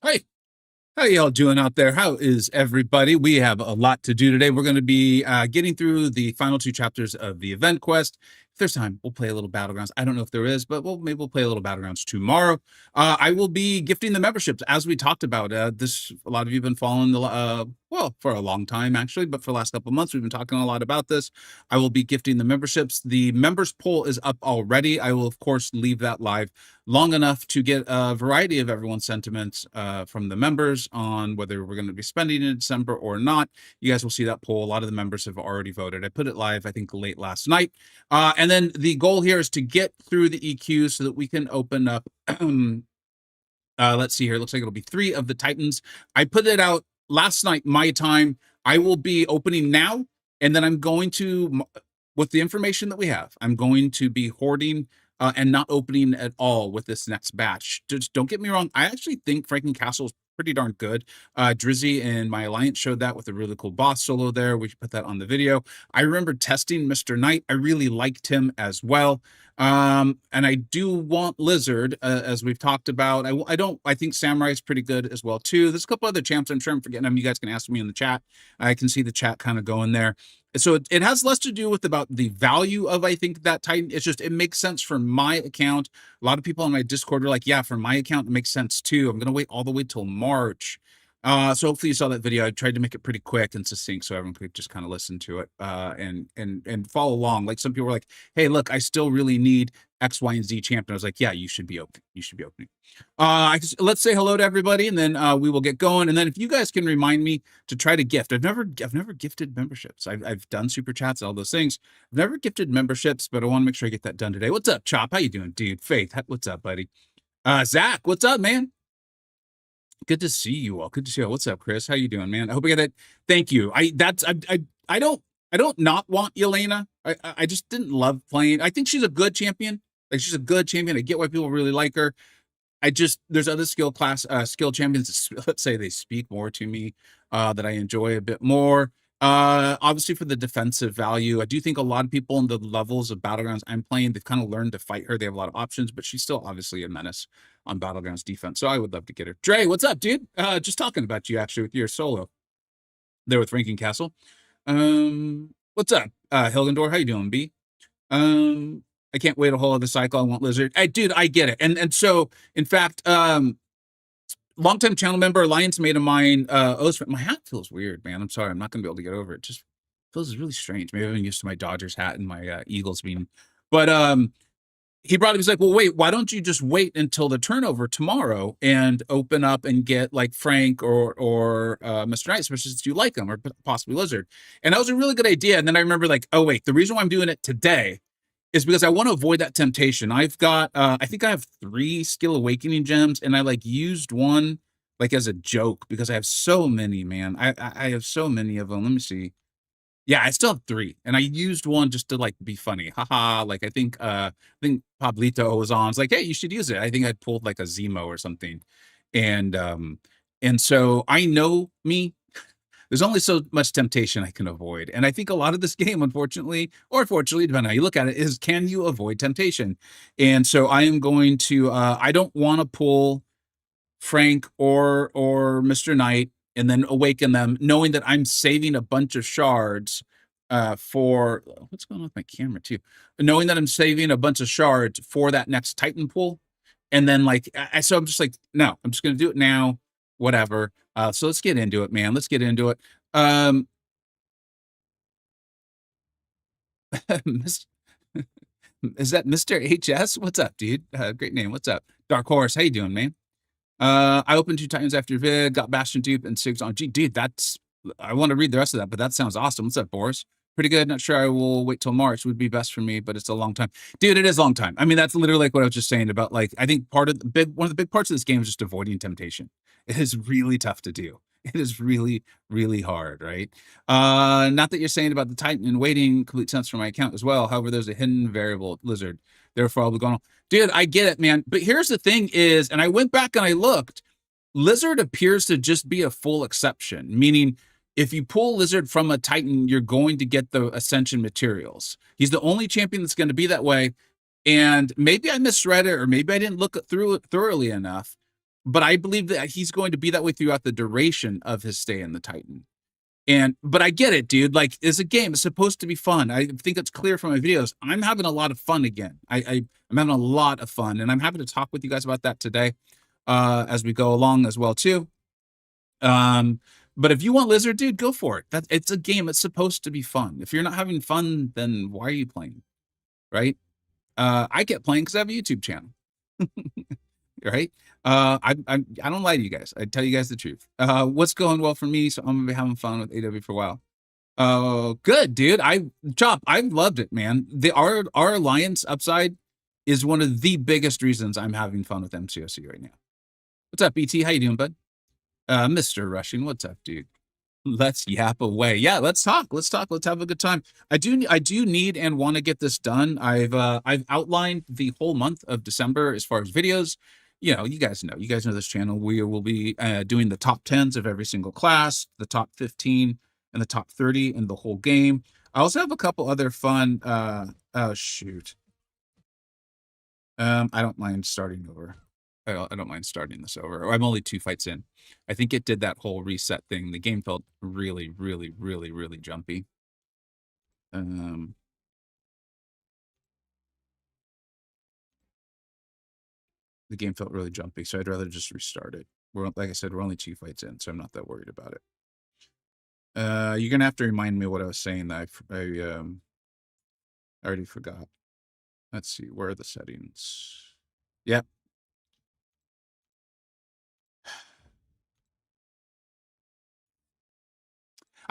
Hi, how y'all doing out there? How is everybody? We have a lot to do today. We're going to be getting through the final two chapters of the event quest. If there's time, we'll play a little Battlegrounds. I don't know if there is, but maybe we'll play a little Battlegrounds tomorrow. I will be gifting the memberships, as we talked about. A lot of you have been following well, for a long time, actually, but for the last couple of months, we've been talking a lot about this. I will be gifting the memberships. The members poll is up already. I will, of course, leave that live long enough to get a variety of everyone's sentiments from the members on whether we're going to be spending in December or not. You guys will see that poll. A lot of the members have already voted. I put it live, I think, late last night. And then the goal here is to get through the EQ so that we can open up. Let's see here. It looks like it'll be 3 of the Titans. I put it out last night, my time. I will be opening now, and then I'm going to, with the information that we have, I'm going to be hoarding and not opening at all with this next batch. Just don't get me wrong. I actually think Franken Castle is pretty darn good. Drizzy and my alliance showed that with a really cool boss solo there. We should put that on the video. I remember testing Mr. Knight. I really liked him as well. And I do want Lizard, as we've talked about. I think Samurai is pretty good as well, too. There's a couple other champs. I'm sure I'm forgetting them. You guys can ask me in the chat. I can see the chat kind of going there. So it has less to do with about the value of, I think, that Titan. It's just, it makes sense for my account. A lot of people on my Discord are like, yeah, for my account, it makes sense too. I'm going to wait all the way till March. So hopefully you saw that video. I tried to make it pretty quick and succinct so everyone could just kind of listen to it and follow along. Like some people were like, hey, look, I still really need X, Y, and Z champion. I was like, yeah, you should be open. You should be opening. Let's say hello to everybody, and then we will get going. And then if you guys can remind me to try to gift. I've never gifted memberships. I've done super chats, all those things. I've never gifted memberships, but I want to make sure I get that done today. What's up, Chop? How you doing, dude? Faith, what's up, buddy? Zach, what's up, man? Good to see you all. Good to see you all. What's up, Chris? How you doing, man? I hope I get it. Thank you. I don't not want Yelena. I just didn't love playing. I think she's a good champion. Like, she's a good champion. I get why people really like her. There's other skill champions, let's say, they speak more to me, that I enjoy a bit more. Obviously for the defensive value, I do think a lot of people in the levels of Battlegrounds I'm playing, they've kind of learned to fight her. They have a lot of options, but she's still obviously a menace on Battlegrounds defense. So I would love to get her. Dre, what's up, dude? Just talking about you actually with your solo there with Ranking Castle. What's up, Hilgendor? How you doing, B? I can't wait a whole other cycle. I want Lizard. Dude, I get it. And so, in fact, longtime channel member, alliance mate of mine, my hat feels weird, man. I'm sorry. I'm not going to be able to get over it. It just feels really strange. Maybe I've been used to my Dodgers hat and my Eagles being, but he brought it. He's like, well, wait, why don't you just wait until the turnover tomorrow and open up and get like Frank or Mr. Knight, especially since you like him, or possibly Lizard. And that was a really good idea. And then I remember like, oh, wait, the reason why I'm doing it today is because I want to avoid that temptation. I've got, I think I have 3 skill awakening gems, and I like used one like as a joke because I have so many, man. I have so many of them. Let me see. Yeah, I still have 3, and I used one just to like be funny. Haha. Like I think Pablito was on. It's like, hey, you should use it. I think I pulled like a Zemo or something. And so I know me. There's only so much temptation I can avoid. And I think a lot of this game, unfortunately, or fortunately, depending on how you look at it, is can you avoid temptation? And so I am going to, I don't want to pull Frank or Mr. Knight and then awaken them, knowing that I'm saving a bunch of shards for, what's going on with my camera too? Knowing that I'm saving a bunch of shards for that next Titan pull. And then like, so I'm just like, no, I'm just going to do it now, whatever. So let's get into it, man. Let's get into it. Is that Mr. HS? What's up, dude? Great name. What's up? Dark Horse. How you doing, man? I opened 2 Titans after Vig, got Bastion Dupe and Sigs on. Gee, dude, I want to read the rest of that, but that sounds awesome. What's up, Boris? Pretty good. Not sure I will wait till March. Would be best for me, but it's a long time. Dude, it is a long time. I mean, that's literally like what I was just saying about, like, I think one of the big parts of this game is just avoiding temptation. It is really tough to do. It is really, really hard, right? Not that you're saying about the Titan and waiting complete sense for my account as well. However, there's a hidden variable, Lizard. Therefore, I'll be going on. Dude, I get it, man. But here's the thing is, and I went back and I looked, Lizard appears to just be a full exception, meaning if you pull Lizard from a Titan, you're going to get the Ascension materials. He's the only champion that's going to be that way. And maybe I misread it, or maybe I didn't look through it thoroughly enough. but I believe that he's going to be that way throughout the duration of his stay in the Titan. But I get it, dude. Like, it's a game. It's supposed to be fun. I think it's clear from my videos. I'm having a lot of fun again. I'm having a lot of fun, and I'm happy to talk with you guys about that today, as we go along as well too. But if you want Lizard, dude, go for it. It's a game. It's supposed to be fun. If you're not having fun, then why are you playing? Right? I get playing because I have a YouTube channel. Right? I don't lie to you guys. I tell you guys the truth. What's going well for me? So I'm gonna be having fun with AW for a while. Oh, good, dude. I've loved it, man. Our alliance upside is one of the biggest reasons I'm having fun with MCoC right now. What's up, BT? How you doing, bud? Mr. Rushing, what's up, dude? Let's yap away. Yeah, let's talk. Let's talk. Let's have a good time. I do need and want to get this done. I've outlined the whole month of December as far as videos. You know, you guys know this channel. We will be doing the top 10s of every single class, the top 15 and the top 30 in the whole game. I also have a couple other fun oh shoot. I don't mind starting over. I don't mind starting this over. I'm only 2 fights in. I think it did that whole reset thing. The game felt really, really, really, really jumpy. The game felt really jumpy, so I'd rather just restart it. Like I said, we're only 2 fights in, so I'm not that worried about it. You're gonna have to remind me what I was saying. That I already forgot. Let's see, where are the settings? Yep.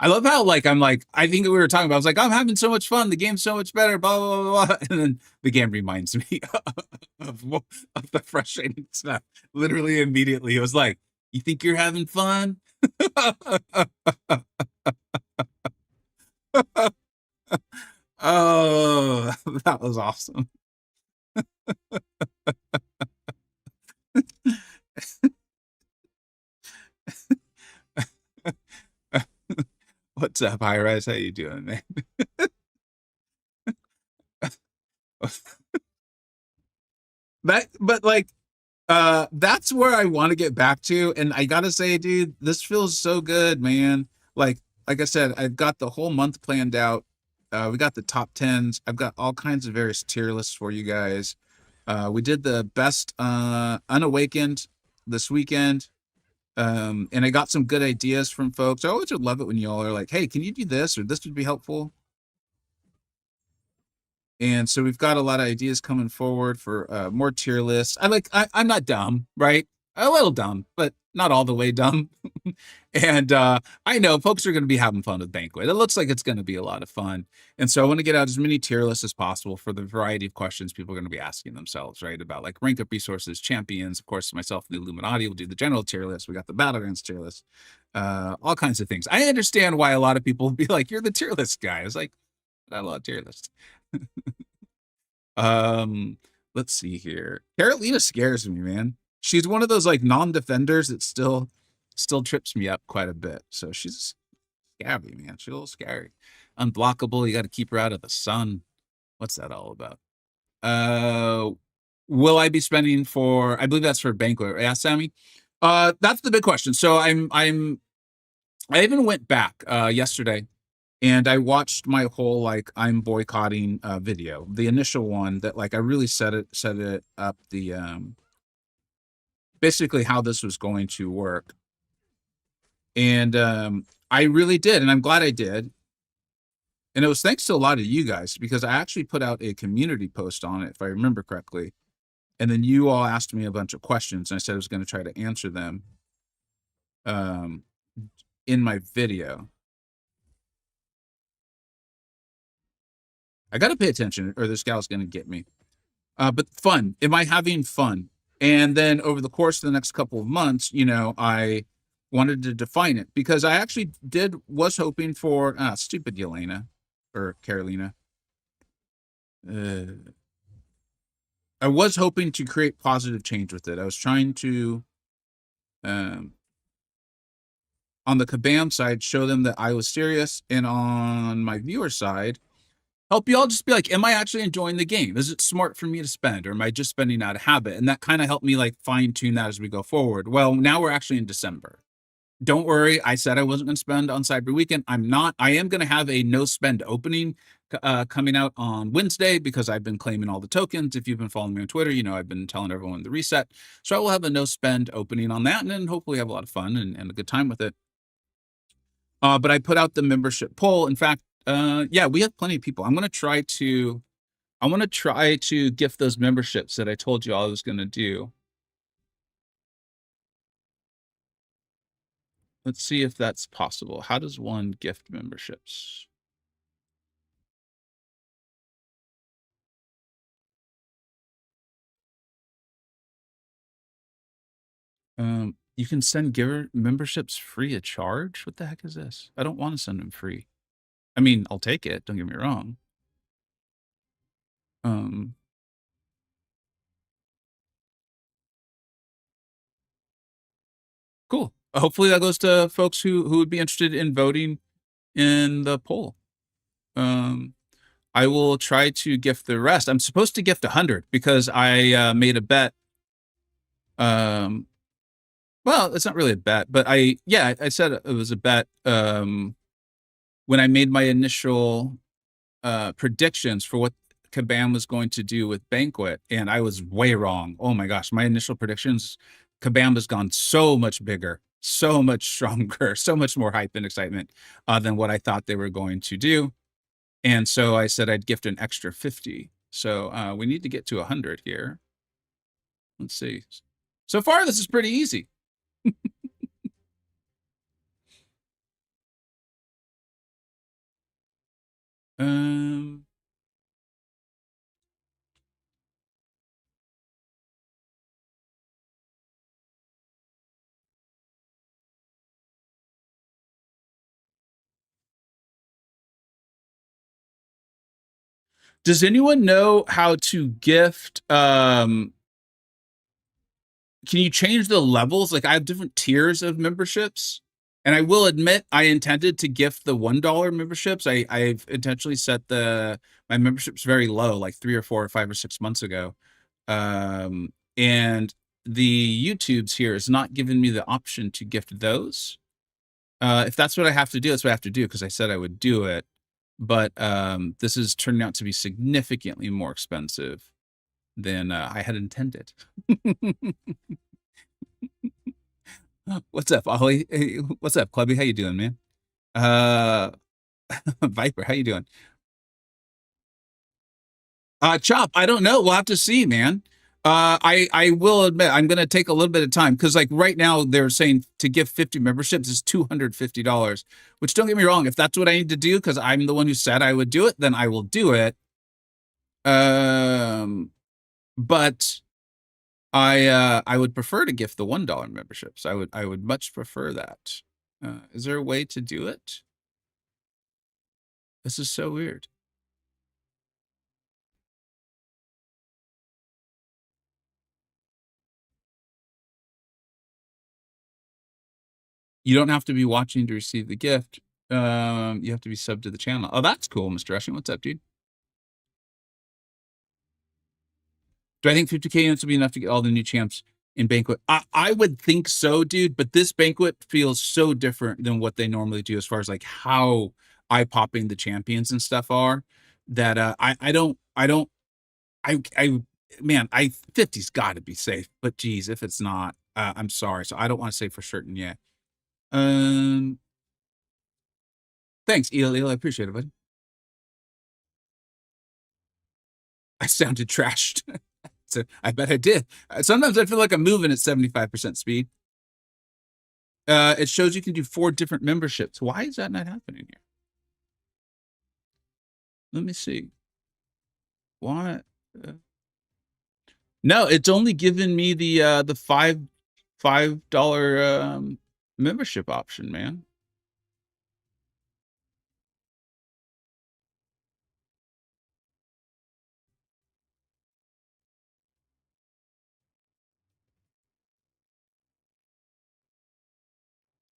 I love how I think we were talking about. I was like, I'm having so much fun. The game's so much better. Blah blah blah blah. And then the game reminds me of the frustrating stuff. Literally immediately, it was like, you think you're having fun? Oh, that was awesome. What's up, High Rise? How you doing, man? That's where I want to get back to. And I gotta say, dude, this feels so good, man. Like I said, I've got the whole month planned out. We got the top 10s. I've got all kinds of various tier lists for you guys. We did the best unawakened this weekend. And I got some good ideas from folks. I always would love it when y'all are like, hey, can you do this? Or this would be helpful. And so we've got a lot of ideas coming forward for more tier lists. I'm not dumb, right? A little dumb, but not all the way dumb. And I know folks are going to be having fun with Banquet. It looks like it's going to be a lot of fun. And so I want to get out as many tier lists as possible for the variety of questions people are going to be asking themselves, right? About like rank up resources, champions. Of course, myself and the Illuminati will do the general tier list. We got the Battlegrounds tier list, all kinds of things. I understand why a lot of people will be like, you're the tier list guy. It's like, I love tier lists. Let's see here. Carolina scares me, man. She's one of those like non-defenders that still trips me up quite a bit. So she's scary, man. She's a little scary. Unblockable. You got to keep her out of the sun. What's that all about? Will I be spending for? I believe that's for Banquet. Yeah, Sammy. That's the big question. So I even went back yesterday. And I watched my whole like I'm boycotting video, the initial one that like I really set it up the basically how this was going to work. And I really did, and I'm glad I did. And it was thanks to a lot of you guys because I actually put out a community post on it, if I remember correctly. And then you all asked me a bunch of questions, and I said I was going to try to answer them in my video. I got to pay attention or this gal's going to get me. But fun. Am I having fun? And then over the course of the next couple of months, you know, I wanted to define it because I actually was hoping for stupid Yelena or Carolina. I was hoping to create positive change with it. I was trying to, on the Kabam side, show them that I was serious. And on my viewer side, help you all just be like, am I actually enjoying the game? Is it smart for me to spend, or am I just spending out of habit? And that kind of helped me like fine tune that as we go forward. Well, now we're actually in December. Don't worry. I said I wasn't going to spend on Cyber Weekend. I'm not. I am going to have a no spend opening coming out on Wednesday because I've been claiming all the tokens. If you've been following me on Twitter, you know I've been telling everyone the reset. So I will have a no spend opening on that, and then hopefully have a lot of fun and a good time with it. But I put out the membership poll. In fact, yeah, we have plenty of people. I want to try to gift those memberships that I told you I was going to do. Let's see if that's possible. How does one gift memberships? You can send giver memberships free of charge. What the heck is this? I don't want to send them free. I mean, I'll take it. Don't get me wrong. Um, cool. Hopefully that goes to folks who would be interested in voting in the poll. I will try to gift the rest. I'm supposed to gift 100 because I made a bet. Well, it's not really a bet, but I said it was a bet when I made my initial predictions for what Kabam was going to do with Banquet, and I was way wrong. Oh my gosh, my initial predictions, Kabam has gone so much bigger, so much stronger, so much more hype and excitement than what I thought they were going to do. And so I said I'd gift an extra 50. So we need to get to 100 here. Let's see. So far, this is pretty easy. Um, does anyone know how to gift can you change the levels? Like I have different tiers of memberships. And I will admit I intended to gift the $1 memberships. I've intentionally set my memberships very low, like 3 or 4 or 5 or 6 months ago. And the YouTubes here is not giving me the option to gift those. If that's what I have to do, that's what I have to do because I said I would do it. But this is turning out to be significantly more expensive than I had intended. What's up, Ollie? Hey, what's up, Clubby? How you doing, man? Uh, Viper, how you doing? Chop, I don't know. We'll have to see, man. I will admit I'm gonna take a little bit of time because like right now they're saying to give 50 memberships is $250, which don't get me wrong, if that's what I need to do because I'm the one who said I would do it, then I will do it. But I would prefer to gift the $1 memberships. I would much prefer that. Is there a way to do it? This is so weird. You don't have to be watching to receive the gift. You have to be subbed to the channel. Oh, that's cool, Mr. Russian. What's up, dude? Do I think 50K units will be enough to get all the new champs in Banquet? I would think so, dude, but this Banquet feels so different than what they normally do as far as like how eye-popping the champions and stuff are that I man, 50's got to be safe, but geez, if it's not, I'm sorry. So I don't want to say for certain yet. Um, thanks, Eel. I appreciate it, buddy. I sounded trashed. So I bet I did. Sometimes I feel like I'm moving at 75% speed. It shows you can do 4 different memberships. Why is that not happening here? Let me see. Why? Uh, no, it's only given me the $5 membership option, man.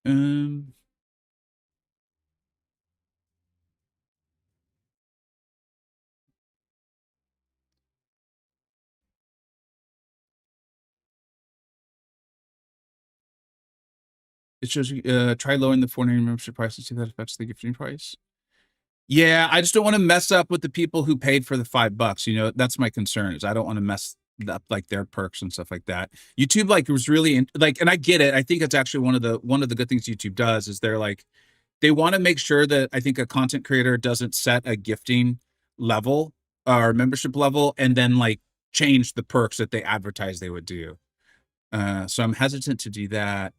Um, It shows you try lowering the 4.99 membership price and see if that affects the gifting price. Yeah, I just don't want to mess up with the people who paid for the $5. You know, that's my concern. Is I don't want to mess up like their perks and stuff like that. YouTube like was really like, and I get it. I think it's actually one of the good things YouTube does is they're like they want to make sure that I think a content creator doesn't set a gifting level or membership level and then like change the perks that they advertise they would do. So I'm hesitant to do that.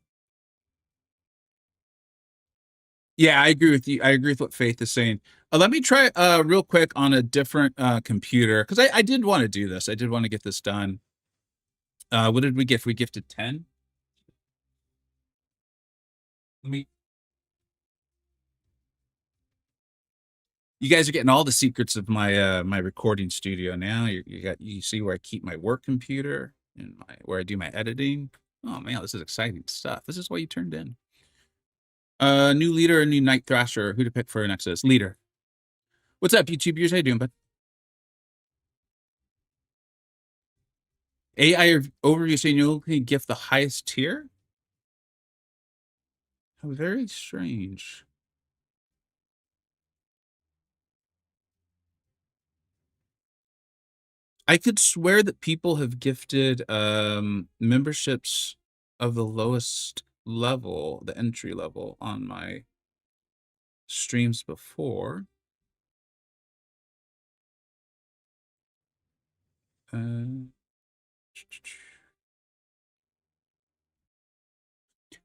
Yeah, I agree with you. I agree with what Faith is saying. Let me try real quick on a different computer because I did want to do this. I did want to get this done. What did we gift? We gifted 10. Let me. You guys are getting all the secrets of my my recording studio now. You see where I keep my work computer and where I do my editing. Oh man, this is exciting stuff. This is why you turned in. New leader, a new Night Thrasher. Who to pick for an Exodus? Leader. What's up, YouTubers? How you doing, bud? AI overview saying you can gift the highest tier? How very strange. I could swear that people have gifted memberships of the lowest level, the entry level on my streams before.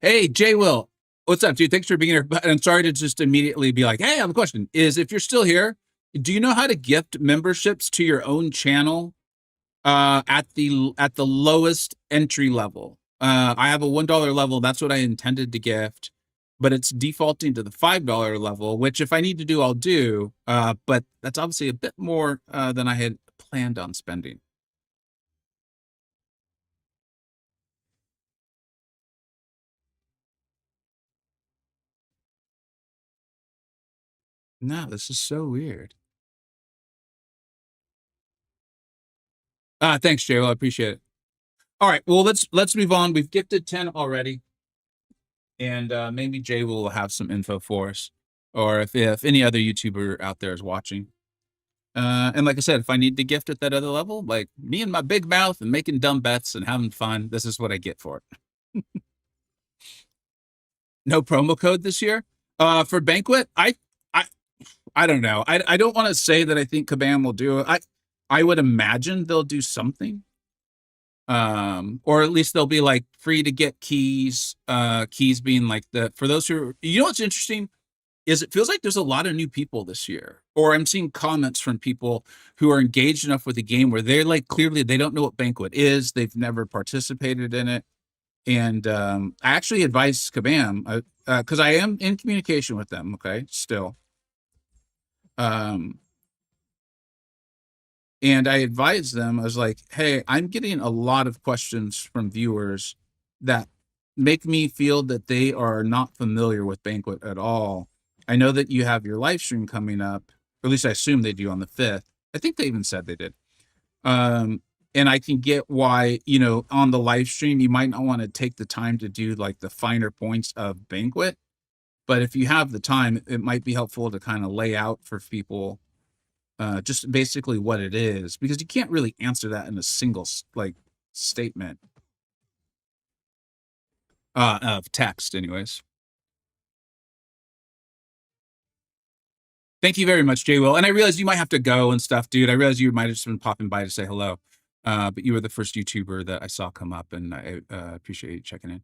Hey, Jay Will. What's up, dude? Thanks for being here. But I'm sorry to just immediately be like, hey, I have a question. Is if you're still here, do you know how to gift memberships to your own channel at the lowest entry level? I have a $1 level. That's what I intended to gift, but it's defaulting to the $5 level, which if I need to do, I'll do. But that's obviously a bit more than I had planned on spending. No, this is so weird. Thanks, Jay. Well, I appreciate it. All right, well let's move on. We've gifted 10 already, and maybe Jay will have some info for us, or if any other YouTuber out there is watching. And like I said, if I need to gift at that other level, like me and my big mouth and making dumb bets and having fun, this is what I get for it. No promo code this year. For Banquet, I I don't know. I don't want to say that I think Kabam will do it. I would imagine they'll do something. Or at least they'll be like free to get keys, keys being like the for those who you know what's interesting is it feels like there's a lot of new people this year, or I'm seeing comments from people who are engaged enough with the game where they're like clearly they don't know what Banquet is, they've never participated in it. And I actually advised Kabam because I am in communication with them, okay, still. Um, and I advised them, I was like, hey, I'm getting a lot of questions from viewers that make me feel that they are not familiar with Banquet at all. I know that you have your live stream coming up, or at least I assume they do on the 5th. I think they even said they did. And I can get why, you know, on the live stream, you might not want to take the time to do like the finer points of Banquet. But if you have the time, it might be helpful to kind of lay out for people just basically what it is, because you can't really answer that in a single like statement of text anyways. Thank you very much, Jay Will. And I realized you might have to go and stuff, dude. I realized you might have just been popping by to say hello. But you were the first YouTuber that I saw come up, and I appreciate you checking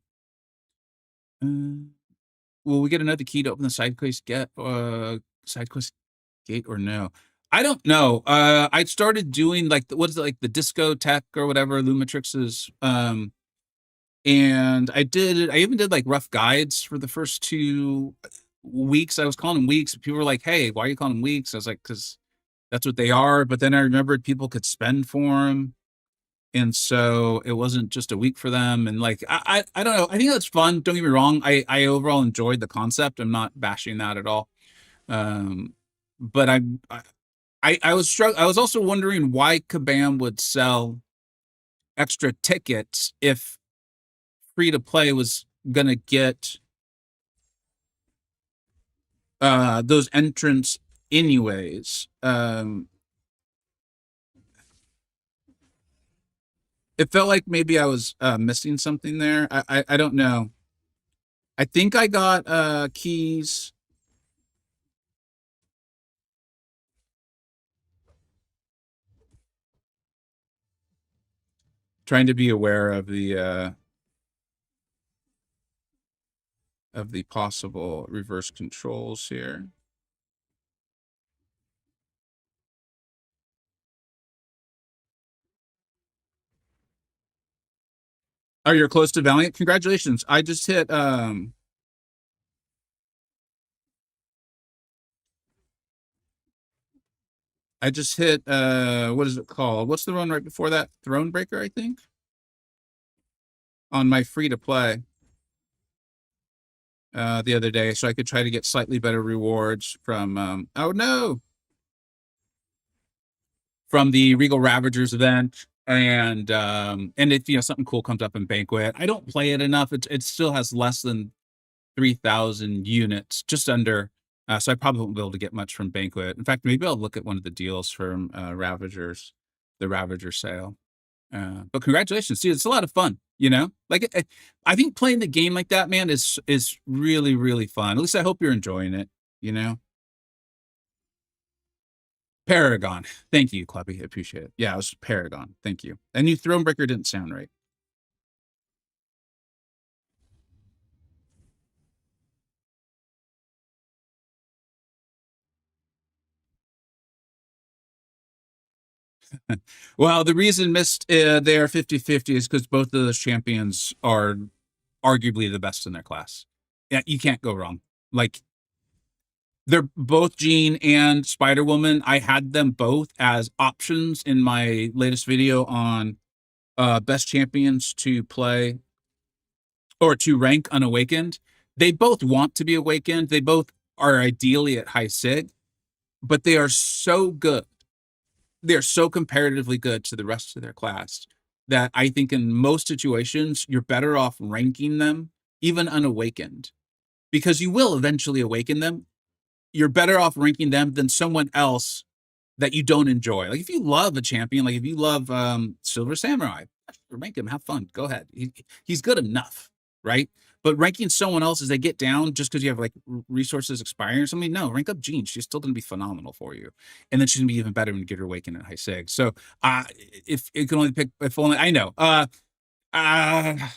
in. Will we get another key to open the side quest gate or no? I don't know. I started doing like what's it, like the disco tech or whatever Lumatrix's and I even did like rough guides for the first 2 weeks. I was calling them weeks. People were like, hey, why are you calling them weeks? I was like, because that's what they are. But then I remembered people could spend for them. And so it wasn't just a week for them. And like, I don't know. I think that's fun. Don't get me wrong. I overall enjoyed the concept. I'm not bashing that at all. But I was also wondering why Kabam would sell extra tickets if free to play was going to get those entrants anyways. It felt like maybe I was missing something there. I don't know. I think I got keys. Trying to be aware of the possible reverse controls here. Oh, you're close to Valiant. Congratulations. I just hit what is it called? What's the one right before that? Throne Breaker, I think. On my free to play the other day, so I could try to get slightly better rewards from oh no, from the Regal Ravagers event. And if something cool comes up in Banquet, I don't play it enough. It still has less than 3,000 units, just under. So I probably won't be able to get much from Banquet. In fact, maybe I'll look at one of the deals from Ravagers, the Ravager sale. But congratulations, dude! It's a lot of fun. Like I think playing the game like that, man, is really really fun. At least I hope you're enjoying it. You know, Paragon. Thank you, Clubby. I appreciate it. Yeah, it was Paragon. Thank you. And you Thronebreaker didn't sound right. Well, the reason missed they are 50-50 is because both of those champions are arguably the best in their class. Yeah, you can't go wrong. Like they're both Jean and Spider Woman. I had them both as options in my latest video on best champions to play or to rank unawakened. They both want to be awakened. They both are ideally at high sig, but they are so good. They're so comparatively good to the rest of their class that I think in most situations you're better off ranking them even unawakened, because you will eventually awaken them. You're better off ranking them than someone else that you don't enjoy. Like if you love a champion, like if you love Silver Samurai, rank him, have fun, go ahead. He's good enough, right? But ranking someone else as they get down just because you have like resources expiring or something, no, rank up Jean. She's still going to be phenomenal for you, and then she's going to be even better when you get her awakened at high sig. So, if you can only pick, if only I know, uh, I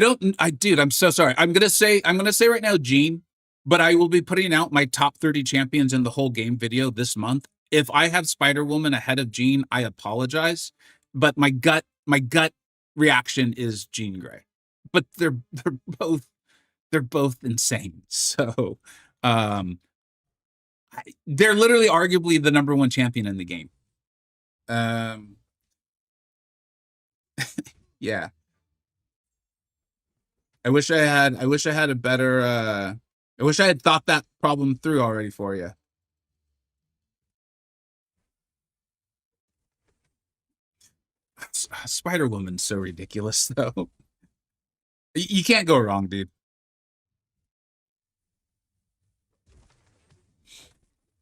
don't. Dude, I'm so sorry. I'm gonna say right now, Gene, but I will be putting out my top 30 champions in the whole game video this month. If I have Spider Woman ahead of Gene, I apologize, but my gut reaction is Jean Grey. But they're both insane. So, um, they're literally arguably the number one champion in the game. Um, yeah. I wish I had a better I wish I had thought that problem through already for you. Spider Woman's so ridiculous though. You can't go wrong, dude.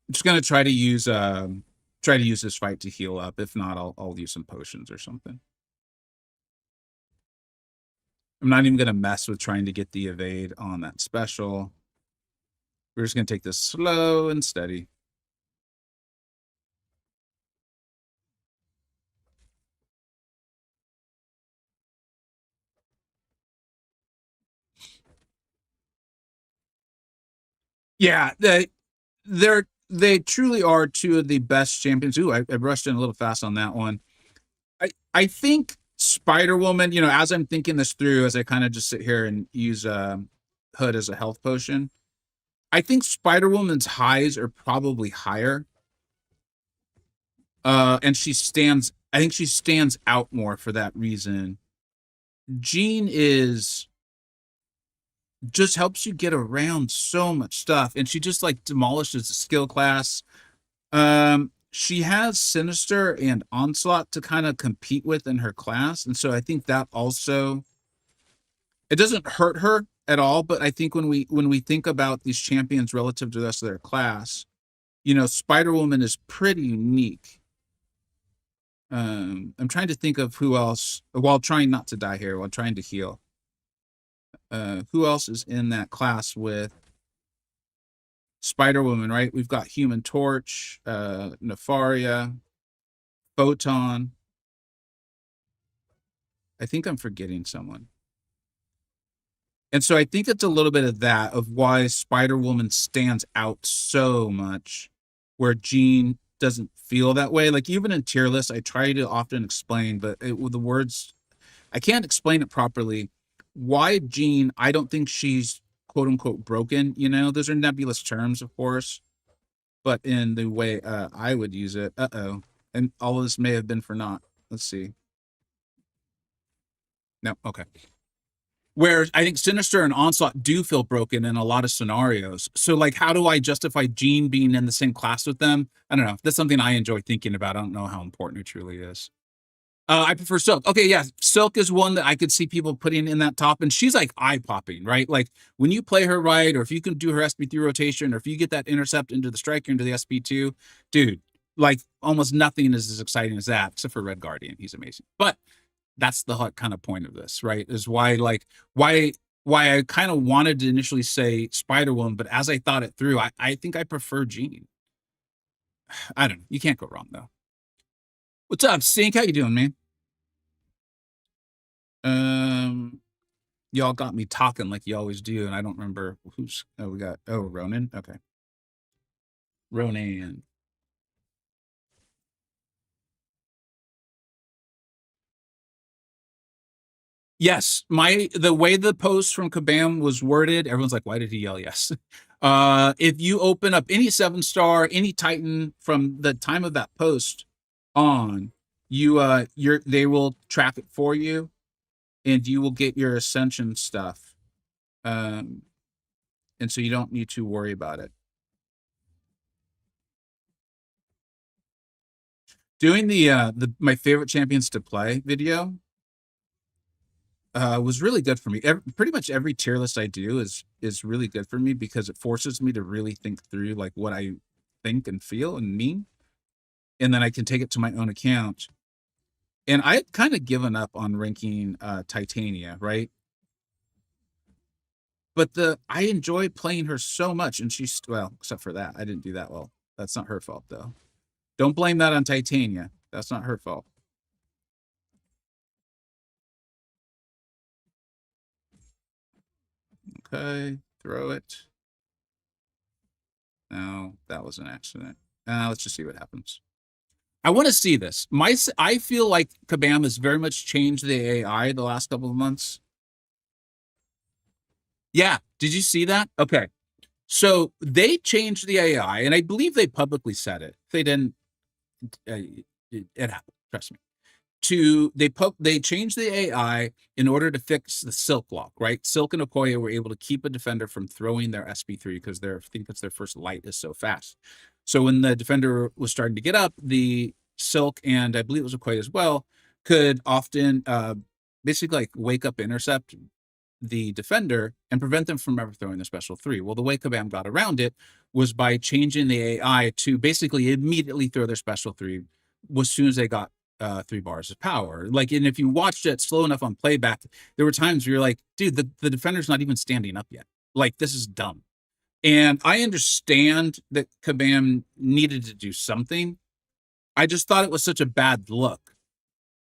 I'm just gonna try to use this fight to heal up. If not, I'll use some potions or something. I'm not even gonna mess with trying to get the evade on that special. We're just gonna take this slow and steady. Yeah, they truly are two of the best champions. Ooh, I rushed in a little fast on that one. I think Spider Woman, as I'm thinking this through, as I kind of just sit here and use Hood as a health potion, I think Spider Woman's highs are probably higher. And I think she stands out more for that reason. Jean is just helps you get around so much stuff, and she just like demolishes the skill class. she has Sinister and Onslaught to kind of compete with in her class, and so I think that also it doesn't hurt her at all. But I think when we think about these champions relative to the rest of their class, Spider Woman is pretty unique. I'm trying to think of who else while trying not to die here, while trying to heal. Who else is in that class with Spider Woman, right? We've got Human Torch, Nefaria, Photon. I think I'm forgetting someone. And so I think it's a little bit of that, of why Spider Woman stands out so much, where Jean doesn't feel that way. Like even in tier lists, I try to often explain, but with the words, I can't explain it properly. Why Jean, I don't think she's quote unquote broken. Those are nebulous terms, of course, but in the way I would use it, and all of this may have been for naught. Let's see. No, okay. Whereas I think Sinister and Onslaught do feel broken in a lot of scenarios. So, like, how do I justify Jean being in the same class with them? I don't know. That's something I enjoy thinking about. I don't know how important it truly is. I prefer Silk. Okay, yeah, Silk is one that I could see people putting in that top, and she's like eye-popping, right? Like when you play her right, or if you can do her SP3 rotation, or if you get that intercept into the striker into the SP2, dude, like almost nothing is as exciting as that, except for Red Guardian. He's amazing. But that's the kind of point of this, right? Is why I kind of wanted to initially say Spider Woman, but as I thought it through, I think I prefer Jean. I don't know. You can't go wrong though. What's up, Sink? How you doing, man? Y'all got me talking like you always do, and I don't remember who's. Oh, we got. Oh, Ronan. Okay, Ronan. Yes, the way the post from Kabam was worded, everyone's like, "Why did he yell yes?" If you open up any 7-star, any Titan from the time of that post on, they will track it for you, and you will get your Ascension stuff, and so you don't need to worry about it. Doing the my favorite champions to play video was really good for me. Pretty much every tier list I do is really good for me because it forces me to really think through like what I think and feel and mean, and then I can take it to my own account. And I had kind of given up on ranking Titania, right? But I enjoy playing her so much, and she's except for that, I didn't do that well. That's not her fault though. Don't blame that on Titania. That's not her fault. Okay, throw it. No, that was an accident. Let's just see what happens. I want to see this. I feel like Kabam has very much changed the AI the last couple of months. Yeah, did you see that? Okay, so they changed the AI, and I believe they publicly said it. If they didn't, it happened. Trust me. They changed the AI in order to fix the Silk lock, right? Silk and Okoye were able to keep a defender from throwing their SP3 because I think that's their first light is so fast. So when the defender was starting to get up, the Silk and I believe it was Okoye as well could often basically like wake up intercept the defender and prevent them from ever throwing the special 3. Well, the way Kabam got around it was by changing the AI to basically immediately throw their special 3 as soon as they got 3 bars of power. Like, and if you watched it slow enough on playback, there were times where you're like, dude, the defender's not even standing up yet. Like, this is dumb. And I understand that Kabam needed to do something. I just thought it was such a bad look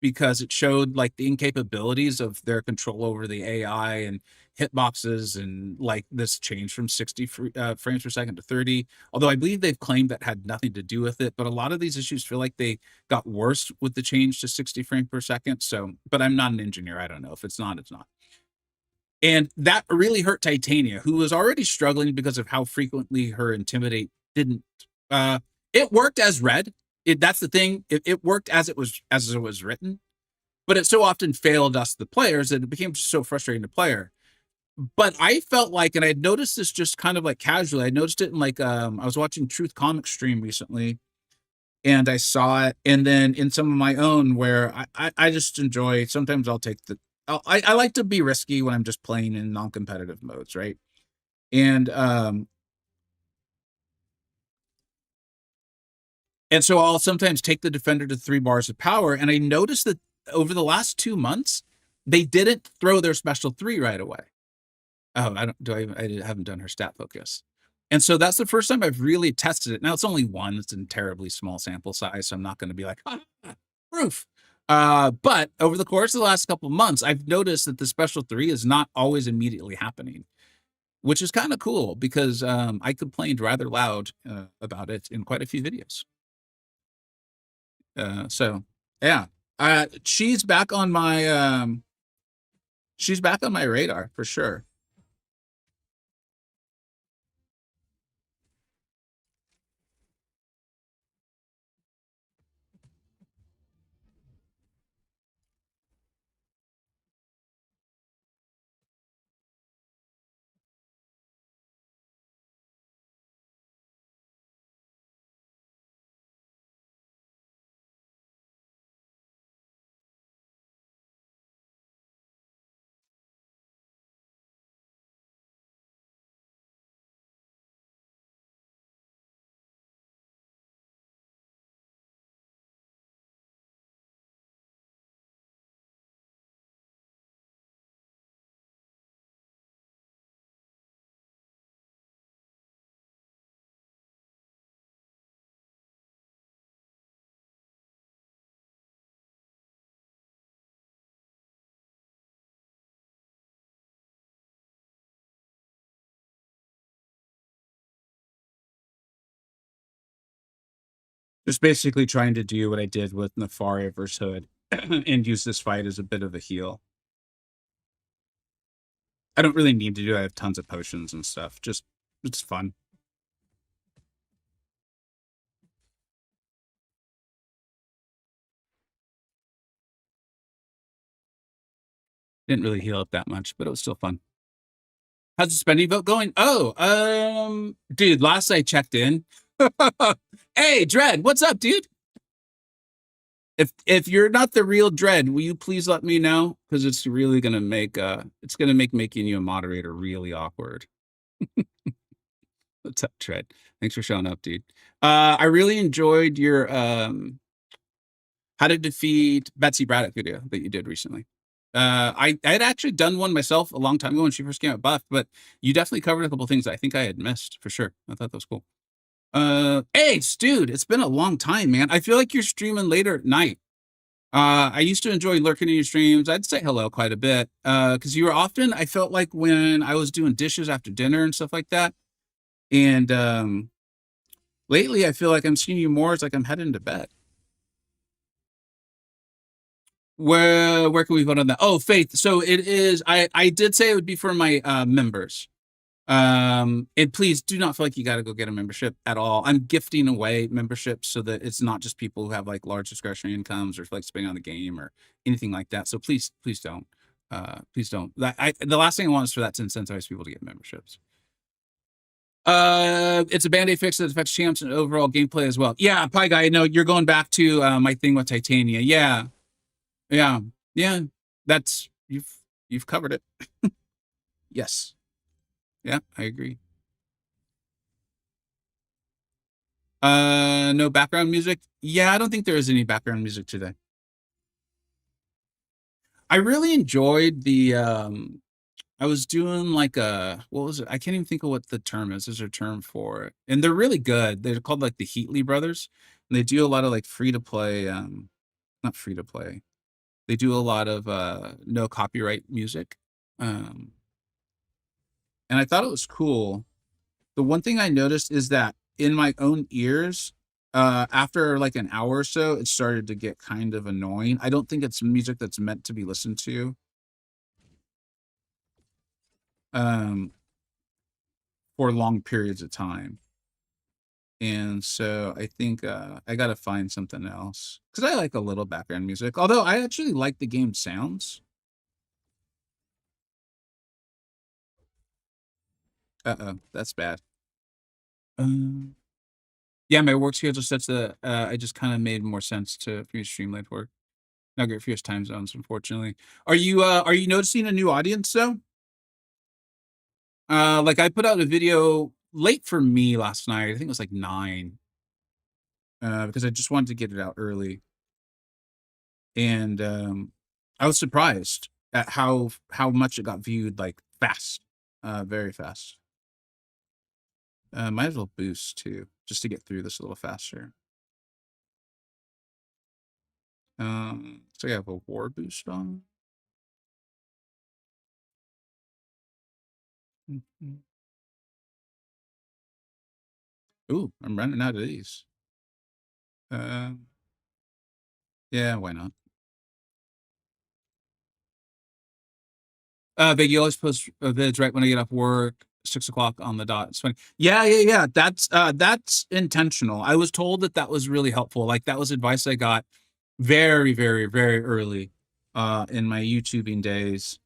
because it showed like the incapabilities of their control over the AI and hitboxes and like this change from 60 frames per second to 30. Although I believe they've claimed that had nothing to do with it, but a lot of these issues feel like they got worse with the change to 60 frames per second. So, but I'm not an engineer. I don't know. If it's not, it's not. And that really hurt Titania, who was already struggling because of how frequently her intimidate didn't. It worked as read. That's the thing. It worked as it was written, but it so often failed us, the players, that it became just so frustrating to player. But I felt like, and I had noticed this just kind of like casually. I noticed it in like I was watching Truth Comic stream recently, and I saw it, and then in some of my own where I just enjoy. Sometimes I'll take the. I like to be risky when I'm just playing in non-competitive modes, right? And and so I'll sometimes take the defender to 3 bars of power, and I noticed that over the last 2 months, they didn't throw their special 3 right away. Oh, I don't do I haven't done her stat focus. And so that's the first time I've really tested it. Now it's only one, it's a terribly small sample size, so I'm not gonna be like, "Ah, proof." But over the course of the last couple of months, I've noticed that the special 3 is not always immediately happening, which is kinda cool because, I complained rather loud, about it in quite a few videos. So yeah. She's back on my radar for sure. Just basically trying to do what I did with Nefaria versus Hood and use this fight as a bit of a heal. I don't really need to do it. I have tons of potions and stuff. Just it's fun. Didn't really heal up that much, but it was still fun. How's the spending vote going? Oh, dude, last I checked in. Hey, Dread, what's up, dude? If you're not the real Dread, will you please let me know? Because it's really gonna make making you a moderator really awkward. What's up, Dread? Thanks for showing up, dude. I really enjoyed your how to defeat Betsy Braddock video that you did recently. I had actually done one myself a long time ago when she first came out buff, but you definitely covered a couple things that I think I had missed for sure. I thought that was cool. Ace, dude, it's been a long time, man. I feel like you're streaming later at night. I used to enjoy lurking in your streams. I'd say hello quite a bit. Because you were often, I felt like when I was doing dishes after dinner and stuff like that. And lately I feel like I'm seeing you more as like I'm heading to bed. Where can we vote on that? Oh, Faith. So it is. I did say it would be for my members. And please do not feel like you got to go get a membership at all. I'm gifting away memberships so that it's not just people who have like large discretionary incomes or like spending on the game or anything like that. So please don't. Please don't. The last thing I want is for that to incentivize people to get memberships. It's a band-aid fix that affects champs and overall gameplay as well. Yeah, Pie Guy. No, you're going back to my thing with Titania. Yeah, yeah, yeah. That's you've covered it. Yes. Yeah, I agree. No background music. Yeah, I don't think there is any background music today. I really enjoyed the I was doing like a what was it? I can't even think of what the term is. There's a term for it. And they're really good. They're called like the HeatlyBros. And they do a lot of like free to play, not free to play. They do a lot of no copyright music. Um, and I thought it was cool. The one thing I noticed is that in my own ears, after like an hour or so, it started to get kind of annoying. I don't think it's music that's meant to be listened to um, for long periods of time. And so I think I got to find something else because I like a little background music. Although I actually like the game sounds. Uh-oh, that's bad. Um, Yeah, my work schedule sets the I just kind of made more sense to for me to stream late work. Not great for your time zones, unfortunately. Are you noticing a new audience though? Like I put out a video late for me last night. I think it was like 9, because I just wanted to get it out early. And I was surprised at how much it got viewed like fast. Very fast. Might as well boost too, just to get through this a little faster. So I have a war boost on. Mhm. Ooh, I'm running out of these. Uh, yeah, why not? Vega, you always post vids right when I get off work, 6 o'clock on the dot. It's funny. Yeah, yeah, yeah. That's intentional. I was told that that was really helpful. Like that was advice I got very, very, very early in my YouTubing days.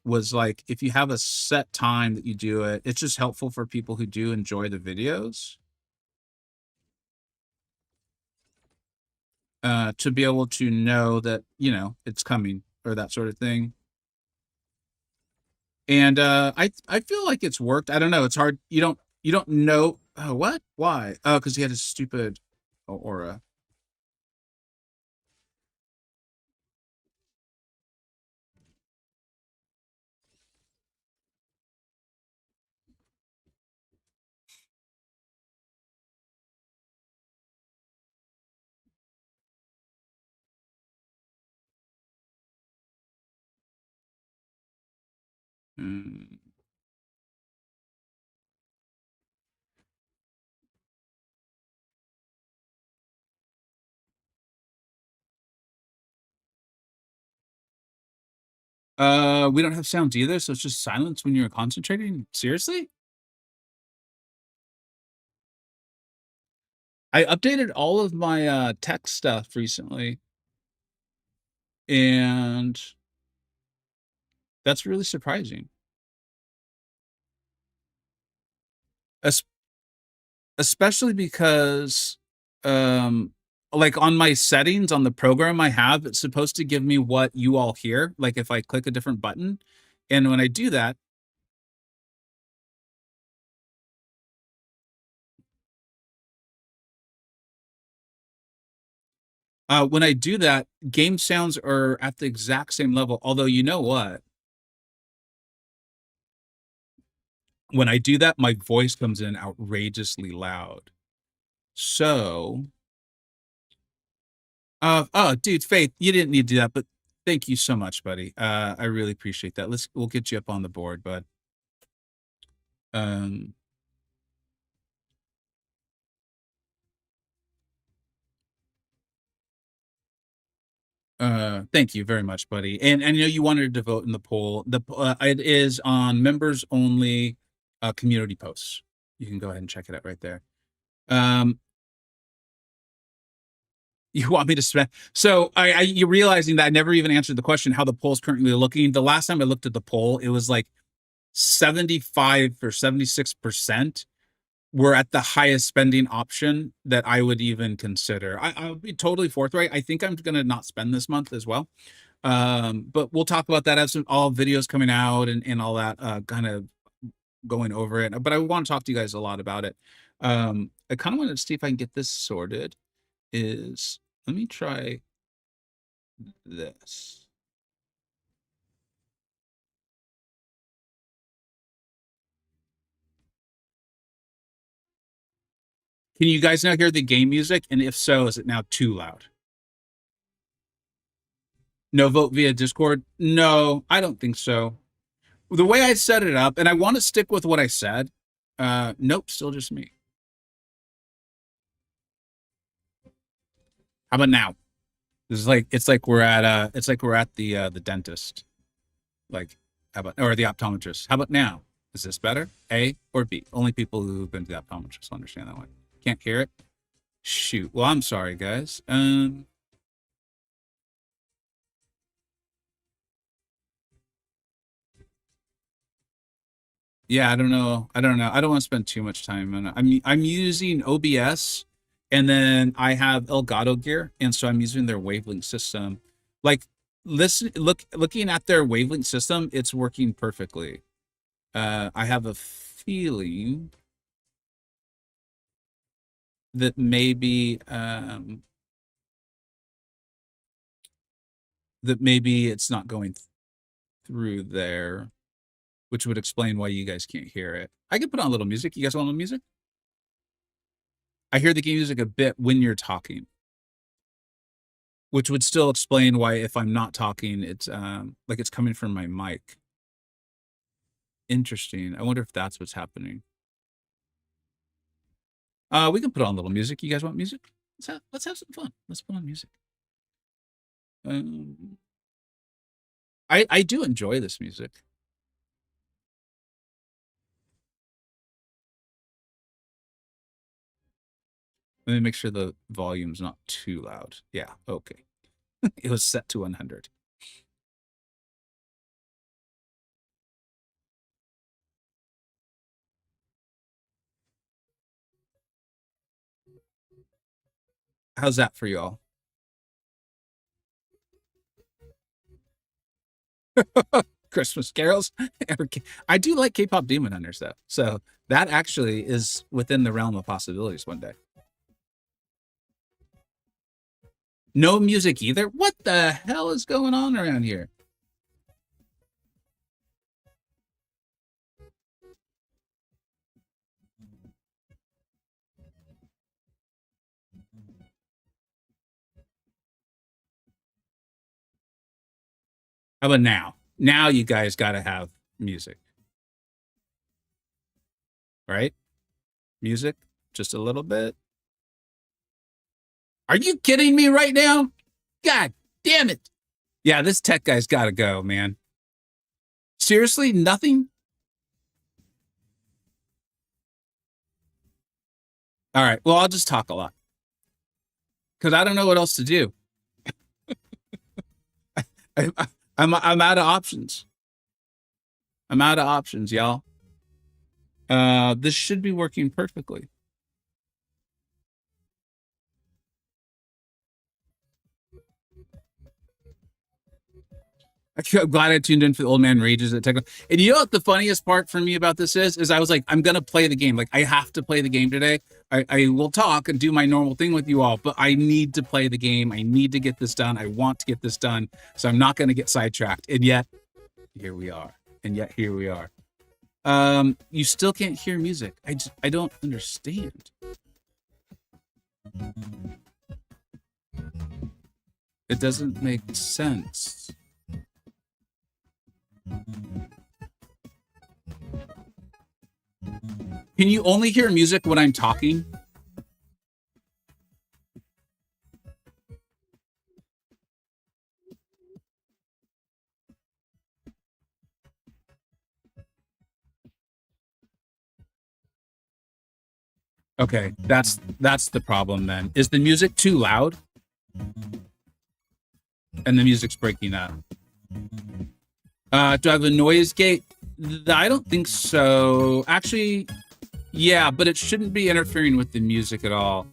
Was like if you have a set time that you do it, it's just helpful for people who do enjoy the videos to be able to know that, you know, it's coming or that sort of thing. And I feel like it's worked. I don't know. It's hard. You don't know what? Why? Oh, because he had a stupid aura. Mm. We don't have sounds either, so it's just silence when you're concentrating. Seriously? I updated all of my tech stuff recently, and that's really surprising. Es- Especially because like on my settings on the program I have, it's supposed to give me what you all hear, like if I click a different button. And when I do that, game sounds are at the exact same level. Although you know what? When I do that, my voice comes in outrageously loud. So, oh, dude, Faith, you didn't need to do that, but thank you so much, buddy. I really appreciate that. We'll get you up on the board, bud. Um, thank you very much, buddy. And I know you wanted to vote in the poll. It is on members only community posts. You can go ahead and check it out right there. Um, you want me to spend? So you're realizing that I never even answered the question how the poll's currently looking. The last time I looked at the poll, it was like 75 or 76% were at the highest spending option that I would even consider. I'll be totally forthright. I think I'm gonna not spend this month as well. But we'll talk about that as all videos coming out and all that, kind of going over it. But I want to talk to you guys a lot about it. I kind of wanted to see if I can get this sorted. Is Let me try this. Can you guys now hear the game music? And if so, is it now too loud? No vote via Discord? No, I don't think so. The way I set it up, and I want to stick with what I said. Nope, still just me. How about now? This is like it's like we're at the dentist. Like how about or the optometrist? How about now? Is this better? A or B? Only people who've been to the optometrist understand that one. Can't hear it? Shoot. Well, I'm sorry, guys. Yeah, I don't know. I don't know. I don't want to spend too much time on it. I'm using OBS, and then I have Elgato gear, and so I'm using their wavelength system. Like looking at their wavelength system, it's working perfectly. I have a feeling that maybe it's not going through there, which would explain why you guys can't hear it. I could put on a little music. You guys want a little music? I hear the game music a bit when you're talking, which would still explain why if I'm not talking, it's like it's coming from my mic. Interesting. I wonder if that's what's happening. We can put on a little music. You guys want music? Let's have some fun. Let's put on music. I do enjoy this music. Let me make sure the volume's not too loud. Yeah, okay. It was set to 100. How's that for y'all? Christmas carols. I do like K-pop Demon Hunters though, so that actually is within the realm of possibilities one day. No music either. What the hell is going on around here? How about now? Now you guys got to have music, right? Music, just a little bit. Are you kidding me right now? God damn it. Yeah, this tech guy's got to go, man. Seriously, nothing? All right. Well, I'll just talk a lot because I don't know what else to do. I'm out of options. I'm out of options, y'all. This should be working perfectly. I'm glad I tuned in for the old man rages at technical. And you know what the funniest part for me about this is I was like, I'm gonna play the game. Like I have to play the game today. I will talk and do my normal thing with you all, but I need to play the game. I need to get this done. I want to get this done. So I'm not gonna get sidetracked. And yet, here we are. And yet here we are. You still can't hear music. I don't understand. It doesn't make sense. Can you only hear music when I'm talking? Okay, that's the problem then. Is the music too loud? And the music's breaking up. Do I have a noise gate? I don't think so. Actually, yeah, but it shouldn't be interfering with the music at all.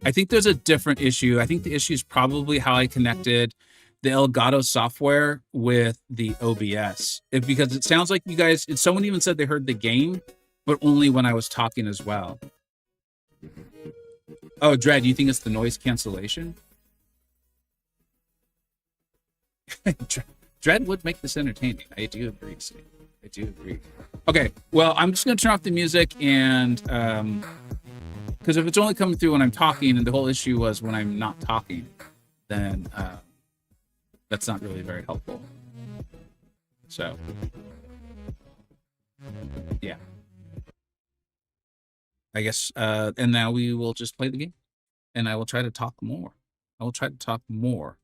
I think there's a different issue. I think the issue is probably how I connected the Elgato software with the OBS. Because it sounds like you guys, someone even said they heard the game, but only when I was talking as well. Oh, Dread, you think it's the noise cancellation? Dread would make this entertaining. I do agree, Steve. I do agree. Okay, well, I'm just going to turn off the music and because if it's only coming through when I'm talking and the whole issue was when I'm not talking, then that's not really very helpful. So, yeah. I guess, and now we will just play the game and I will try to talk more. I will try to talk more.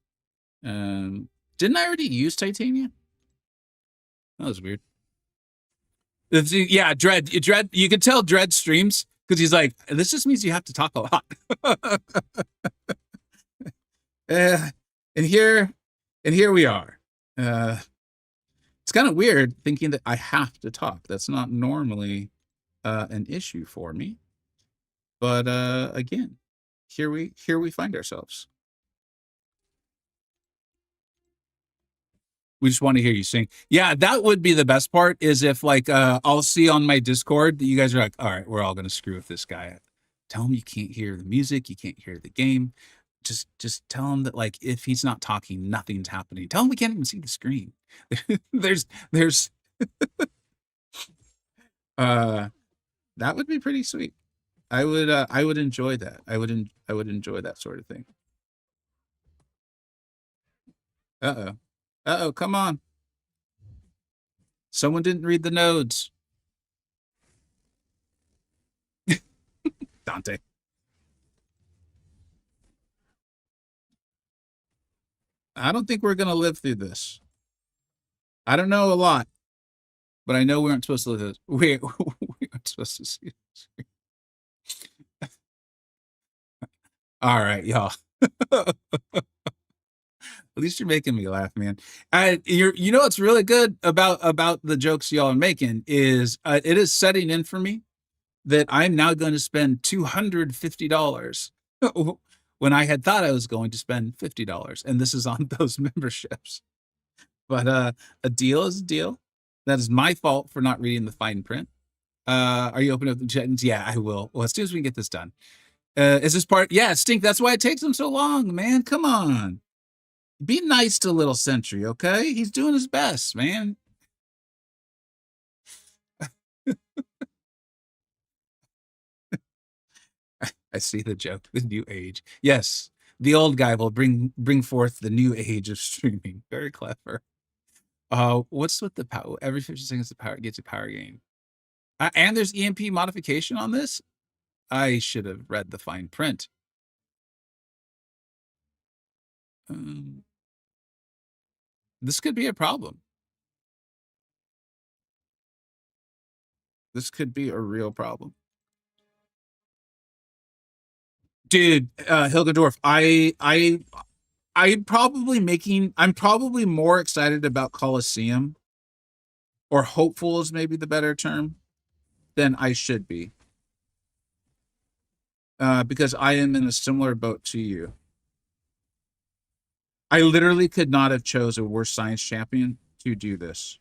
Didn't I already use titanium? That was weird. Yeah, Dread. You can tell Dread streams because he's like, this just means you have to talk a lot. And here we are. It's kind of weird thinking that I have to talk. That's not normally an issue for me. But again, here we find ourselves. We just want to hear you sing. Yeah, that would be the best part is if like I'll see on my Discord that you guys are like, all right, we're all gonna screw with this guy. Tell him you can't hear the music, you can't hear the game. Just tell him that like if he's not talking, nothing's happening. Tell him we can't even see the screen. there's that would be pretty sweet. I would enjoy that. I would enjoy that sort of thing. Uh-oh. Uh-oh, come on. Someone didn't read the nodes. Dante. I don't think we're gonna live through this. I don't know a lot, but I know we aren't supposed to live this. We aren't supposed to see this. All right, y'all. At least you're making me laugh, man. You know what's really good about the jokes y'all are making is it is setting in for me that I'm now going to spend $250 when I had thought I was going to spend $50, and this is on those memberships. But a deal is a deal. That is my fault for not reading the fine print. Are you opening up the chat? Yeah, I will. Well, as soon as we get this done. Is this part? Yeah, Stink. That's why it takes him so long, man. Come on. Be nice to Little Sentry, okay? He's doing his best, man. I see the joke. The new age. Yes, the old guy will bring forth the new age of streaming. Very clever. What's with the power? Every 50 seconds, the power gets a power gain. And there's EMP modification on this. I should have read the fine print. This could be a problem. This could be a real problem. Dude, Hilgendorf, I'm probably more excited about Coliseum, or hopeful is maybe the better term, than I should be. Because I am in a similar boat to you. I literally could not have chose a worse science champion to do this.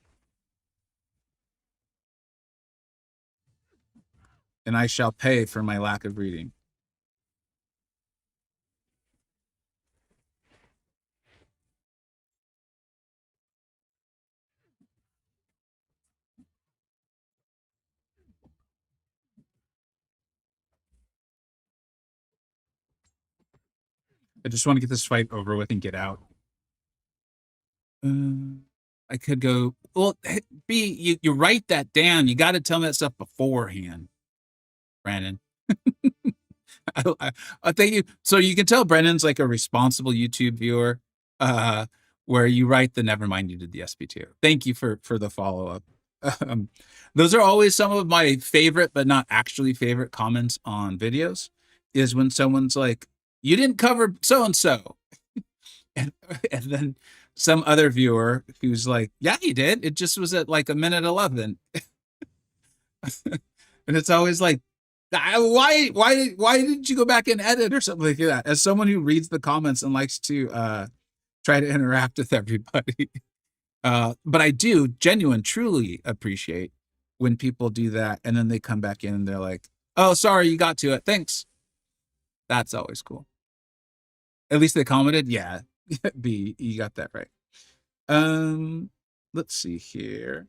And I shall pay for my lack of reading. I just want to get this fight over with and get out. I could go, well, B, you write that down. You got to tell me that stuff beforehand, Brandon. I thank you. So you can tell Brennan's like a responsible YouTube viewer, where you write the never mind you did the SP2. Thank you for the follow-up. Those are always some of my favorite, but not actually favorite comments on videos, is when someone's like, you didn't cover so-and-so. And then some other viewer who's like, yeah, you did. It just was at like a minute 11. And it's always like, why didn't you go back and edit or something like that? As someone who reads the comments and likes to try to interact with everybody. But I do truly appreciate when people do that and then they come back in and they're like, oh, sorry, you got to it. Thanks. That's always cool. At least they commented. Yeah. B, you got that right. Let's see here.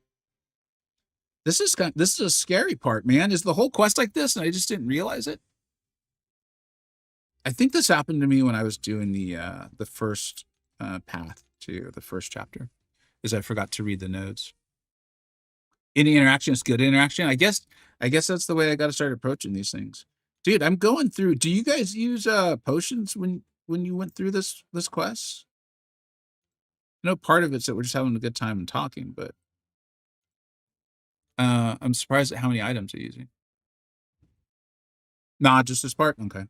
This is a scary part, man. Is the whole quest like this and I just didn't realize it? I think this happened to me when I was doing the first path to the first chapter, is I forgot to read the nodes. Any interaction is good interaction. I guess that's the way I got to start approaching these things. Dude, I'm going through. Do you guys use potions when you went through this quest? I know part of it's that we're just having a good time and talking, but I'm surprised at how many items you're using. Nah, just this part? Okay.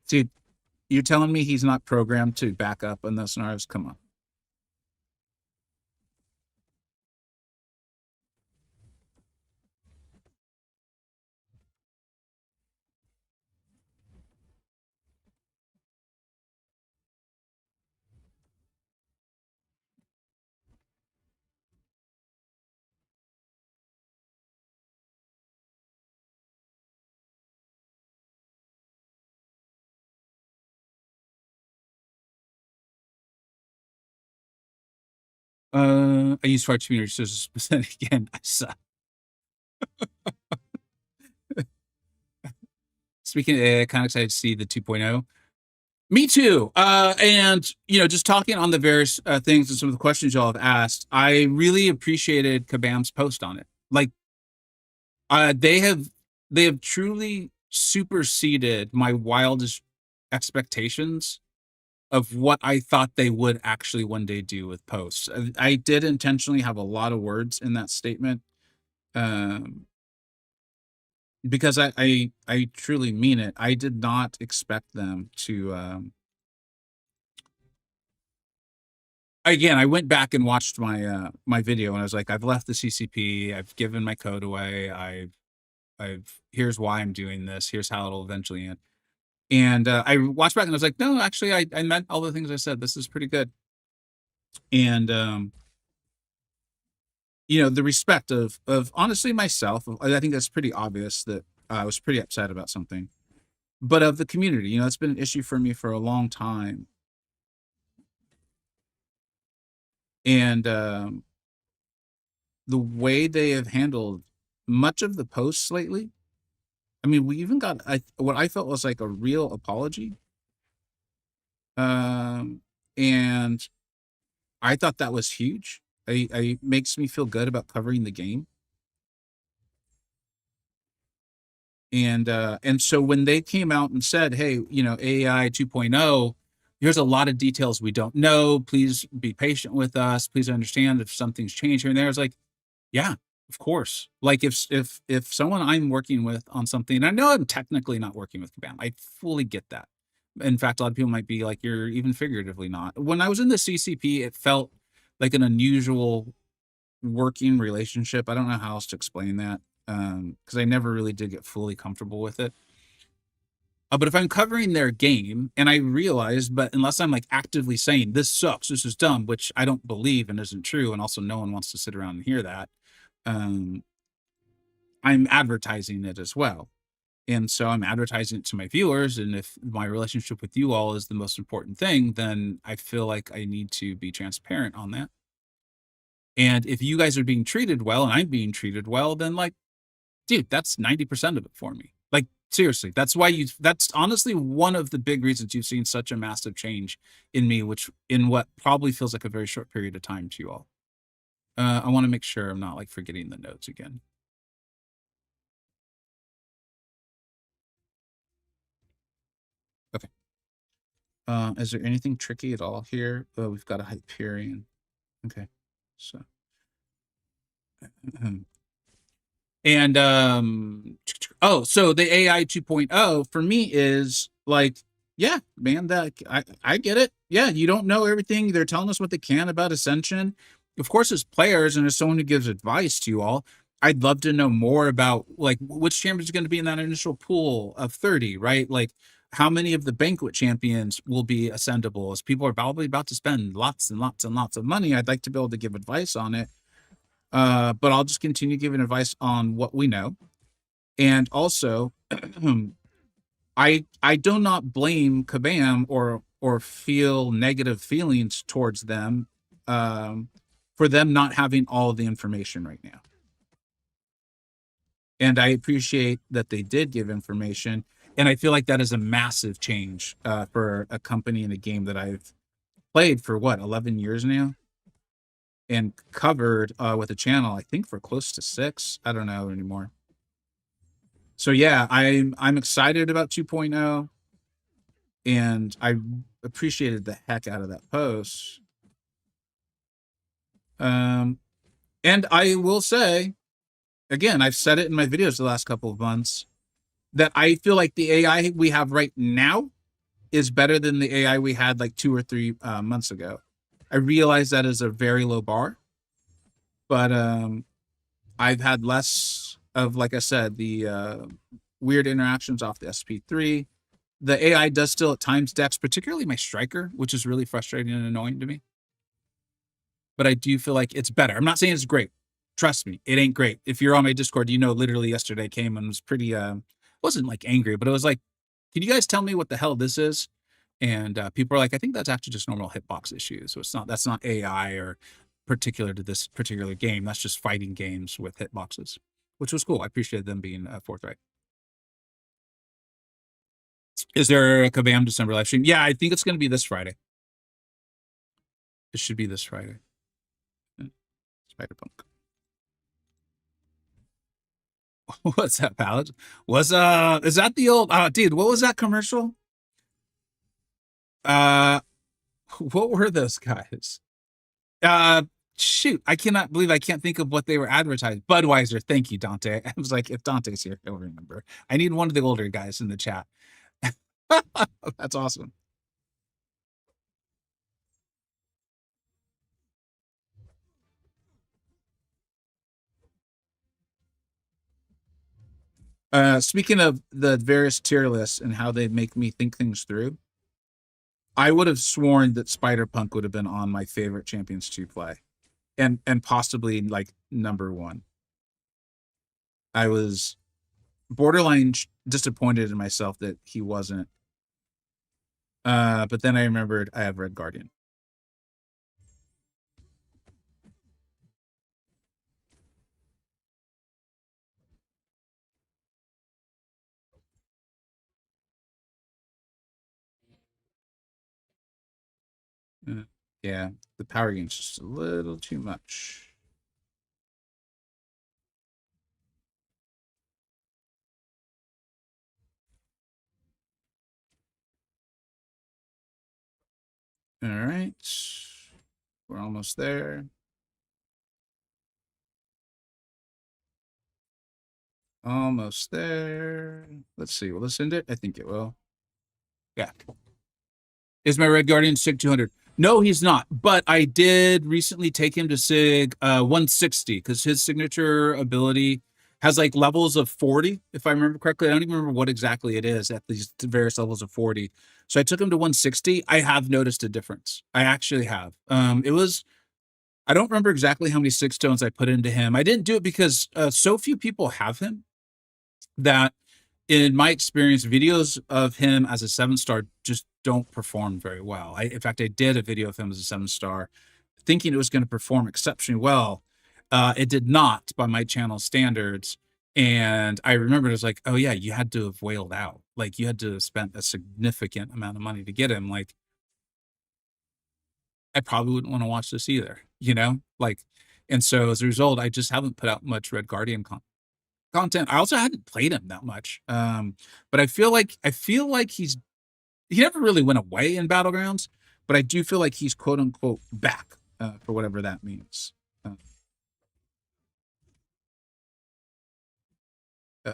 Dude, you're telling me he's not programmed to back up on those scenarios? Come on. I use far too many resources, but then again, I suck. Speaking of AI, kind of excited to see the 2.0. Me too. And just talking on the various things and some of the questions y'all have asked, I really appreciated Kabam's post on it. Like, they have truly superseded my wildest expectations of what I thought they would actually one day do with posts. I did intentionally have a lot of words in that statement, um, because I truly mean it. I did not expect them to. Again, I went back and watched my video, and I was like, I've left the CCP. I've given my code away. I've here's why I'm doing this. Here's how it'll eventually end. And I watched back and I was like, no, actually, I meant all the things I said. This is pretty good. And the respect of honestly myself. I think that's pretty obvious that I was pretty upset about something, but of the community. It's been an issue for me for a long time. And the way they have handled much of the posts lately. I mean, we even got what I felt was like a real apology. And I thought that was huge. I makes me feel good about covering the game. And so when they came out and said, hey, AI 2.0, here's a lot of details we don't know. Please be patient with us. Please understand if something's changed here and there. I was like, yeah, of course. Like if someone I'm working with on something, and I know I'm technically not working with Kabam, I fully get that. In fact, a lot of people might be like, you're even figuratively not. When I was in the CCP, it felt like an unusual working relationship. I don't know how else to explain that, because I never really did get fully comfortable with it. But if I'm covering their game and I realize, but unless I'm like actively saying this sucks, this is dumb, which I don't believe and isn't true, and also no one wants to sit around and hear that, I'm advertising it as well. And so I'm advertising it to my viewers. And if my relationship with you all is the most important thing, then I feel like I need to be transparent on that. And if you guys are being treated well and I'm being treated well, then like, dude, that's 90% of it for me. Like, seriously, that's honestly one of the big reasons you've seen such a massive change in me, which in what probably feels like a very short period of time to you all. I want to make sure I'm not like forgetting the notes again. Okay. Is there anything tricky at all here? Oh, we've got a Hyperion. Okay. So, and so the AI 2.0 for me is like, yeah, man, that I get it. Yeah, you don't know everything. They're telling us what they can about Ascension. Of course, as players and as someone who gives advice to you all, I'd love to know more about like which champions are going to be in that initial pool of 30, right? Like how many of the banquet champions will be ascendable, as people are probably about to spend lots and lots and lots of money. I'd like to be able to give advice on it. But I'll just continue giving advice on what we know. And also, I do not blame Kabam or feel negative feelings towards them, for them not having all of the information right now. And I appreciate that they did give information. And I feel like that is a massive change for a company in a game that I've played for 11 years now and covered with a channel, I think for close to 6. I don't know anymore. So yeah, I'm excited about 2.0, and I appreciated the heck out of that post. And I will say, again, I've said it in my videos the last couple of months, that I feel like the AI we have right now is better than the AI we had like 2 or 3 months ago. I realize that is a very low bar, but I've had less of, like I said, the weird interactions off the SP3. The AI does still at times dex, particularly my striker, which is really frustrating and annoying to me. But I do feel like it's better. I'm not saying it's great. Trust me, it ain't great. If you're on my Discord, you know, literally yesterday came and was pretty wasn't like angry, but it was like, can you guys tell me what the hell this is? And people are like, I think that's actually just normal hitbox issues. So that's not AI or particular to this particular game. That's just fighting games with hitboxes, which was cool. I appreciated them being forthright. Is there a Kabam December live stream? Yeah, I think it's going to be this Friday. It should be this Friday. Spider-Punk. What's that, Pallet? Is that the old dude, what was that commercial? What were those guys? Shoot, I cannot believe I can't think of what they were advertising. Budweiser, thank you, Dante. I was like, if Dante's here, he'll remember. I need one of the older guys in the chat. That's awesome. Speaking of the various tier lists and how they make me think things through, I would have sworn that Spider-Punk would have been on my favorite champions to play, and possibly like number one. I was borderline disappointed in myself that he wasn't. But then I remembered I have Red Guardian. Yeah, the power game's just a little too much. All right, we're almost there. Almost there. Let's see. Will this end it? I think it will. Yeah. Is my Red Guardian SIG 200? No, he's not. But I did recently take him to SIG 160 because his signature ability has like levels of 40, if I remember correctly. I don't even remember what exactly it is at these various levels of 40. So I took him to 160. I have noticed a difference. I actually have. It was, I don't remember exactly how many 6-stones I put into him. I didn't do it because so few people have him that, in my experience, videos of him as a 7-star just don't perform very well. In fact, I did a video of him as a 7-star thinking it was going to perform exceptionally well. It did not by my channel standards. And I remember it was like, oh yeah, you had to have wailed out. Like you had to have spent a significant amount of money to get him. Like I probably wouldn't want to watch this either, you know? Like, and so as a result, I just haven't put out much Red Guardian content. I also hadn't played him that much. But I feel like he never really went away in Battlegrounds, but I do feel like he's quote unquote back for whatever that means. I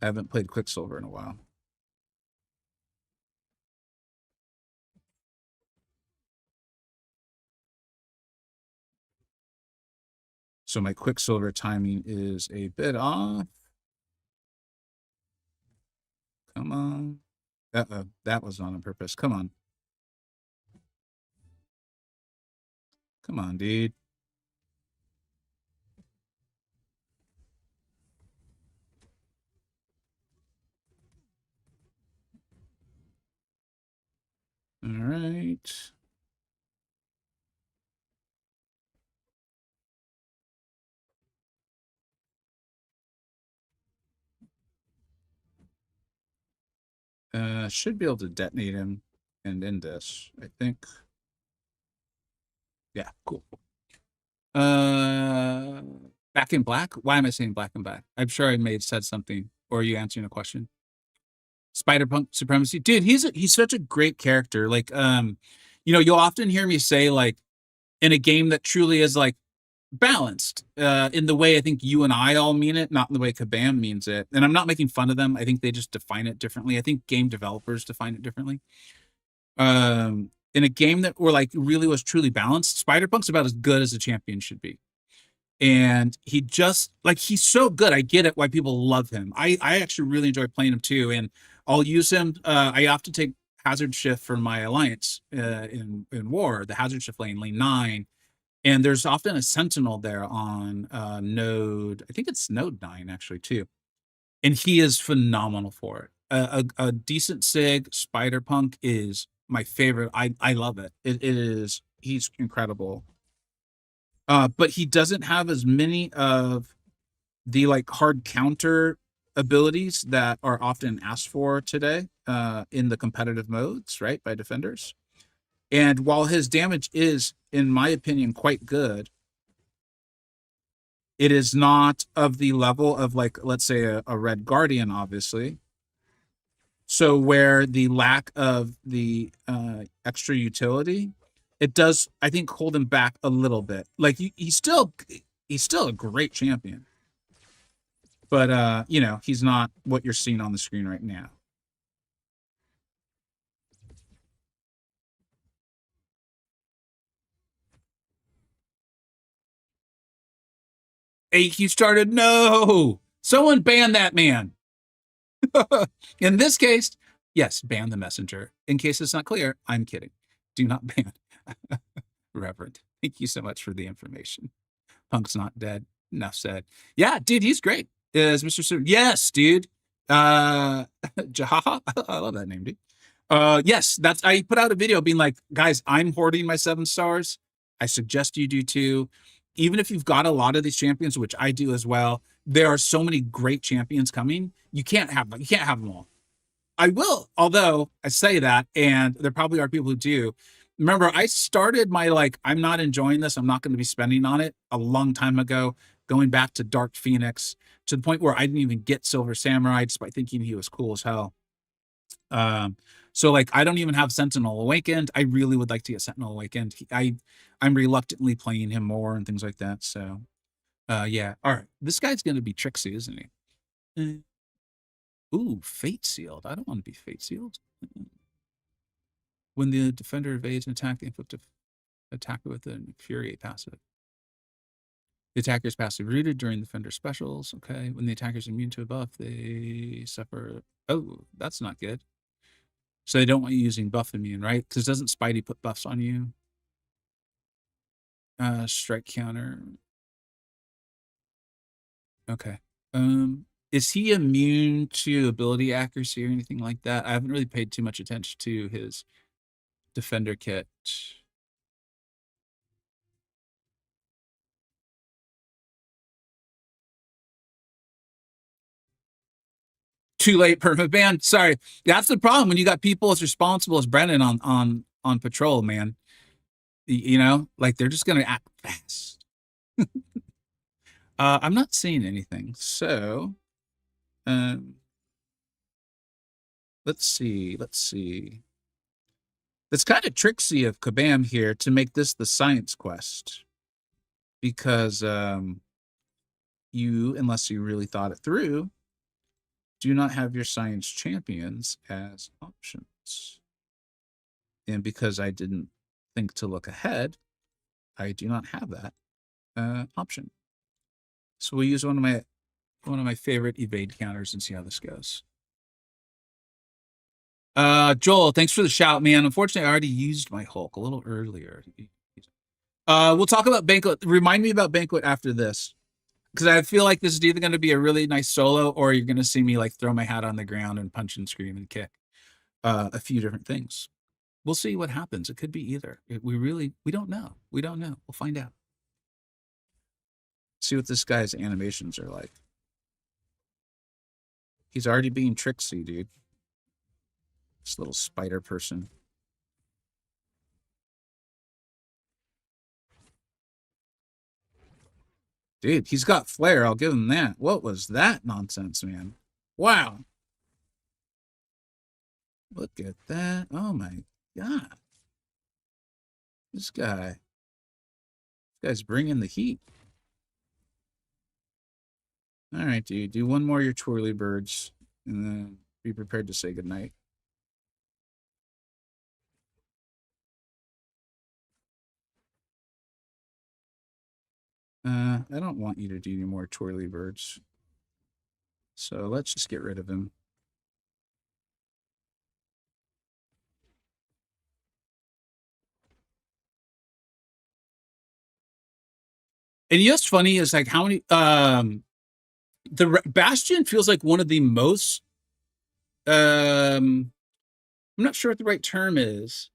haven't played Quicksilver in a while. So my Quicksilver timing is a bit off. Come on. That was not on purpose. Come on. Come on, dude. All right. Should be able to detonate him and end this, I think. Yeah, cool. Back in Black? Why am I saying Black and Black? I'm sure I may have said something, or are you answering a question? Spider-Punk Supremacy. Dude, he's such a great character. Like, you know, you'll often hear me say, like, in a game that truly is like balanced in the way I think you and I all mean it, not in the way Kabam means it. And I'm not making fun of them. I think they just define it differently. I think game developers define it differently. In a game that were like really was truly balanced, Spider-Punk's about as good as a champion should be. And he just like he's so good. I get it why people love him. I actually really enjoy playing him too, and I'll use him. I often take hazard shift for my alliance in war, the hazard shift lane 9, and there's often a sentinel there on node. I think it's node 9 actually too, and he is phenomenal for it. A decent sig Spider-Punk is my favorite. I love it. It is he's incredible. But he doesn't have as many of the like hard counter abilities that are often asked for today in the competitive modes, right, by defenders. And while his damage is, in my opinion, quite good, it is not of the level of like, let's say, a Red Guardian, obviously. So where the lack of the extra utility, it does, I think, hold him back a little bit. Like he's still a great champion, but you know, he's not what you're seeing on the screen right now. AQ started. No, someone ban that man. In this case, yes, ban the messenger. In case it's not clear, I'm kidding. Do not ban. Reverend, thank you so much for the information. Punk's not dead. Enough said. Yeah, dude, he's great. Is Mr. Sir? Yes, dude. Jahaha. I love that name, dude. Yes, that's I put out a video being like, guys, I'm hoarding my 7 stars. I suggest you do too. Even if you've got a lot of these champions, which I do as well, there are so many great champions coming. You can't have them all. I will, although I say that, and there probably are people who do. Remember, I started my like, I'm not enjoying this, I'm not going to be spending on it a long time ago, going back to Dark Phoenix, to the point where I didn't even get Silver Samurai despite thinking he was cool as hell. So like I don't even have Sentinel Awakened. I really would like to get Sentinel Awakened. I'm reluctantly playing him more and things like that. So yeah. All right. This guy's gonna be Trixie, isn't he? Ooh, Fate Sealed. I don't want to be Fate Sealed. When the defender evades an attack, they inflict an attacker with an Infuriate passive. The attacker is passive rooted during the defender specials. Okay. When the attacker is immune to a buff, they suffer. Oh, that's not good. So they don't want you using buff immune, right? Because doesn't Spidey put buffs on you? Strike counter. Okay. Is he immune to ability accuracy or anything like that? I haven't really paid too much attention to his defender kit. Too late, perma ban. Sorry, that's the problem when you got people as responsible as Brennan on patrol, man. You know, like they're just gonna act fast. I'm not seeing anything, so let's see. It's kind of tricksy of Kabam here to make this the science quest, because you, unless you really thought it through, do not have your science champions as options. And because I didn't think to look ahead, I do not have that option. So we'll use one of my favorite evade counters and see how this goes. Joel, thanks for the shout, man. Unfortunately, I already used my Hulk a little earlier. We'll talk about Banquet. Remind me about Banquet after this, because I feel like this is either going to be a really nice solo, or you're going to see me like throw my hat on the ground and punch and scream and kick a few different things. We'll see what happens. It could be either. We don't know. We don't know. We'll find out. See what this guy's animations are like. He's already being tricksy, dude. This little spider person. Dude, he's got flair. I'll give him that. What was that nonsense, man? Wow. Look at that. Oh my God. This guy's bringing the heat. All right, dude. Do one more of your twirly birds, and then be prepared to say goodnight. I don't want you to do any more twirly birds. So let's just get rid of him. And you know what's funny is like how many the Bastion feels like one of the most I'm not sure what the right term is.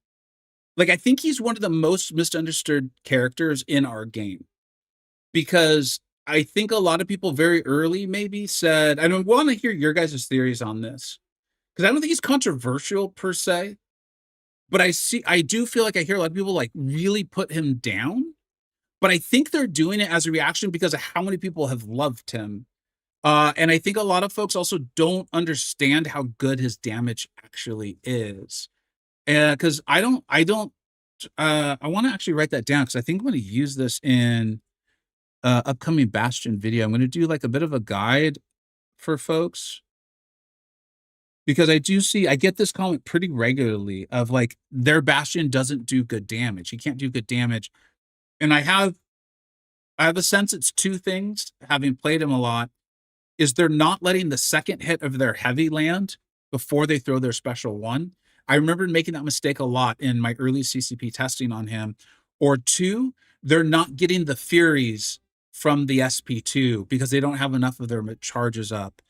Like I think he's one of the most misunderstood characters in our game because I think a lot of people very early maybe said, I don't want to hear your guys' theories on this because I don't think he's controversial per se, but I do feel like I hear a lot of people like really put him down, but I think they're doing it as a reaction because of how many people have loved him. And I think a lot of folks also don't understand how good his damage actually is. Because I want to actually write that down because I think I'm going to use this in upcoming Bastion video. I'm going to do like a bit of a guide for folks because I get this comment pretty regularly of like their Bastion doesn't do good damage. He can't do good damage. And I have a sense it's two things, having played him a lot, is they're not letting the second hit of their heavy land before they throw their special one. I remember making that mistake a lot in my early CCP testing on him. Or two, they're not getting the Furies from the SP2 because they don't have enough of their charges up.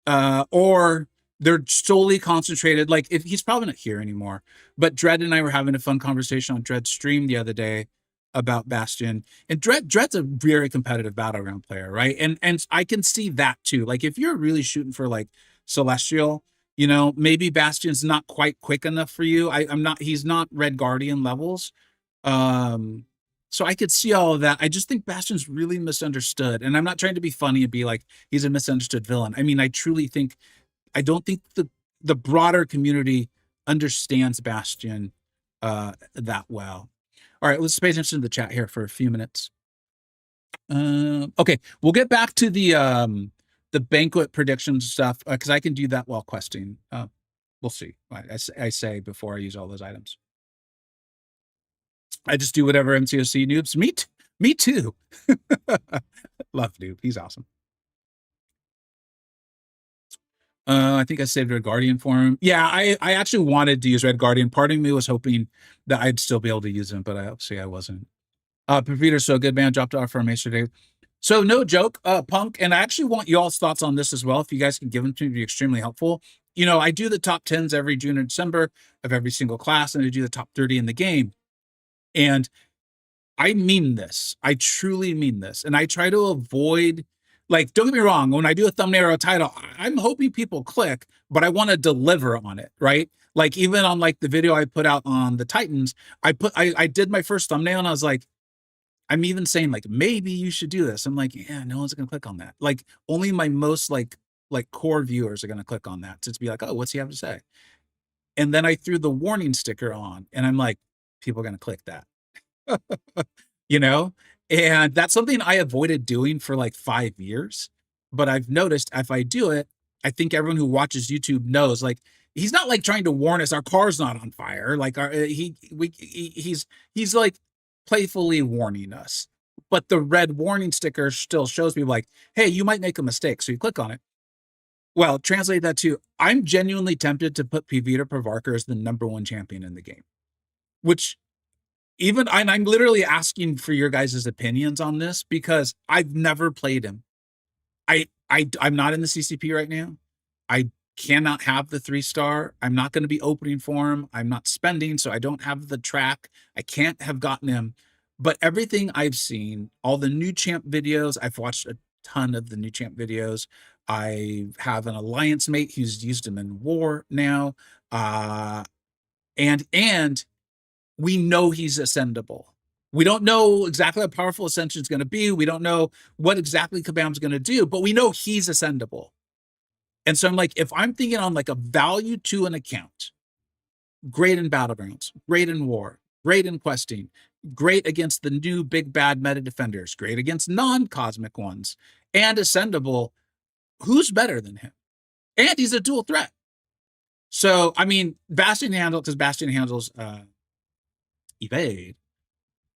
Or they're solely concentrated. Like if he's probably not here anymore, but Dread and I were having a fun conversation on Dread's stream the other day about Bastion, and Dread's a very competitive battleground player, right? And I can see that too. Like if you're really shooting for like Celestial, you know, maybe Bastion's not quite quick enough for you. I'm not. He's not Red Guardian levels. So I could see all of that. I just think Bastion's really misunderstood, and I'm not trying to be funny and be like he's a misunderstood villain. I mean, I truly think I don't think the broader community understands Bastion that well. All right, let's pay attention to the chat here for a few minutes. Okay, we'll get back to the banquet prediction stuff because I can do that while questing. We'll see. I say before I use all those items. I just do whatever MCoC noobs. Me too. Love noob. He's awesome. I think I saved Red Guardian for him. Yeah, I actually wanted to use Red Guardian. Part of me was hoping that I'd still be able to use him, but obviously I wasn't. Peter's so good, man. Dropped off for a Maester Day. So no joke, Punk, and I actually want y'all's thoughts on this as well. If you guys can give them to me, it'd be extremely helpful. You know, I do the top 10s every June and December of every single class, and I do the top 30 in the game. And I mean this. I truly mean this. And I try to avoid, like, don't get me wrong, when I do a thumbnail or a title, I'm hoping people click, but I want to deliver on it, right? Like even on like the video I put out on the Titans, I did my first thumbnail and I was like, I'm even saying like maybe you should do this. I'm like, yeah, no one's gonna click on that. Like only my most like core viewers are gonna click on that to be like, oh, what's he have to say? And then I threw the warning sticker on, and I'm like, people are gonna click that. You know? And that's something I avoided doing for like 5 years. But I've noticed if I do it, I think everyone who watches YouTube knows like he's not like trying to warn us our car's not on fire. Like he's like playfully warning us. But the red warning sticker still shows people like, hey, you might make a mistake. So you click on it. Well, translate that to I'm genuinely tempted to put Pvita Pravarker as the #1 champion in the game, which even I'm literally asking for your guys' opinions on this because I've never played him. I'm not in the CCP right now. I cannot have the 3-star. I'm not going to be opening for him. I'm not spending, so I don't have the track. I can't have gotten him. But everything I've seen, all the new champ videos, I've watched a ton of the new champ videos. I have an alliance mate who's used him in war now. And we know he's ascendable. We don't know exactly how powerful Ascension is going to be. We don't know what exactly Kabam's going to do, but we know he's ascendable. And so I'm like, if I'm thinking on like a value to an account, great in Battlegrounds, great in war, great in questing, great against the new big bad meta defenders, great against non-cosmic ones, and ascendable, who's better than him? And he's a dual threat. So, I mean, Bastion handle, because Bastion handles evade,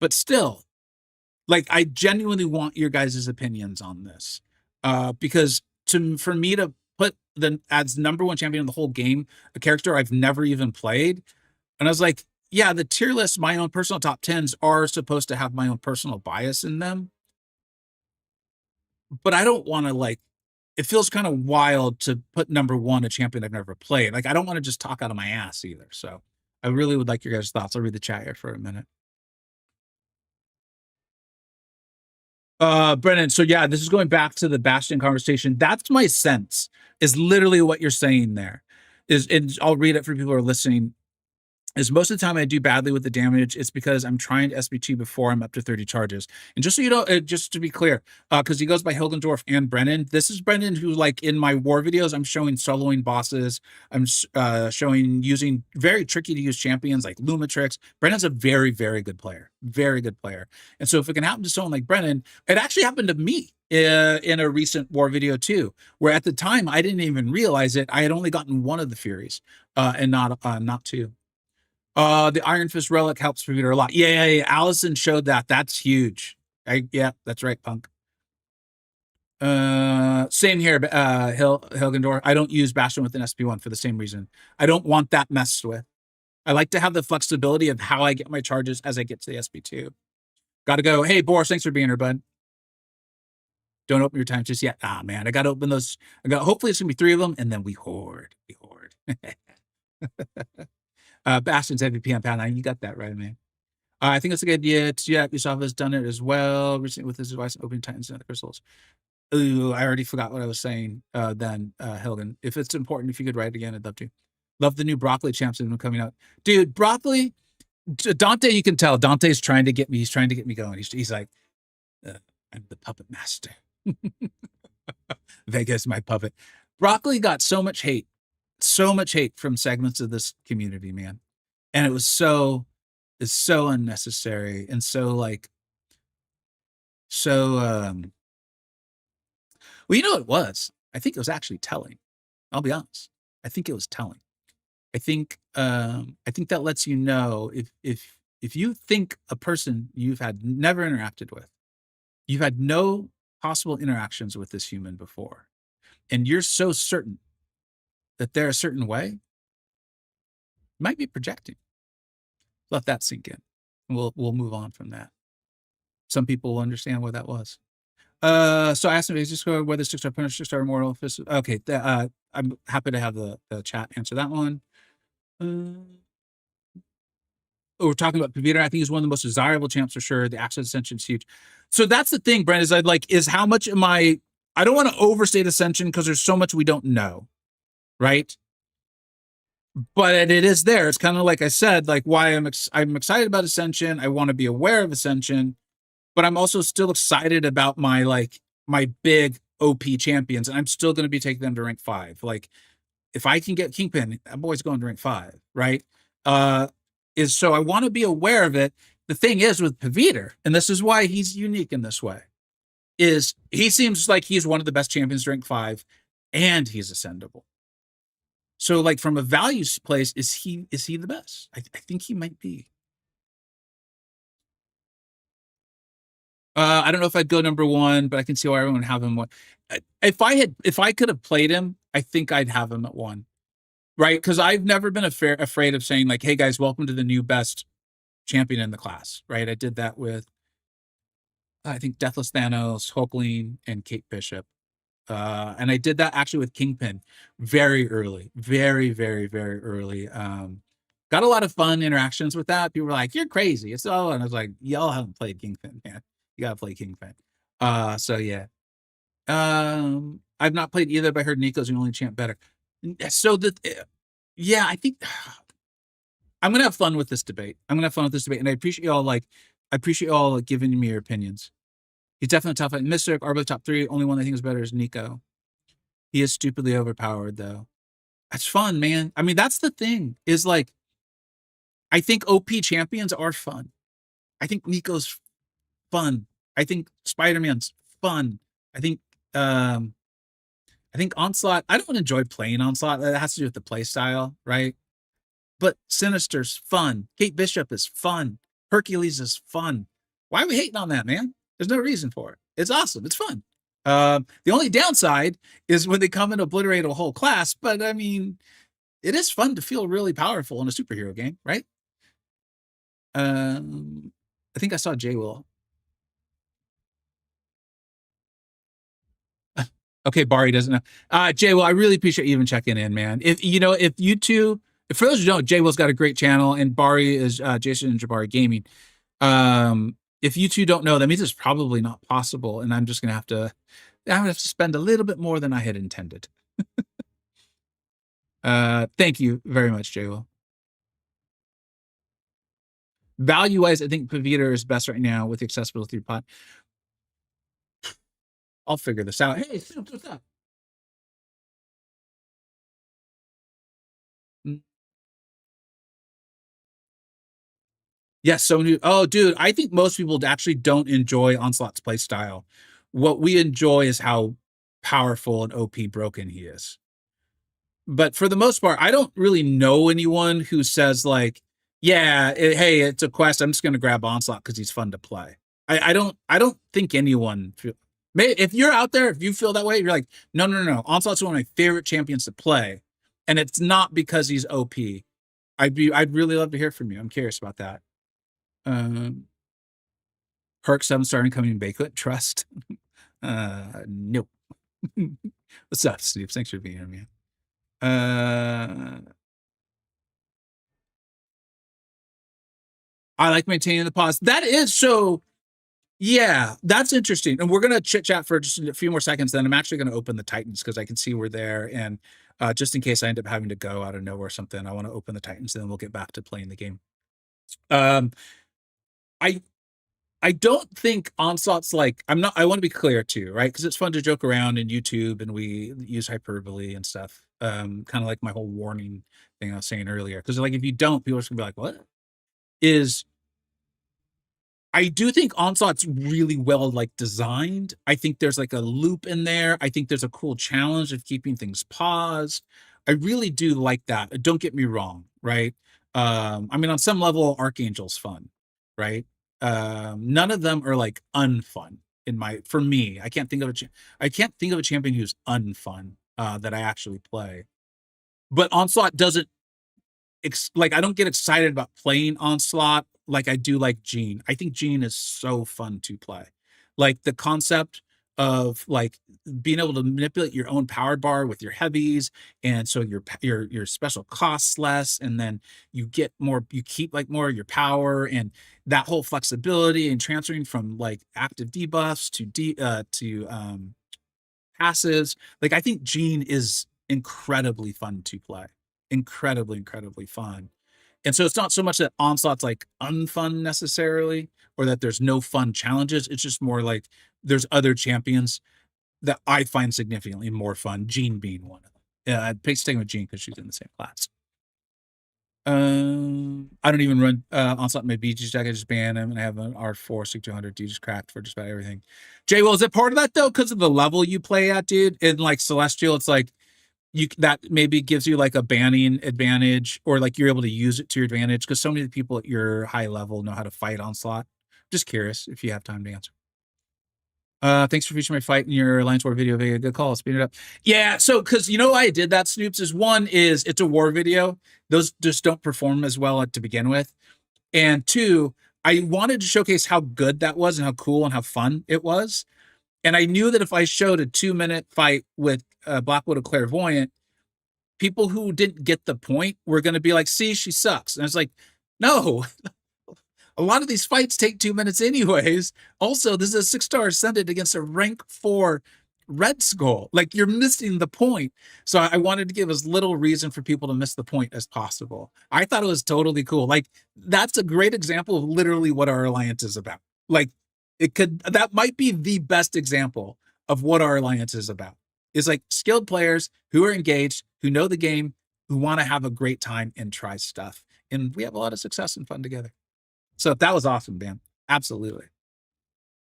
but still, like, I genuinely want your guys' opinions on this. Because for me to put as number one champion in the whole game, a character I've never even played, and I was like, yeah, the tier list, my own personal top 10s are supposed to have my own personal bias in them. But I don't want to, like, it feels kind of wild to put number one a champion I've never played. Like, I don't want to just talk out of my ass either. So I really would like your guys' thoughts. I'll read the chat here for a minute. Brennan, so yeah, this is going back to the Bastion conversation. That's my sense, is literally what you're saying there. And I'll read it for people who are listening. Is most of the time I do badly with the damage, it's because I'm trying to SBT before I'm up to 30 charges. And just so you know, just to be clear, because he goes by Hilgendorf and Brennan, this is Brennan who, like, in my war videos, I'm showing soloing bosses. I'm showing using very tricky to use champions like Lumatrix. Brennan's a very, very good player. Very good player. And so if it can happen to someone like Brennan, it actually happened to me in a recent war video too, where at the time I didn't even realize it. I had only gotten one of the Furies and not two. The Iron Fist relic helps Pavita a lot. Yeah. Allison showed that. That's huge. Yeah, that's right, Punk. Same here, Hilgendor. I don't use Bastion with an SP1 for the same reason. I don't want that messed with. I like to have the flexibility of how I get my charges as I get to the SP2. Gotta go. Hey, Boris, thanks for being here, bud. Don't open your time just yet. Ah, man, I gotta open those. Hopefully it's gonna be 3 of them, and then we hoard. Bastion's MVP on Pound 9. You got that right, man. I think it's a good idea. Yeah, Usopp has done it as well recently with his advice on opening Titans and the crystals. Ooh, I already forgot what I was saying then, Hilden. If it's important, if you could write it again, I'd love to. Love the new broccoli champs that have been coming out. Dude, broccoli, Dante, you can tell. Dante's trying to get me. He's trying to get me going. He's like, I'm the puppet master. Vega's my puppet. Broccoli got so much hate from segments of this community, man. And it's so unnecessary and so, like, well, you know what it was? I think it was actually telling. I'll be honest. I think it was telling. I think that lets you know if you think a person you've had never interacted with, you've had no possible interactions with this human before, and you're so certain that they're a certain way, you might be projecting. Let that sink in. We'll move on from that. Some people will understand what that was. So I asked him, is this whether 6-star Punish, 6-star Immortal? Okay, I'm happy to have the chat answer that one. We're talking about Pavita. I think he's one of the most desirable champs for sure. The Access Ascension is huge. So that's the thing, Brent, is how much am I don't want to overstate Ascension because there's so much we don't know, right? But it is there. It's kind of like I said, like why I'm excited about Ascension. I want to be aware of Ascension, but I'm also still excited about my big OP champions, and I'm still going to be taking them to rank 5. Like, if I can get Kingpin, that boy's going to rank 5, right? So I want to be aware of it. The thing is with Pavita, and this is why he's unique in this way, is he seems like he's one of the best champions to rank 5, and he's ascendable. So, like, from a value place, is he the best? I think he might be. I don't know if I'd go number 1, but I can see why everyone would have him 1. If I could have played him, I think I'd have him at 1, right? Because I've never been afraid of saying, like, hey guys, welcome to the new best champion in the class, right? I did that with, I think, Deathless Thanos, Hulkling, and Kate Bishop. And I did that actually with Kingpin very early, very, very, very early. Got a lot of fun interactions with that. People were like, you're crazy. And I was like, y'all haven't played Kingpin, man. You gotta play Kingpin. So yeah. I've not played either, but I heard Nico's the only champ better. So yeah, I think I'm gonna have fun with this debate. And I appreciate y'all giving me your opinions. He's definitely top 5. Mystic, Arbo top 3. Only one I think is better is Nico. He is stupidly overpowered, though. That's fun, man. I mean, that's the thing, is like, I think OP champions are fun. I think Nico's fun. I think Spider-Man's fun. I think I think Onslaught, I don't enjoy playing Onslaught. That has to do with the play style, right? But Sinister's fun. Kate Bishop is fun. Hercules is fun. Why are we hating on that, man? There's no reason for it. It's awesome. It's fun. The only downside is when they come and obliterate a whole class. But I mean, it is fun to feel really powerful in a superhero game, right? I think I saw Jay Will. Okay, Barry doesn't know. Jay Will, I really appreciate you even checking in, man. If you two, for those who don't, Jay Will's got a great channel, and Barry is Jason and Jabari Gaming. If you two don't know, that means it's probably not possible, and I'm gonna have to spend a little bit more than I had intended. Thank you very much, Jay Will. Value wise, I think Pavita is best right now with the accessibility pod. I'll figure this out. Hey, what's up? Yes, so new. Oh, dude, I think most people actually don't enjoy Onslaught's play style. What we enjoy is how powerful and OP broken he is. But for the most part, I don't really know anyone who says like, "Yeah, hey, it's a quest. I'm just going to grab Onslaught because he's fun to play." I don't think anyone. If you're out there, if you feel that way, you're like, no. Onslaught's one of my favorite champions to play, and it's not because he's OP. I'd really love to hear from you. I'm curious about that. Herc 7-star incoming Bakelit. Trust. Nope. What's up, Snoops? Thanks for being here, man. I like maintaining the pause. That is so. Yeah, that's interesting. And we're gonna chit chat for just a few more seconds. Then I'm actually gonna open the Titans because I can see we're there. And just in case I end up having to go out of nowhere or something, I want to open the Titans. Then we'll get back to playing the game. I don't think Onslaught's like, I want to be clear too, right? Because it's fun to joke around in YouTube and we use hyperbole and stuff. Kind of like my whole warning thing I was saying earlier. Because like if you don't, people are just gonna be like, what? I do think Onslaught's really well like designed. I think there's like a loop in there. I think there's a cool challenge of keeping things paused. I really do like that. Don't get me wrong, right? I mean, on some level, Archangel's fun, right? None of them are like unfun for me. I can't think of a champion who's unfun that I actually play. But Onslaught doesn't like I don't get excited about playing Onslaught like I do like Gene. I think Gene is so fun to play. Like the concept of like being able to manipulate your own power bar with your heavies, and so your special costs less, and then you get more, you keep like more of your power, and that whole flexibility and transferring from like active debuffs to passives. Like I think Gene is incredibly fun to play. Incredibly fun. And so it's not so much that Onslaught's like unfun necessarily, or that there's no fun challenges. It's just more like there's other champions that I find significantly more fun, Jean being one of them. Yeah, I'd pick staying with Jean because she's in the same class. I don't even run Onslaught in my BG deck. I just ban him and I have an R4 600 dude just cracked for just about everything. Jay, well, is it part of that though? Because of the level you play at, dude? In like Celestial, it's like that maybe gives you like a banning advantage, or like you're able to use it to your advantage because so many people at your high level know how to fight Onslaught. Just curious if you have time to answer. Thanks for featuring my fight in your Alliance War video. Vega, good call. Speed it up. Yeah, so because you know why I did that, Snoops, is one is it's a war video. Those just don't perform as well to begin with. And two, I wanted to showcase how good that was and how cool and how fun it was. And I knew that if I showed a 2-minute fight with Blackwood of Clairvoyant, people who didn't get the point were going to be like, see, she sucks. And I was like, no, a lot of these fights take 2 minutes anyways. Also, this is a 6-star Ascendant against a rank 4 Red Skull. Like, you're missing the point. So I wanted to give as little reason for people to miss the point as possible. I thought it was totally cool. Like, that's a great example of literally what our alliance is about. Like, that might be the best example of what our alliance is about. It's like skilled players who are engaged, who know the game, who want to have a great time and try stuff. And we have a lot of success and fun together. So that was awesome, man. Absolutely.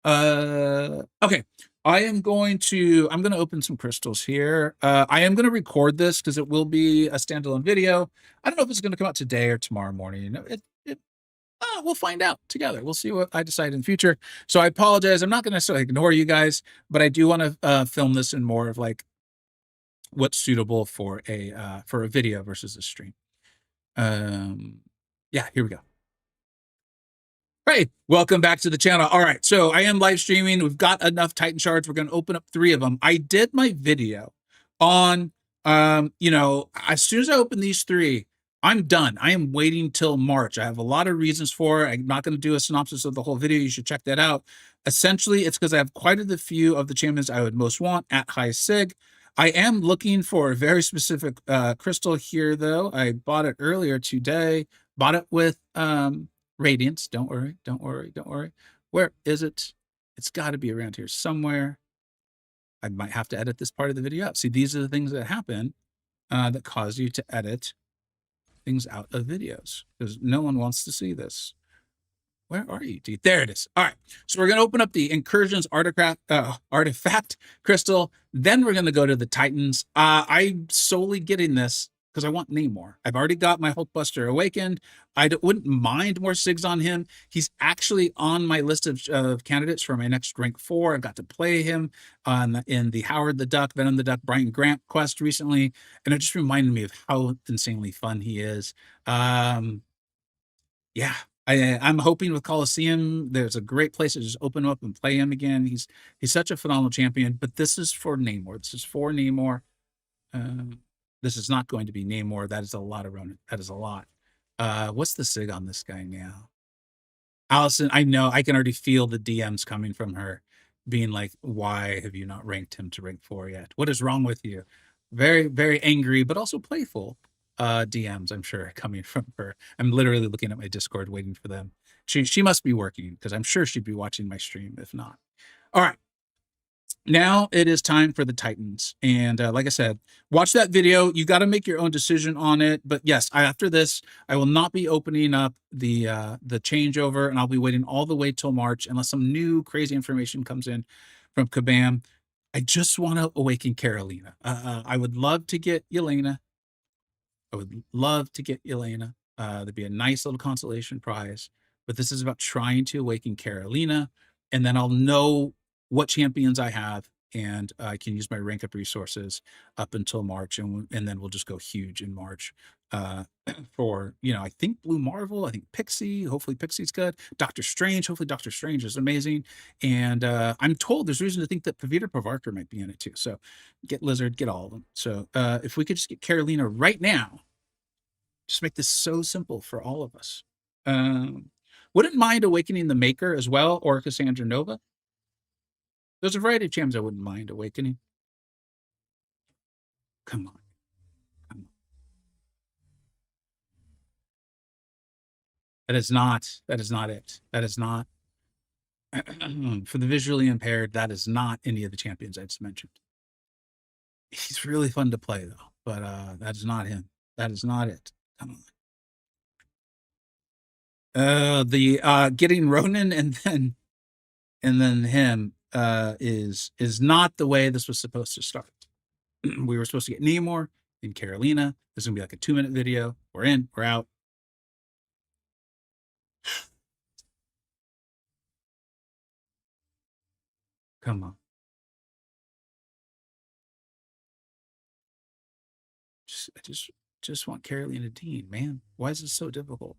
Okay. I'm going to open some crystals here. I am going to record this because it will be a standalone video. I don't know if it's going to come out today or tomorrow morning. You know, we'll find out together. We'll see what I decide in the future. So I apologize. I'm not going to necessarily ignore you guys, but I do want to film this in more of like what's suitable for a video versus a stream. Yeah, here we go. Hey, welcome back to the channel. All right, so I am live streaming. We've got enough Titan shards. We're going to open up 3 of them. I did my video on, you know, as soon as I open these 3, I'm done. I am waiting till March. I have a lot of reasons for it. I'm not going to do a synopsis of the whole video. You should check that out. Essentially, it's because I have quite a few of the champions I would most want at high sig. I am looking for a very specific crystal here, though. I bought it earlier today. Bought it with Radiance. Don't worry, don't worry, don't worry. Where is it? It's got to be around here somewhere. I might have to edit this part of the video out. See, these are the things that happen that cause you to edit things out of videos because no one wants to see this. Where are you, dude? There it is. All right. So we're going to open up the Incursions artifact crystal. Then we're going to go to the Titans. I'm solely getting this because I want Namor. I've already got my Hulkbuster awakened. I wouldn't mind more SIGs on him. He's actually on my list of candidates for my next rank 4. I got to play him in the Howard the Duck, Venom the Duck, Brian Grant quest recently. And it just reminded me of how insanely fun he is. Yeah, I'm hoping with Coliseum, there's a great place to just open up and play him again. He's such a phenomenal champion, but this is for Namor. This is for Namor. This is not going to be Namor. That is a lot of Ronan. That is a lot. What's the SIG on this guy now? Allison, I know I can already feel the DMs coming from her being like, why have you not ranked him to rank 4 yet? What is wrong with you? Very, very angry, but also playful DMs, I'm sure, coming from her. I'm literally looking at my Discord waiting for them. She must be working because I'm sure she'd be watching my stream if not. All right. Now it is time for the Titans. And like I said, watch that video. You got to make your own decision on it. But yes, after this, I will not be opening up the changeover, and I'll be waiting all the way till March unless some new crazy information comes in from Kabam. I just want to awaken Carolina. I would love to get Yelena. I would love to get Yelena. There'd be a nice little consolation prize. But this is about trying to awaken Carolina, and then I'll know what champions I have, and I can use my rank up resources up until March, and then we'll just go huge in March for, you know, I think Blue Marvel, I think Pixie, hopefully Pixie's good, Doctor Strange, hopefully Doctor Strange is amazing, and I'm told there's reason to think that Pavita Pravarkar might be in it too, so get Lizard, get all of them. So if we could just get Carolina right now, just make this so simple for all of us. Wouldn't mind awakening the Maker as well, or Cassandra Nova. There's a variety of champs I wouldn't mind awakening. Come on. Come on. That is not it. That is not, for the visually impaired, that is not any of the champions I just mentioned. He's really fun to play though, but that is not him. That is not it. Come on. The getting Ronan and then him is not the way this was supposed to start. We were supposed to get Namor and Carolina. This is gonna be like a 2-minute video. We're in, we're out. Come on. I just want Carolina Dean, man. Why is this so difficult?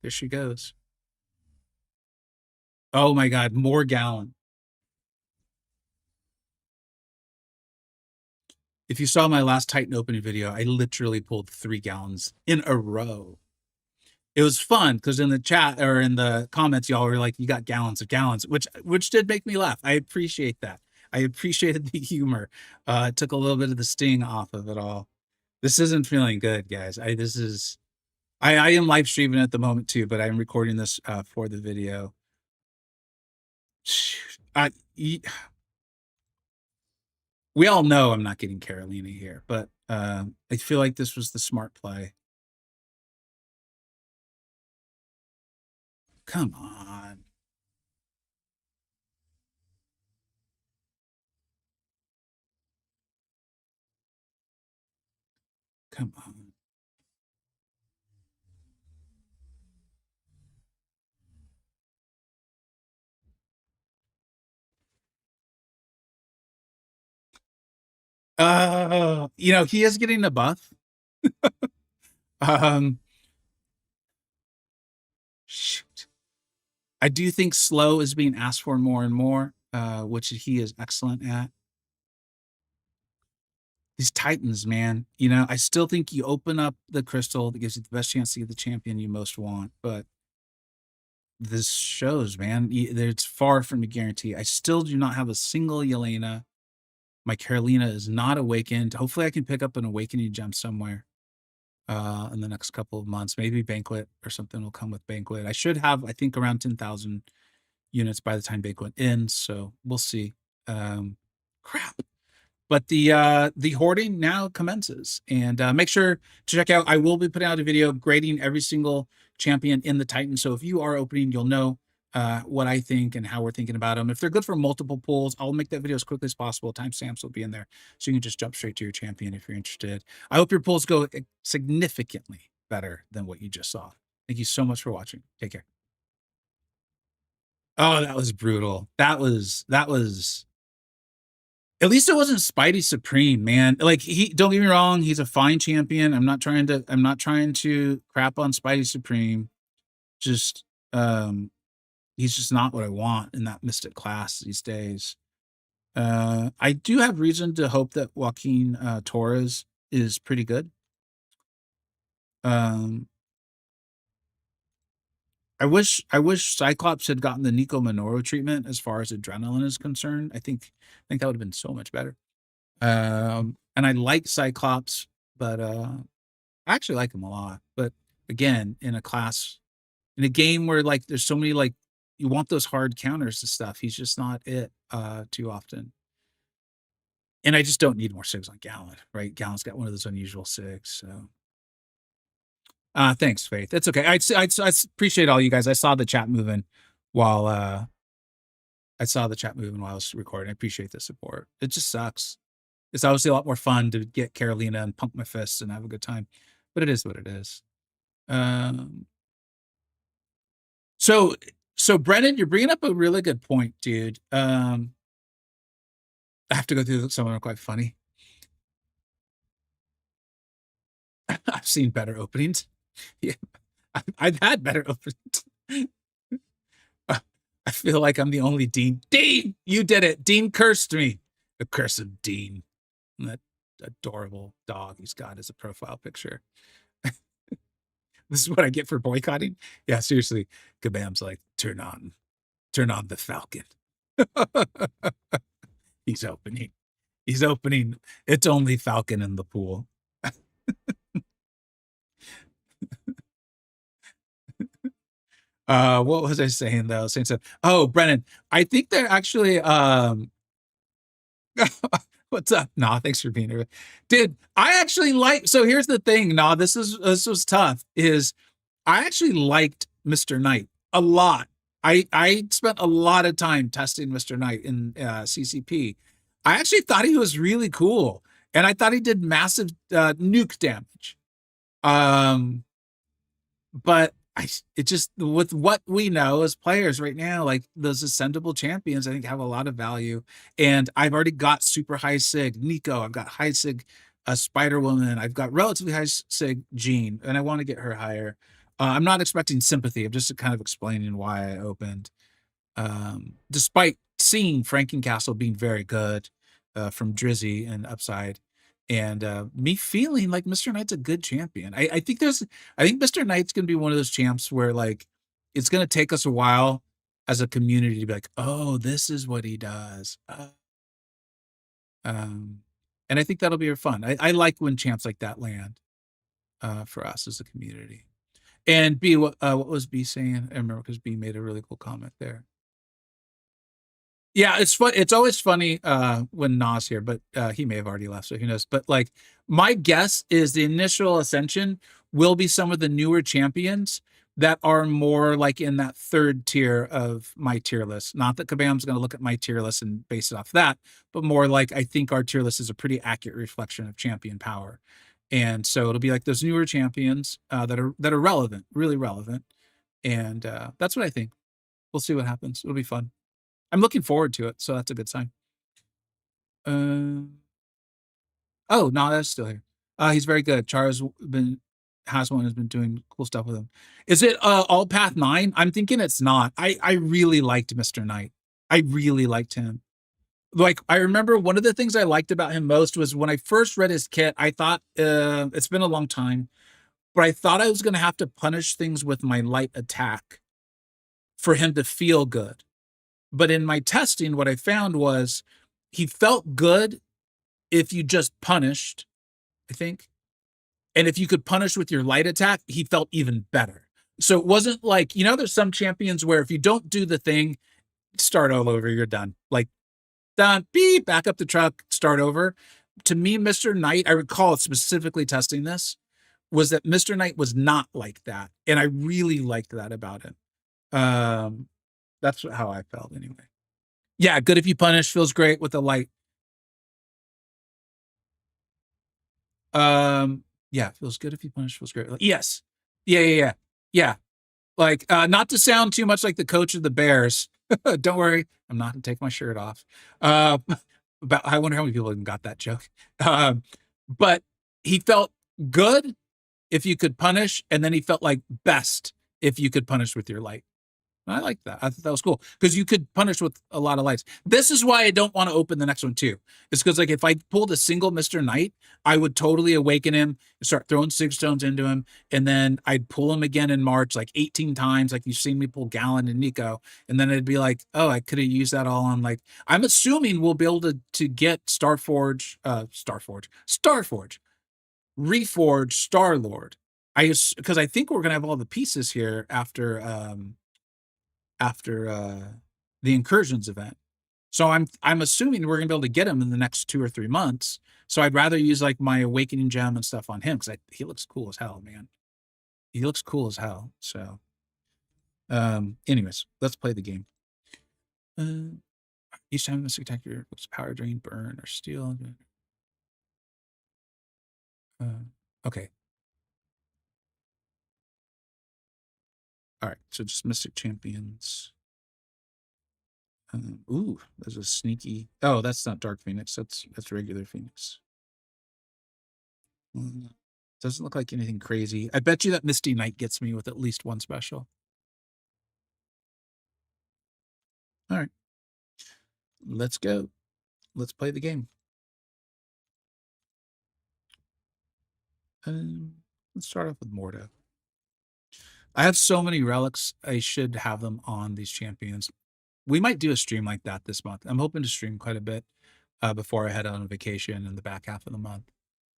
There she goes. Oh my God, more Gallon. If you saw my last Titan opening video, I literally pulled 3 gallons in a row. It was fun because in the chat or in the comments, y'all were like, you got gallons of gallons, which did make me laugh. I appreciate that. I appreciated the humor. It took a little bit of the sting off of it all. This isn't feeling good, guys. I am live streaming at the moment too, but I'm recording this for the video. We all know I'm not getting Carolina here, but I feel like this was the smart play. Come on. Come on. He is getting a buff. Um, shoot. I do think slow is being asked for more and more, which he is excellent at. These Titans, man, I still think you open up the crystal that gives you the best chance to get the champion you most want, but this shows, man, it's far from a guarantee. I still do not have a single Yelena. My Carolina is not awakened. Hopefully, I can pick up an awakening gem somewhere in the next couple of months. Maybe Banquet or something will come with Banquet. I should have, I think, around 10,000 units by the time Banquet ends, so we'll see. Crap. But the hoarding now commences, and make sure to check out. I will be putting out a video grading every single champion in the Titan. So if you are opening, you'll know what I think and how we're thinking about them. If they're good for multiple pulls, I'll make that video as quickly as possible. Timestamps will be in there, so you can just jump straight to your champion if you're interested. I hope your pulls go significantly better than what you just saw. Thank you so much for watching. Take care. Oh, that was brutal. That was. At least it wasn't Spidey Supreme, man. Like, don't get me wrong, he's a fine champion. I'm not trying to crap on Spidey Supreme. Just he's just not what I want in that Mystic class these days. I do have reason to hope that Joaquin Torres is pretty good. I wish Cyclops had gotten the Nico Minoru treatment as far as adrenaline is concerned. I think that would have been so much better. And I like Cyclops, but I actually like him a lot. But again, in a game where like there's so many like you want those hard counters to stuff, he's just not it too often. And I just don't need more SIGs on Gallon, right? Gallon's got one of those unusual SIGs, so. Thanks, Faith. It's okay. I appreciate all you guys. I saw the chat moving while I was recording. I appreciate the support. It just sucks. It's obviously a lot more fun to get Carolina and pump my fists and have a good time, but it is what it is. So Brennan, you're bringing up a really good point, dude. I have to go through some of them are quite funny. I've seen better openings. Yeah, I've had better openings. I feel like I'm the only Dean. Dean, you did it. Dean cursed me. The curse of Dean. That adorable dog he's got as a profile picture. This is what I get for boycotting. Yeah, seriously. Kabam's like, turn on the Falcon. He's opening. It's only Falcon in the pool. What was I saying though? Oh, Brennan, I think they're actually what's up? Nah, thanks for being here. Dude, I actually so here's the thing. Nah, this was tough. I actually liked Mr. Knight a lot. I spent a lot of time testing Mr. Knight in CCP. I actually thought he was really cool, and I thought he did massive nuke damage. But it just, with what we know as players right now, like those ascendable champions, I think have a lot of value. And I've already got super high sig Nico. I've got high sig Spider Woman. I've got relatively high sig Jean, and I want to get her higher. I'm not expecting sympathy. I'm just kind of explaining why I opened. Despite seeing Frankencastle being very good from Drizzy and Upside, and me feeling like Mr. Knight's a good champion. I think Mr. Knight's gonna be one of those champs where like it's gonna take us a while as a community to be like, oh, this is what he does. And I think that'll be fun. I like when champs like that land for us as a community. And B, what was B saying? I remember because B made a really cool comment there. Yeah, it's fun. It's always funny when Nas here, but he may have already left, so who knows. But like, my guess is the initial ascension will be some of the newer champions that are more like in that third tier of my tier list. Not that Kabam's going to look at my tier list and base it off that, but more like I think our tier list is a pretty accurate reflection of champion power. And so it'll be like those newer champions that are relevant, really relevant. And that's what I think. We'll see what happens. It'll be fun. I'm looking forward to it, so that's a good sign. Uh, oh no, that's still here. He's very good. Char's been has one has been doing cool stuff with him. Is it all path 9? I'm thinking it's not. I really liked Mr. Knight. I really liked him. Like I remember one of the things I liked about him most was when I first read his kit, I thought it's been a long time, but I thought I was going to have to punish things with my light attack for him to feel good. But in my testing, what I found was he felt good if you just punished, I think. And if you could punish with your light attack, he felt even better. So it wasn't like, there's some champions where if you don't do the thing, start all over, you're done. Like, done, beep, back up the truck, start over. To me, Mr. Knight, I recall specifically testing this, was that Mr. Knight was not like that. And I really liked that about him. That's how I felt anyway. Yeah, good if you punish, feels great with the light. Yeah, feels good if you punish, feels great. Yes. Yeah. Yeah. Like, not to sound too much like the coach of the Bears. Don't worry, I'm not gonna take my shirt off. But I wonder how many people even got that joke. But he felt good if you could punish, and then he felt like best if you could punish with your light. I like that. I thought that was cool because you could punish with a lot of lights. This is why I don't want to open the next one too. It's because like if I pulled a single Mr. Knight, I would totally awaken him and start throwing 6 stones into him, and then I'd pull him again in March like 18 times, like you've seen me pull Gallon and Nico, and then it'd be like, oh, I could have used that all on like. I'm assuming we'll be able to get Starforge, Reforge Star Lord. Because I think we're gonna have all the pieces here after the incursions event. So I'm assuming we're gonna be able to get him in the next 2 or 3 months. So I'd rather use like my awakening gem and stuff on him because he looks cool as hell, man. He looks cool as hell. So, anyways, let's play the game. Each time this attack your power drain, burn, or steal. Okay. All right. So just Mystic Champions. Ooh, there's a sneaky. Oh, that's not Dark Phoenix. That's regular Phoenix. Doesn't look like anything crazy. I bet you that Misty Knight gets me with at least one special. All right, let's go. Let's play the game. Let's start off with Morta. I have so many relics. I should have them on these champions. We might do a stream like that this month. I'm hoping to stream quite a bit before I head on vacation in the back half of the month.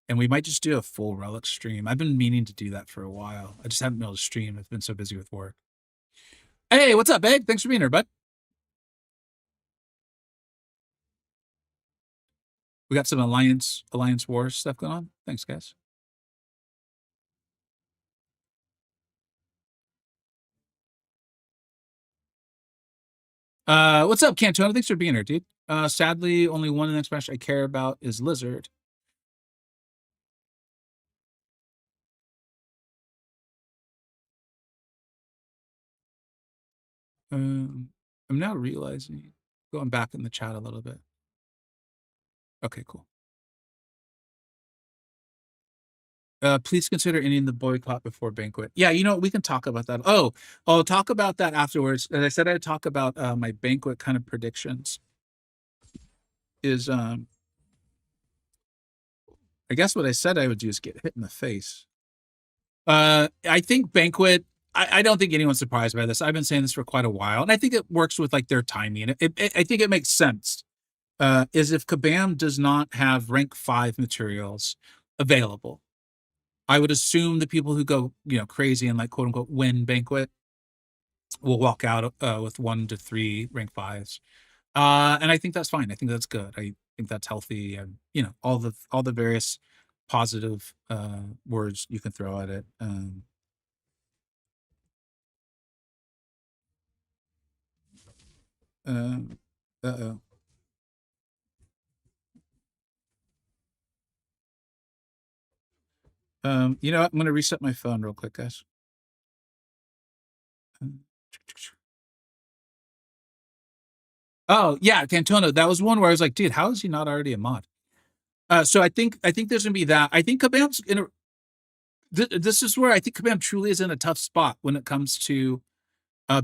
And we might just do a full relic stream. I've been meaning to do that for a while. I just haven't been able to stream. I've been so busy with work. Hey, what's up, Egg? Thanks for being here, bud. We got some Alliance Wars stuff going on. Thanks, guys. What's up, Cantona? Thanks for being here, dude. Sadly, only one in the next match I care about is Lizard. I'm now realizing, going back in the chat a little bit. Okay, cool. Please consider ending the boycott before banquet. Yeah, we can talk about that. Oh, I'll talk about that afterwards. As I said, I'd talk about my banquet kind of predictions. I guess what I said I would do is get hit in the face. I think banquet. I don't think anyone's surprised by this. I've been saying this for quite a while, and I think it works with like their timing. I think it makes sense. Is if Kabam does not have rank 5 materials available, I would assume the people who go crazy and like quote unquote win banquet will walk out with 1 to 3 rank 5s. And I think that's fine. I think that's good. I think that's healthy, and all the various positive words you can throw at it. Uh-oh. You know what? I'm gonna reset my phone real quick, guys. Oh yeah, Cantona. That was one where I was like, dude, how is he not already a mod? So I think there's gonna be that. I think Kabam's in a. This is where I think Kabam truly is in a tough spot when it comes to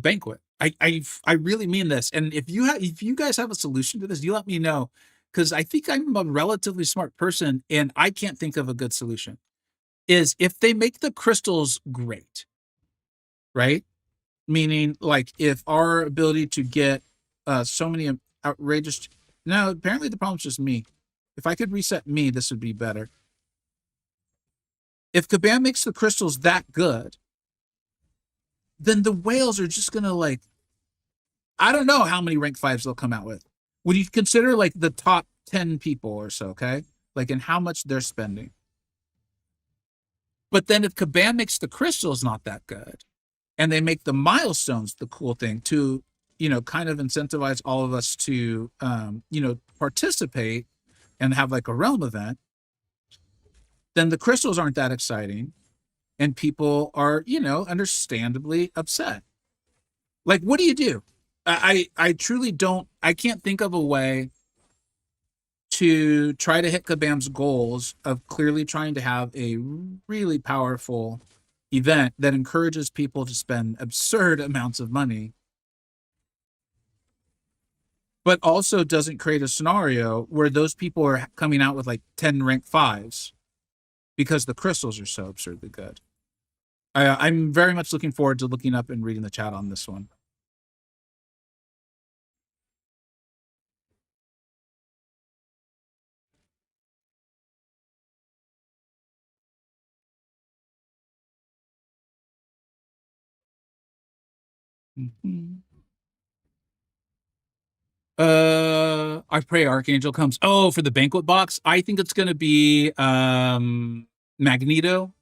banquet. I really mean this. And if you guys have a solution to this, you let me know, because I think I'm a relatively smart person and I can't think of a good solution. Is if they make the crystals great, right? Meaning, like, if our ability to get so many outrageous. No, apparently the problem's just me. If I could reset me, this would be better. If Kabam makes the crystals that good, then the whales are just gonna, like, I don't know how many rank fives they'll come out with. When you consider like the top 10 people or so, okay? Like, and how much they're spending. But then if Kabam makes the crystals not that good, and they make the milestones the cool thing to, kind of incentivize all of us to, participate and have like a realm event, then the crystals aren't that exciting. And people are, understandably upset. Like, what do you do? I truly don't, I can't think of a way to try to hit Kabam's goals of clearly trying to have a really powerful event that encourages people to spend absurd amounts of money, but also doesn't create a scenario where those people are coming out with like 10 rank fives because the crystals are so absurdly good. I'm very much looking forward to looking up and reading the chat on this one. Mhm. I pray Archangel comes. Oh, for the banquet box, I think it's going to be Magneto,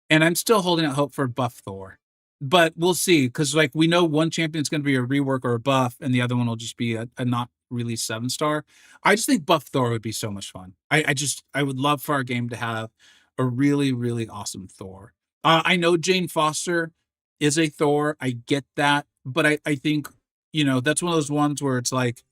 and I'm still holding out hope for Buff Thor, but we'll see, because like we know one champion's going to be a rework or a buff, and the other one will just be a not really 7-star. I just think Buff Thor would be so much fun. I would love for our game to have a really really awesome Thor. I know Jane Foster is a Thor. I get that, but I think that's one of those ones where it's like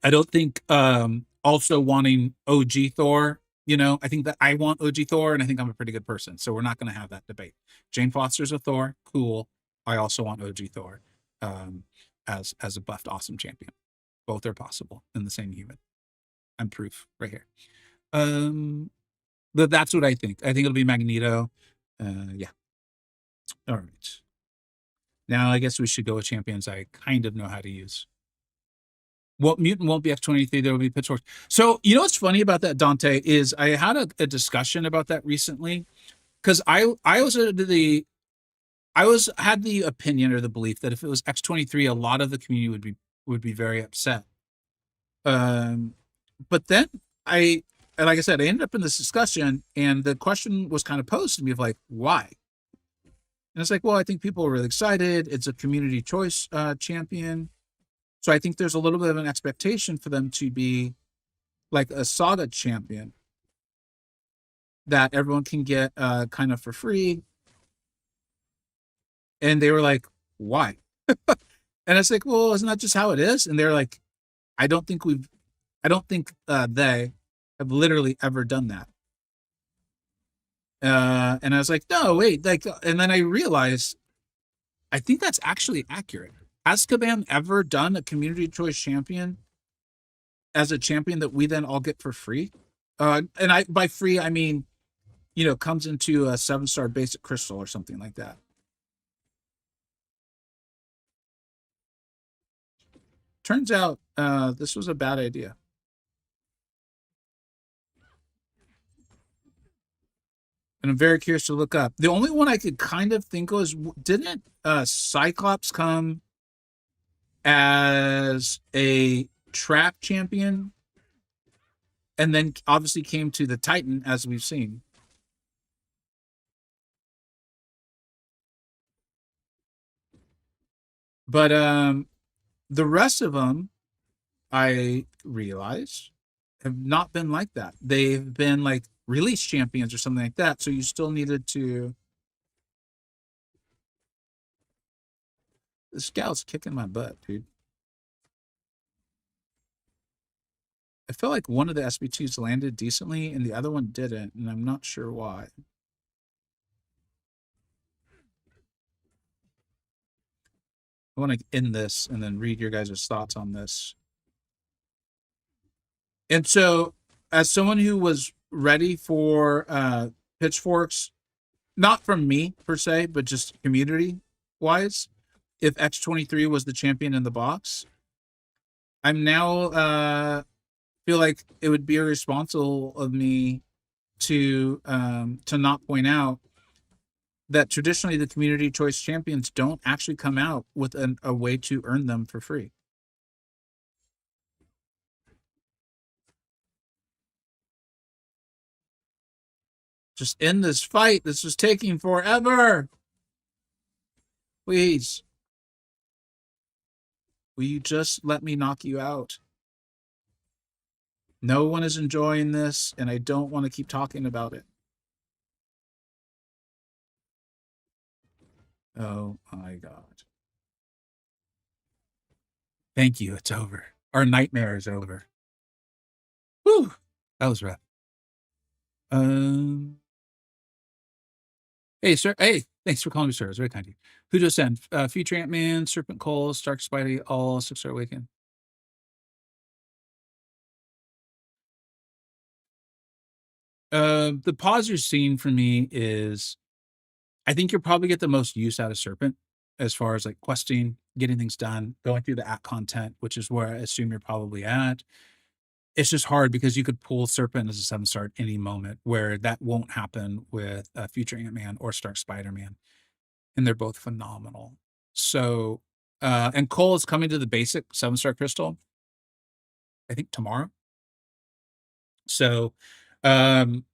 I don't think also wanting OG Thor, I think that I want OG Thor and I think I'm a pretty good person. So we're not going to have that debate. Jane Foster's a Thor, cool. I also want OG Thor um, as a buffed awesome champion. Both are possible in the same human. I'm proof right here. But that's what I think. I think it'll be Magneto. Yeah. All right. Now I guess we should go with champions I kind of know how to use. Well, mutant won't be X-23. There will be pitchforks. So what's funny about that, Dante, is I had a discussion about that recently, because I was had the opinion or the belief that if it was X-23, a lot of the community would be very upset. But then I like I said, I ended up in this discussion, and the question was kind of posed to me of like, why? And it's like, well, I think people are really excited. It's a community choice champion. So I think there's a little bit of an expectation for them to be like a saga champion that everyone can get kind of for free. And they were like, why? And it's like, well, isn't that just how it is? And they're like, I don't think they have literally ever done that. And I was like, no, wait, like, and then I realized, I think that's actually accurate. Has Kabam ever done a community choice champion as a champion that we then all get for free? And by free, I mean, comes into a 7-star basic crystal or something like that. Turns out this was a bad idea. And I'm very curious to look up. The only one I could kind of think was, didn't Cyclops come as a trap champion and then obviously came to the Titan, as we've seen? But the rest of them, I realized, have not been like that. They've been like release champions or something like that. So you still needed to. This gal's kicking my butt, dude. I felt like one of the SB2s landed decently and the other one didn't, and I'm not sure why. I want to end this and then read your guys' thoughts on this. And so, as someone who was ready for pitchforks, not from me per se, but just community wise, if X23 was the champion in the box, I'm now feel like it would be irresponsible of me to not point out that traditionally the community choice champions don't actually come out with a way to earn them for free. Just end this fight. This is taking forever. Please. Will you just let me knock you out? No one is enjoying this, and I don't want to keep talking about it. Oh my God. Thank you. It's over. Our nightmare is over. Whew. That was rough. Hey, sir. Hey, thanks for calling me, sir. It's very kind of you. Who just sent? Future Ant-Man, Serpent Cole, Stark Spidey, all 6-star Awaken. The pause you're seeing for me is I think you'll probably get the most use out of Serpent as far as like questing, getting things done, going through the app content, which is where I assume you're probably at. It's just hard because you could pull Serpent as a 7-star at any moment, where that won't happen with Future Ant-Man or Stark Spider-Man, and they're both phenomenal. So, and Cole is coming to the basic 7-star crystal, I think tomorrow. So, um,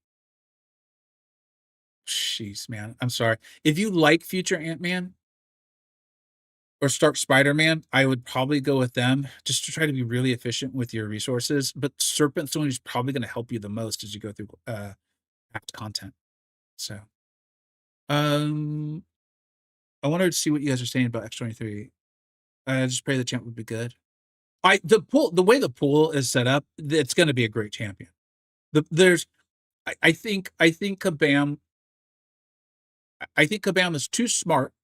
jeez, man, I'm sorry. If you like Future Ant-Man or Stark Spider-Man, I would probably go with them just to try to be really efficient with your resources. But Serpent's the one who's probably going to help you the most as you go through apt content. So, um, I wanted to see what you guys are saying about X23. I just pray the champ would be good. The way the pool is set up, it's going to be a great champion. There's, I think Kabam, I think Kabam is too smart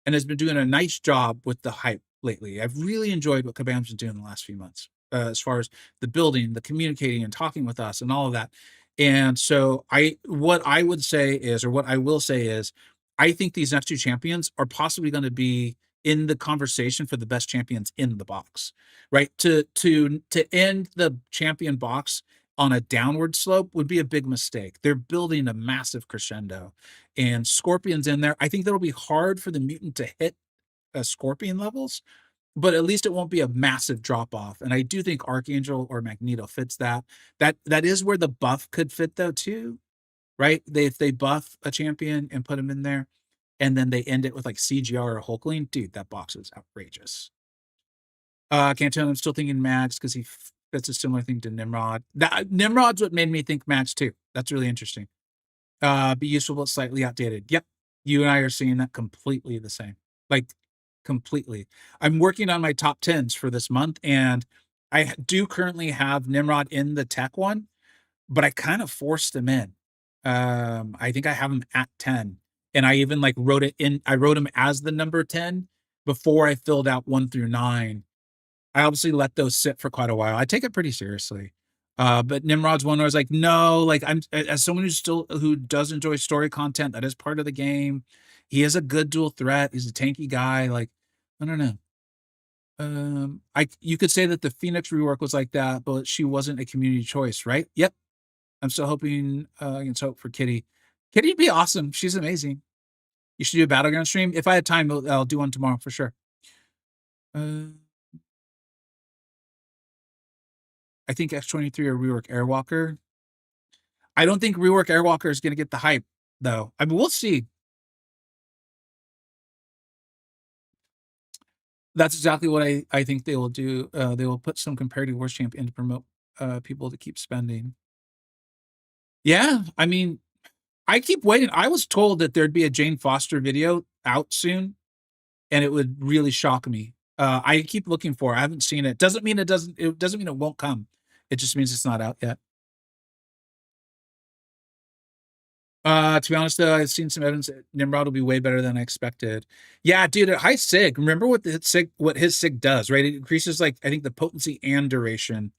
and has been doing a nice job with the hype lately. I've really enjoyed what Kabam's been doing the last few months, as far as the building, the communicating, and talking with us, and all of that. And so, what I would say is, or what I will say is, I think these next two champions are possibly going to be in the conversation for the best champions in the box, right? To end the champion box on a downward slope would be a big mistake. They're building a massive crescendo, and Scorpion's in there. I think that'll be hard for the mutant to hit Scorpion levels, but at least it won't be a massive drop off. And I do think Archangel or Magneto fits that. That is where the buff could fit though too, right? If they buff a champion and put him in there, and then they end it with like CGR or Hulkling, dude, that box is outrageous. Can't tell. I'm still thinking Max because he fits a similar thing to Nimrod. Nimrod's what made me think Max too. That's really interesting. Be useful but slightly outdated. Yep. You and I are seeing that completely the same. Like completely. I'm working on my top 10s for this month, and I do currently have Nimrod in the tech one, but I kind of forced him in. I think I have him at 10. And I even like I wrote him as the number 10 before I filled out 1 through 9. I obviously let those sit for quite a while. I take it pretty seriously. But Nimrod's one where I was like, no, like I'm as someone who does enjoy story content, that is part of the game. He is a good dual threat. He's a tanky guy. Like, I don't know. You could say that the Phoenix rework was like that, but she wasn't a community choice, right? Yep. I'm still hoping against hope for Kitty. Kitty'd be awesome. She's amazing. You should do a battleground stream. If I had time, I'll do one tomorrow for sure. I think X23 or Rework Airwalker. I don't think Rework Airwalker is going to get the hype, though. I mean, we'll see. That's exactly what I think they will do. They will put some comparative worst champ in to promote people to keep spending. Yeah, I mean, I keep waiting. I was told that there'd be a Jane Foster video out soon, and it would really shock me. I keep looking for it. I haven't seen it. It doesn't mean it won't come. It just means it's not out yet. To be honest though, I've seen some evidence that Nimrod will be way better than I expected. Yeah, dude, at high sig, remember what his sig does, right? It increases like I think the potency and duration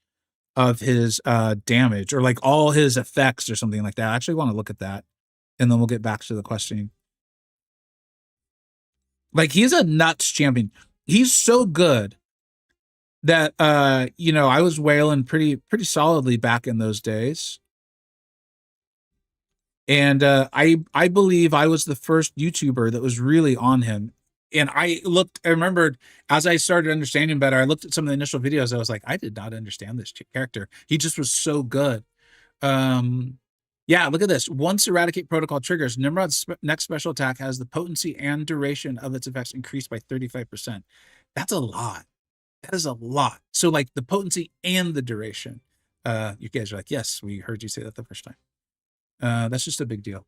of his damage or like all his effects or something like that. I actually want to look at that and then we'll get back to the questioning. Like he's a nuts champion. He's so good that I was whaling pretty solidly back in those days. And I believe I was the first YouTuber that was really on him. And I remembered as I started understanding better, I looked at some of the initial videos. I was like, I did not understand this character. He just was so good. Yeah, look at this. Once Eradicate Protocol triggers, Nimrod's next special attack has the potency and duration of its effects increased by 35%. That's a lot. That is a lot. So like the potency and the duration. You guys are like, yes, we heard you say that the first time. That's just a big deal.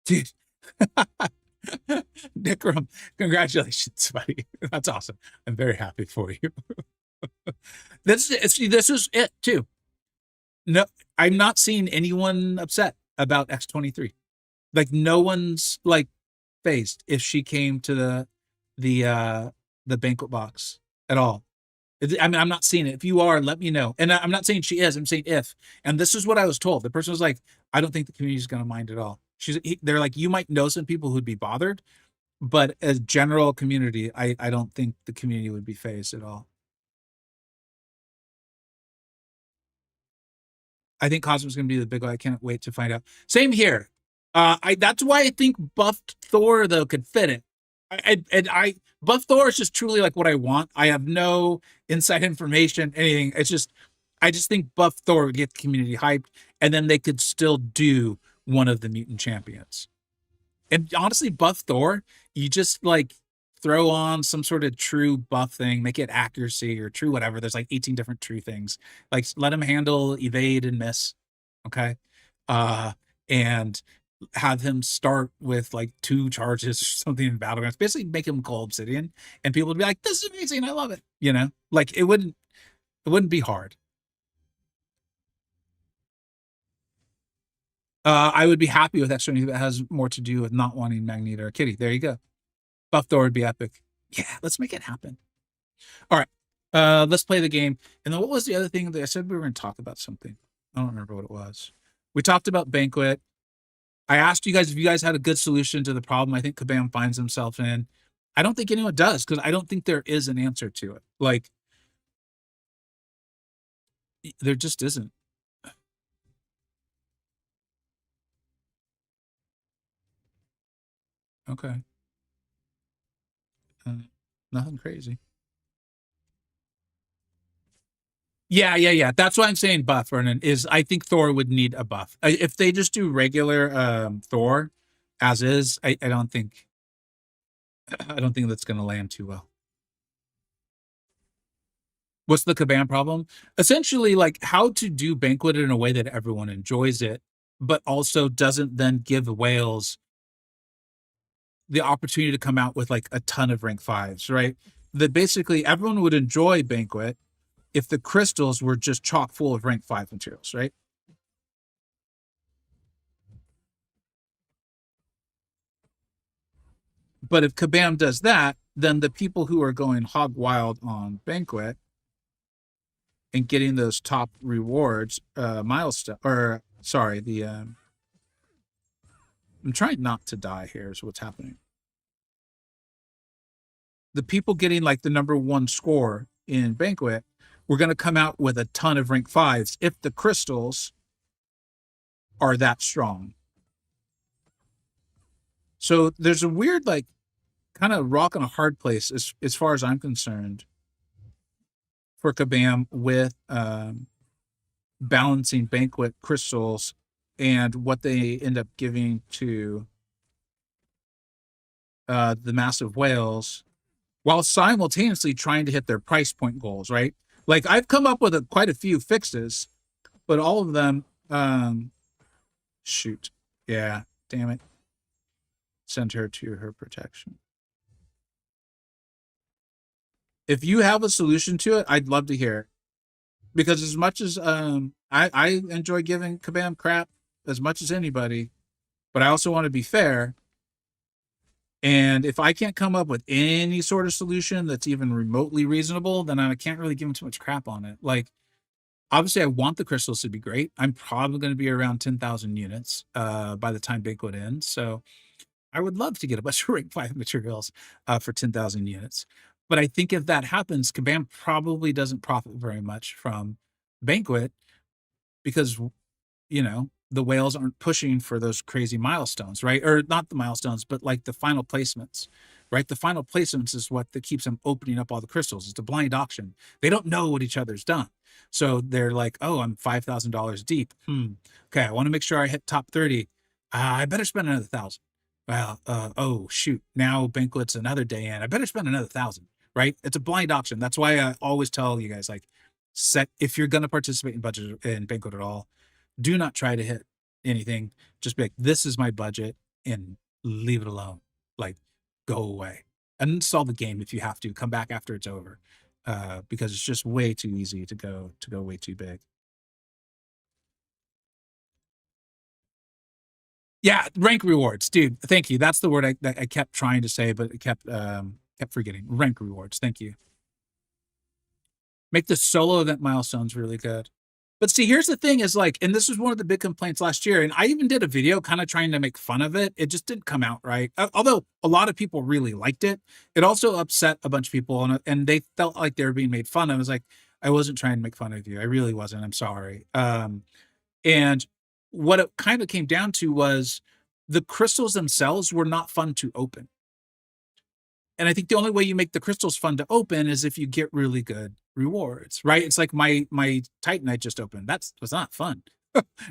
Dude. Nikram, congratulations, buddy. That's awesome. I'm very happy for you. This is it too. No, I'm not seeing anyone upset about X23. Like no one's like phased if she came to the banquet box at all. I mean, I'm not seeing it. If you are, let me know. And I'm not saying she is. I'm saying if. And this is what I was told. The person was like, I don't think the community is going to mind at all. They're like, you might know some people who'd be bothered, but as general community, I don't think the community would be phased at all. I think Cosmos going to be the big one. I can't wait to find out. Same here. That's why I think buffed Thor though could fit it. I buff Thor is just truly like what I want. I have no inside information, anything. It's just I just think buff Thor would get the community hyped, and then they could still do one of the mutant champions. And honestly, buff Thor, you just like throw on some sort of true buff thing, make it accuracy or true whatever. There's like 18 different true things. Like let him handle evade and miss. Okay. And have him start with like 2 charges or something in battlegrounds. Basically make him call Obsidian and people would be like, this is amazing. I love it. Like it wouldn't be hard. I would be happy with extra that has more to do with not wanting Magneto or Kitty. There you go. Buff Thor would be epic. Yeah, let's make it happen. All right. Let's play the game. And then what was the other thing that I said we were going to talk about something? I don't remember what it was. We talked about Banquet. I asked you guys if you guys had a good solution to the problem I think Kabam finds himself in. I don't think anyone does because I don't think there is an answer to it. Like, there just isn't. Okay. Nothing crazy. Yeah. That's why I'm saying buff, Vernon, is I think Thor would need a buff. If they just do regular Thor as is, I don't think that's gonna land too well. What's the Kabam problem? Essentially, like how to do Banquet in a way that everyone enjoys it, but also doesn't then give whales the opportunity to come out with like a ton of rank 5s, right? That basically everyone would enjoy Banquet if the crystals were just chock full of rank 5 materials, right? But if Kabam does that, then the people who are going hog wild on Banquet and getting those top rewards, milestone, or sorry, I'm trying not to die here is what's happening. The people getting like the #1 score in Banquet, we're going to come out with a ton of rank 5s if the crystals are that strong. So there's a weird, like, kind of rock on a hard place as far as I'm concerned for Kabam with balancing Banquet crystals and what they end up giving to the massive whales, while simultaneously trying to hit their price point goals, right? Like I've come up with quite a few fixes, but all of them, shoot, yeah, damn it, send her to her protection. If you have a solution to it, I'd love to hear it. Because as much as I enjoy giving Kabam crap as much as anybody, but I also want to be fair. And if I can't come up with any sort of solution that's even remotely reasonable, then I can't really give him too much crap on it. Like, obviously, I want the crystals to be great. I'm probably going to be around 10,000 units by the time Banquet ends. So I would love to get a bunch of rank 5 materials for 10,000 units. But I think if that happens, Kabam probably doesn't profit very much from Banquet because, you know, the whales aren't pushing for those crazy milestones, right? Or not the milestones, but like the final placements, right? The final placements is what that keeps them opening up all the crystals. It's a blind auction. They don't know what each other's done. So they're like, oh, I'm $5,000 deep. Okay, I want to make sure I hit top 30. I better spend another 1,000. Well, oh shoot, now Banquet's another day in. I better spend another 1,000, right? It's a blind auction. That's why I always tell you guys, like, set if you're going to participate in budget in Banquet at all, do not try to hit anything. Just be like, this is my budget, and leave it alone. Like, go away. Uninstall the game if you have to. Come back after it's over, because it's just way too easy to go way too big. Yeah, rank rewards, dude. Thank you. That's the word I kept trying to say, but it kept forgetting. Rank rewards. Thank you. Make the solo event milestones really good. But see, here's the thing is like, and this was one of the big complaints last year, and I even did a video kind of trying to make fun of it. It just didn't come out right. Although a lot of people really liked it, it also upset a bunch of people, and they felt like they were being made fun of. I was like, I wasn't trying to make fun of you. I really wasn't. I'm sorry. And what it kind of came down to was the crystals themselves were not fun to open. And I think the only way you make the crystals fun to open is if you get really good rewards, right? It's like my Titan I just opened. That was not fun,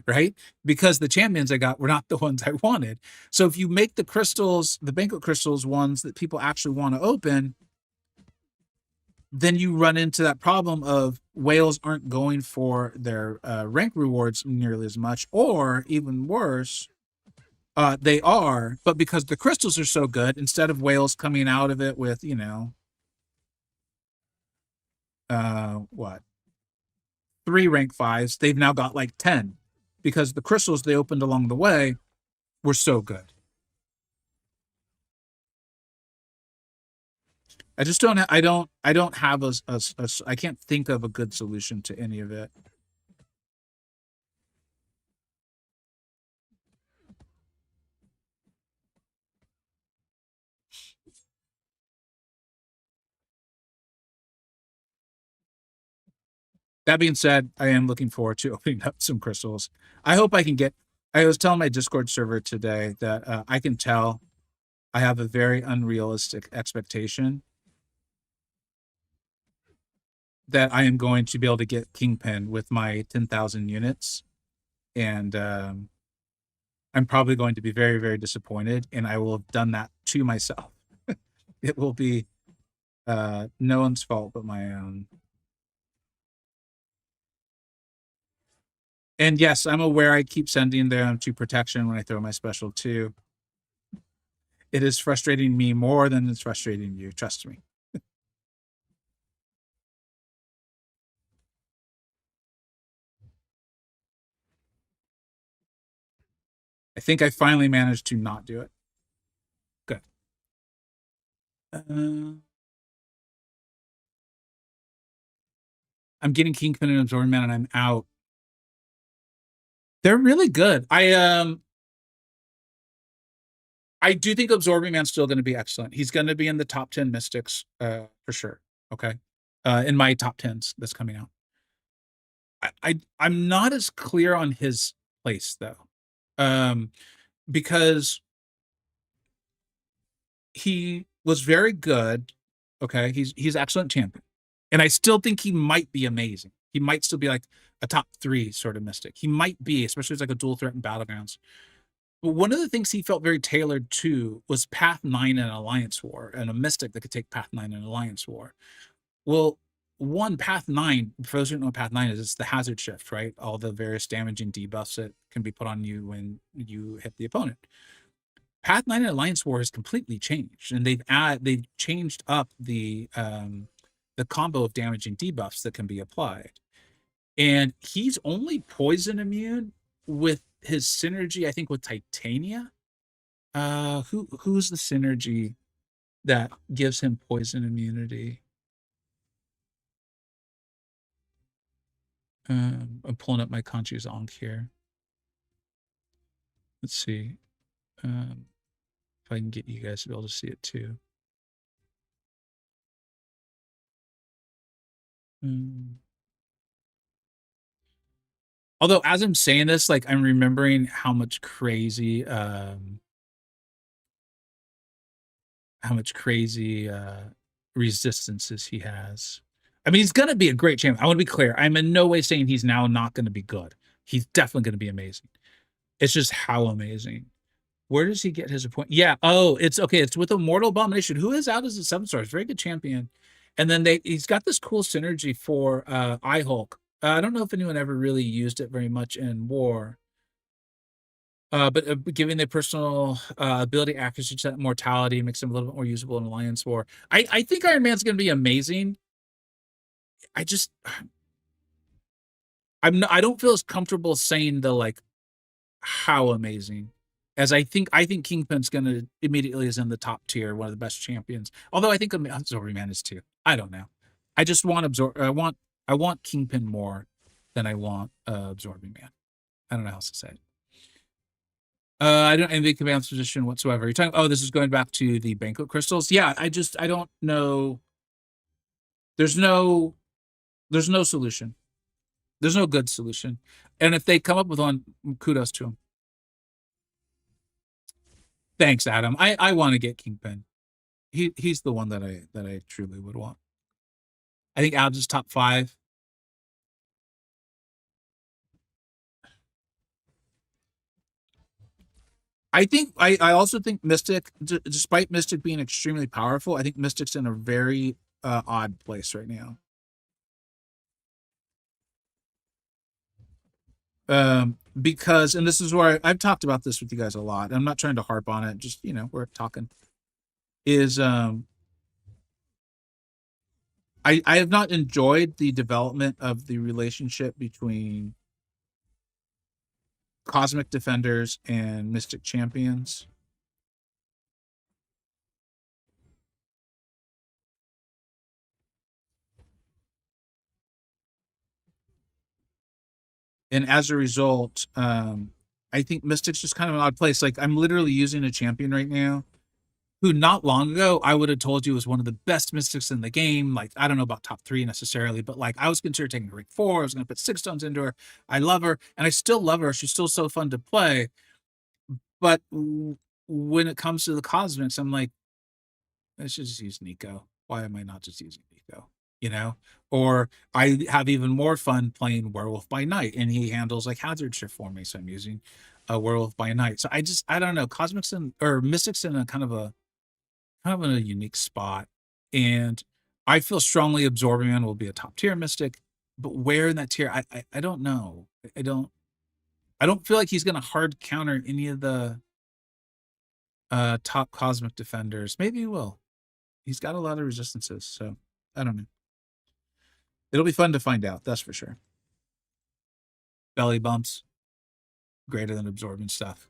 right? Because the champions I got were not the ones I wanted. So if you make the crystals, the Banquet crystals, ones that people actually want to open, then you run into that problem of whales aren't going for their rank rewards nearly as much, or even worse, they are, but because the crystals are so good, instead of whales coming out of it with, you know, what, 3 rank 5s, they've now got like 10 because the crystals they opened along the way were so good. I just don't, I don't have I can't think of a good solution to any of it. That being said, I am looking forward to opening up some crystals. I hope I can get. I was telling my Discord server today that I can tell I have a very unrealistic expectation that I am going to be able to get Kingpin with my 10,000 units, and I'm probably going to be very, very disappointed, and I will have done that to myself. It will be no one's fault but my own. And yes, I'm aware I keep sending them to protection when I throw my special too. It is frustrating me more than it's frustrating you. Trust me. I think I finally managed to not do it. Good. I'm getting Kingpin and Absorbing Man, and I'm out. They're really good. I do think Absorbing Man's still going to be excellent. He's going to be in the top 10 Mystics for sure. Okay. In my top 10s that's coming out. I'm not as clear on his place though. Because he was very good. Okay. He's excellent champion. And I still think he might be amazing. He might still be like a top 3 sort of Mystic. He might be, especially as like a dual threat in Battlegrounds. But one of the things he felt very tailored to was Path 9 and Alliance War, and a Mystic that could take Path 9 and Alliance War. Well, one, Path 9, for those who don't know what Path 9 is, it's the hazard shift, right? All the various damaging debuffs that can be put on you when you hit the opponent. Path 9 and Alliance War has completely changed, and they've changed up the combo of damaging debuffs that can be applied. And he's only poison immune with his synergy, I think, with Titania. Who's the synergy that gives him poison immunity? I'm pulling up my Conchu's Ankh here. Let's see if I can get you guys to be able to see it too. Although, as I'm saying this, like, I'm remembering how much crazy resistances he has. I mean, he's gonna be a great champion. I want to be clear. I'm in no way saying he's now not going to be good. He's definitely going to be amazing. It's just how amazing. Where does he get his appointment? Yeah. Oh, it's okay. It's with Immortal Abomination, who is out as a 7-star. Very good champion. And then he's got this cool synergy for iHulk. I don't know if anyone ever really used it very much in War. But giving the personal ability accuracy to mortality makes him a little bit more usable in Alliance War. I think Iron Man's going to be amazing. I don't feel as comfortable saying the like how amazing as I think Kingpin's going to immediately is in the top tier, one of the best champions. Although I think Absorbing Man is too. I don't know. I just want I want Kingpin more than I want Absorbing Man. I don't know how else to say it. I don't envy Command's position whatsoever. You're talking, oh, this is going back to the banquet crystals. Yeah, I don't know. There's no solution. There's no good solution. And if they come up with one, kudos to them. Thanks, Adam. I want to get Kingpin. He's the one that I truly would want. I think Adam's is top 5. I also think Mystic, despite Mystic being extremely powerful, I think Mystic's in a very odd place right now. Because, and this is where I've talked about this with you guys a lot. I'm not trying to harp on it, just, we're talking. Is I have not enjoyed the development of the relationship between Cosmic Defenders and Mystic Champions. And as a result, I think Mystic's just kind of an odd place. Like, I'm literally using a champion right now who not long ago I would have told you was one of the best Mystics in the game. Like, I don't know about top 3 necessarily, but like I was considering taking rank 4. I was going to put 6 stones into her. I love her, and I still love her. She's still so fun to play. But when it comes to the Cosmics, I'm like, I should just use Nico. Why am I not just using Nico? Or I have even more fun playing Werewolf by Night, and he handles like hazard shift for me, so I'm using a Werewolf by Night. So I don't know, Cosmics or Mystics in a kind of a unique spot, and I feel strongly Absorbing Man will be a top tier Mystic, but where in that tier, I don't know. I don't feel like he's going to hard counter any of the top Cosmic Defenders. Maybe he will. He's got a lot of resistances, so I don't know. It'll be fun to find out, that's for sure. Belly bumps, greater than absorbing stuff.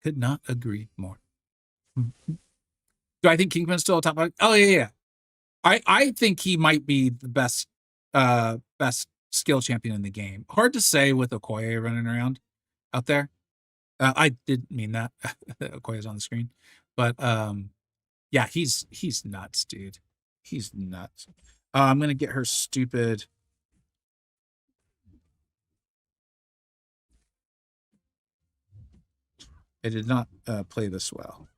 Could not agree more. Do I think Kingpin's still a top 5? Oh yeah. I think he might be the best skill champion in the game. Hard to say with Okoye running around out there. I did mean that. Okoye's on the screen, but yeah, he's nuts, dude. He's nuts. I'm gonna get her stupid. I did not play this well.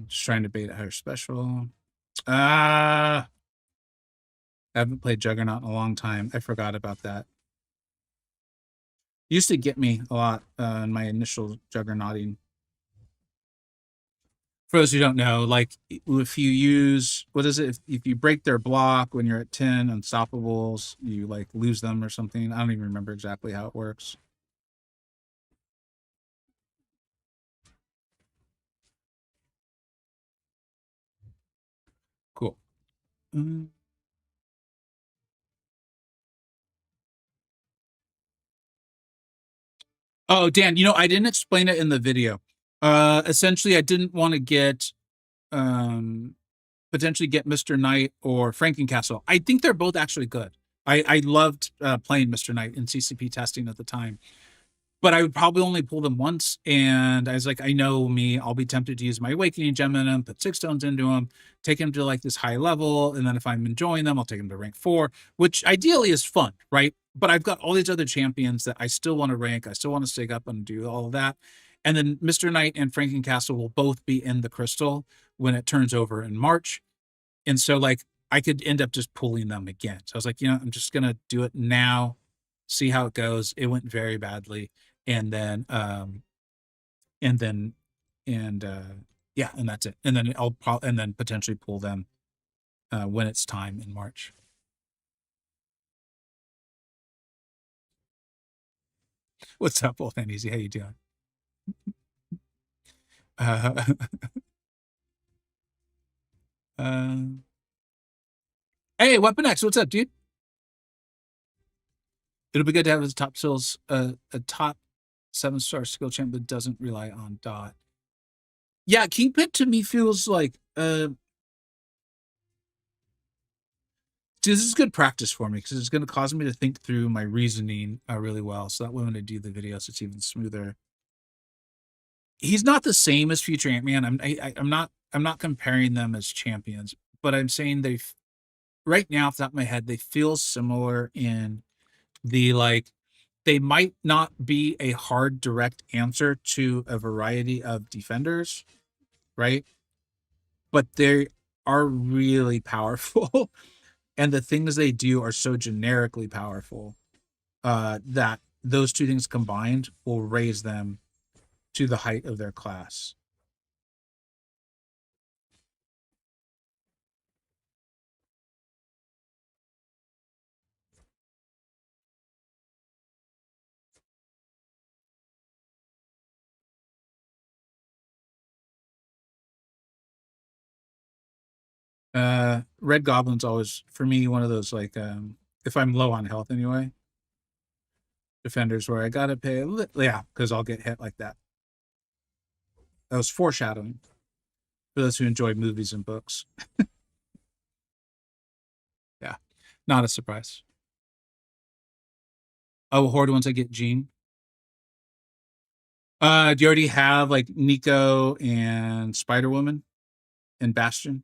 Just trying to bait a higher special. I haven't played Juggernaut in a long time. I forgot about that. Used to get me a lot in my initial Juggernauting. For those who don't know, like if you use what is it? If you break their block when you're at 10 unstoppables, you like lose them or something. I don't even remember exactly how it works. Cool. Oh, Dan, I didn't explain it in the video. Essentially, I didn't want to get potentially get Mr. Knight or Frankencastle. I think they're both actually good. I loved playing Mr. Knight in CCP testing at the time, but I would probably only pull them once. And I was like, I know me, I'll be tempted to use my Awakening Gem in them, put 6 stones into them, take them to like this high level. And then if I'm enjoying them, I'll take them to rank 4, which ideally is fun, right? But I've got all these other champions that I still want to rank. I still want to stick up and do all of that. And then Mr. Knight and Frankencastle will both be in the crystal when it turns over in March. And so like I could end up just pulling them again. So I was like, I'm just gonna do it now, see how it goes. It went very badly. And then yeah, and that's it. And then and then potentially pull them when it's time in March. What's up, Wolf and Easy? How you doing? Uh, uh, hey, Weapon X, what's up, dude? It'll be good to have a top skills, a top 7-star skill champ that doesn't rely on dot. Yeah, Kingpin to me feels like this is good practice for me because it's going to cause me to think through my reasoning really well. So that way when I do the videos, it's even smoother. He's not the same as Future Ant-Man. I'm not comparing them as champions, but I'm saying right now off the top of my head, they feel similar in the like they might not be a hard direct answer to a variety of defenders, right? But they are really powerful. And the things they do are so generically powerful that those two things combined will raise them to the height of their class. Red Goblin's always for me one of those like if I'm low on health anyway, defenders where I gotta pay yeah, because I'll get hit like that. That was foreshadowing for those who enjoy movies and books. Yeah, not a surprise. Oh, Horde once I get Jean. Do you already have like Nico and Spider Woman and Bastion?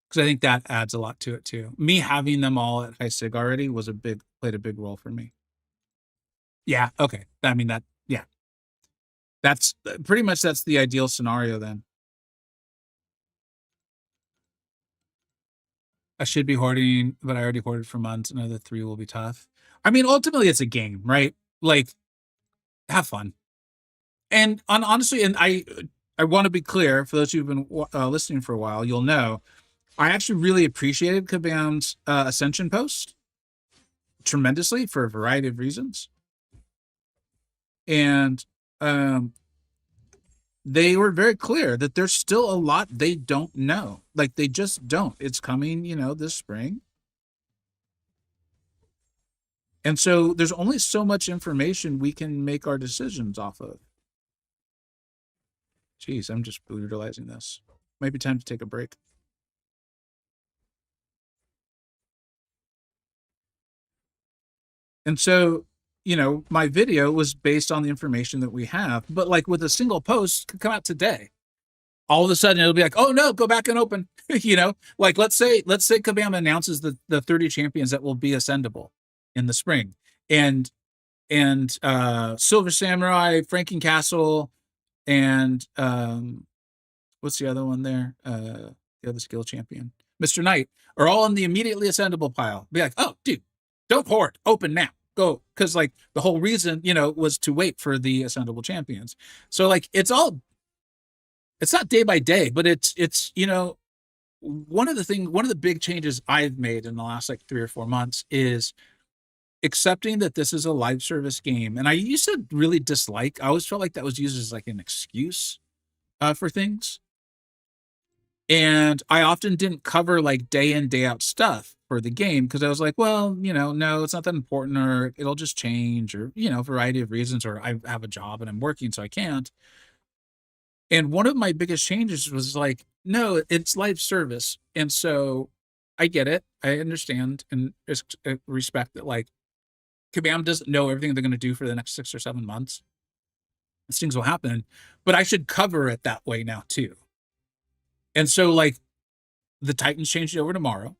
Because I think that adds a lot to it too. Me having them all at high sig already played a big role for me. Yeah. Okay. I mean that. Yeah. That's pretty much that's the ideal scenario then. I should be hoarding, but I already hoarded for months. Another 3 will be tough. I mean, ultimately, it's a game, right? Like, have fun. And honestly, and I want to be clear for those who've been listening for a while, you'll know I actually really appreciated Kabam's Ascension post tremendously for a variety of reasons. And they were very clear that there's still a lot they don't know. Like they just don't. It's coming, this spring. And so there's only so much information we can make our decisions off of. Jeez, I'm just brutalizing this. Might be time to take a break. And so, my video was based on the information that we have, but like with a single post could come out today. All of a sudden it'll be like, oh no, go back and open. Like let's say Kabam announces the 30 champions that will be ascendable in the spring. And Silver Samurai, Frankencastle, and what's the other one there? The other skill champion, Mr. Knight, are all in the immediately ascendable pile. Be like, oh, dude, don't hoard, open now, go, because like the whole reason, was to wait for the ascendable champions. So like it's not day by day, but it's one of the big changes I've made in the last like 3 or 4 months is accepting that this is a live service game. And I used to really dislike, I always felt like that was used as like an excuse for things. And I often didn't cover like day in, day out stuff for the game because I was like, well, no, it's not that important, or it'll just change, or, variety of reasons, or I have a job and I'm working, so I can't. And one of my biggest changes was like, no, it's live service. And so I get it. I understand and respect that like Kabam doesn't know everything they're going to do for the next 6 or 7 months. These things will happen, but I should cover it that way now too. And so like the Titans changed it over tomorrow.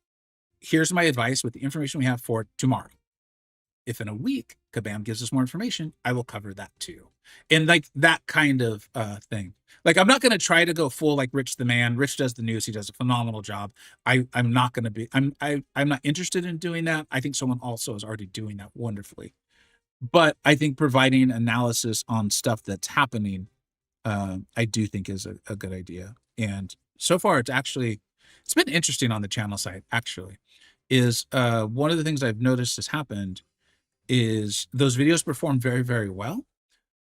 Here's my advice with the information we have for tomorrow. If in a week Kabam gives us more information, I will cover that too. And like that kind of thing. Like I'm not going to try to go full like Rich the man. Rich does the news. He does a phenomenal job. I'm not going to be. I'm not interested in doing that. I think someone also is already doing that wonderfully. But I think providing analysis on stuff that's happening, I do think is a good idea. And so far, it's been interesting on the channel side. Actually, is one of the things I've noticed has happened is those videos perform very, very well.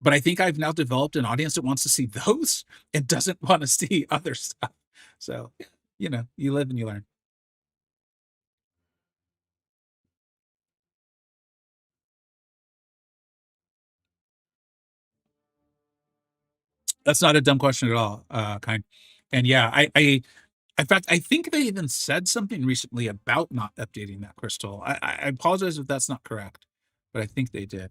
But I think I've now developed an audience that wants to see those and doesn't want to see other stuff. So, you live and you learn. That's not a dumb question at all, kind. And yeah, in fact, I think they even said something recently about not updating that crystal. I apologize if that's not correct, but I think they did.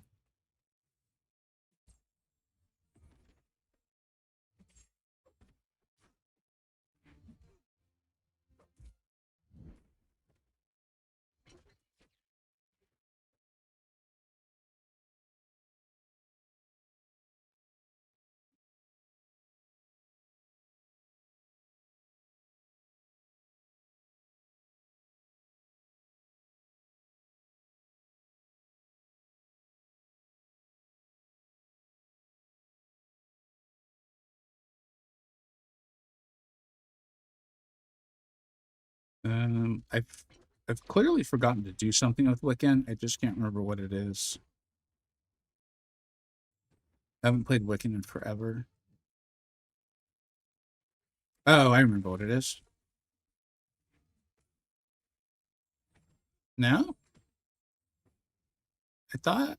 I've clearly forgotten to do something with Wiccan. I just can't remember what it is. I haven't played Wiccan in forever. Oh, I remember what it is. No, I thought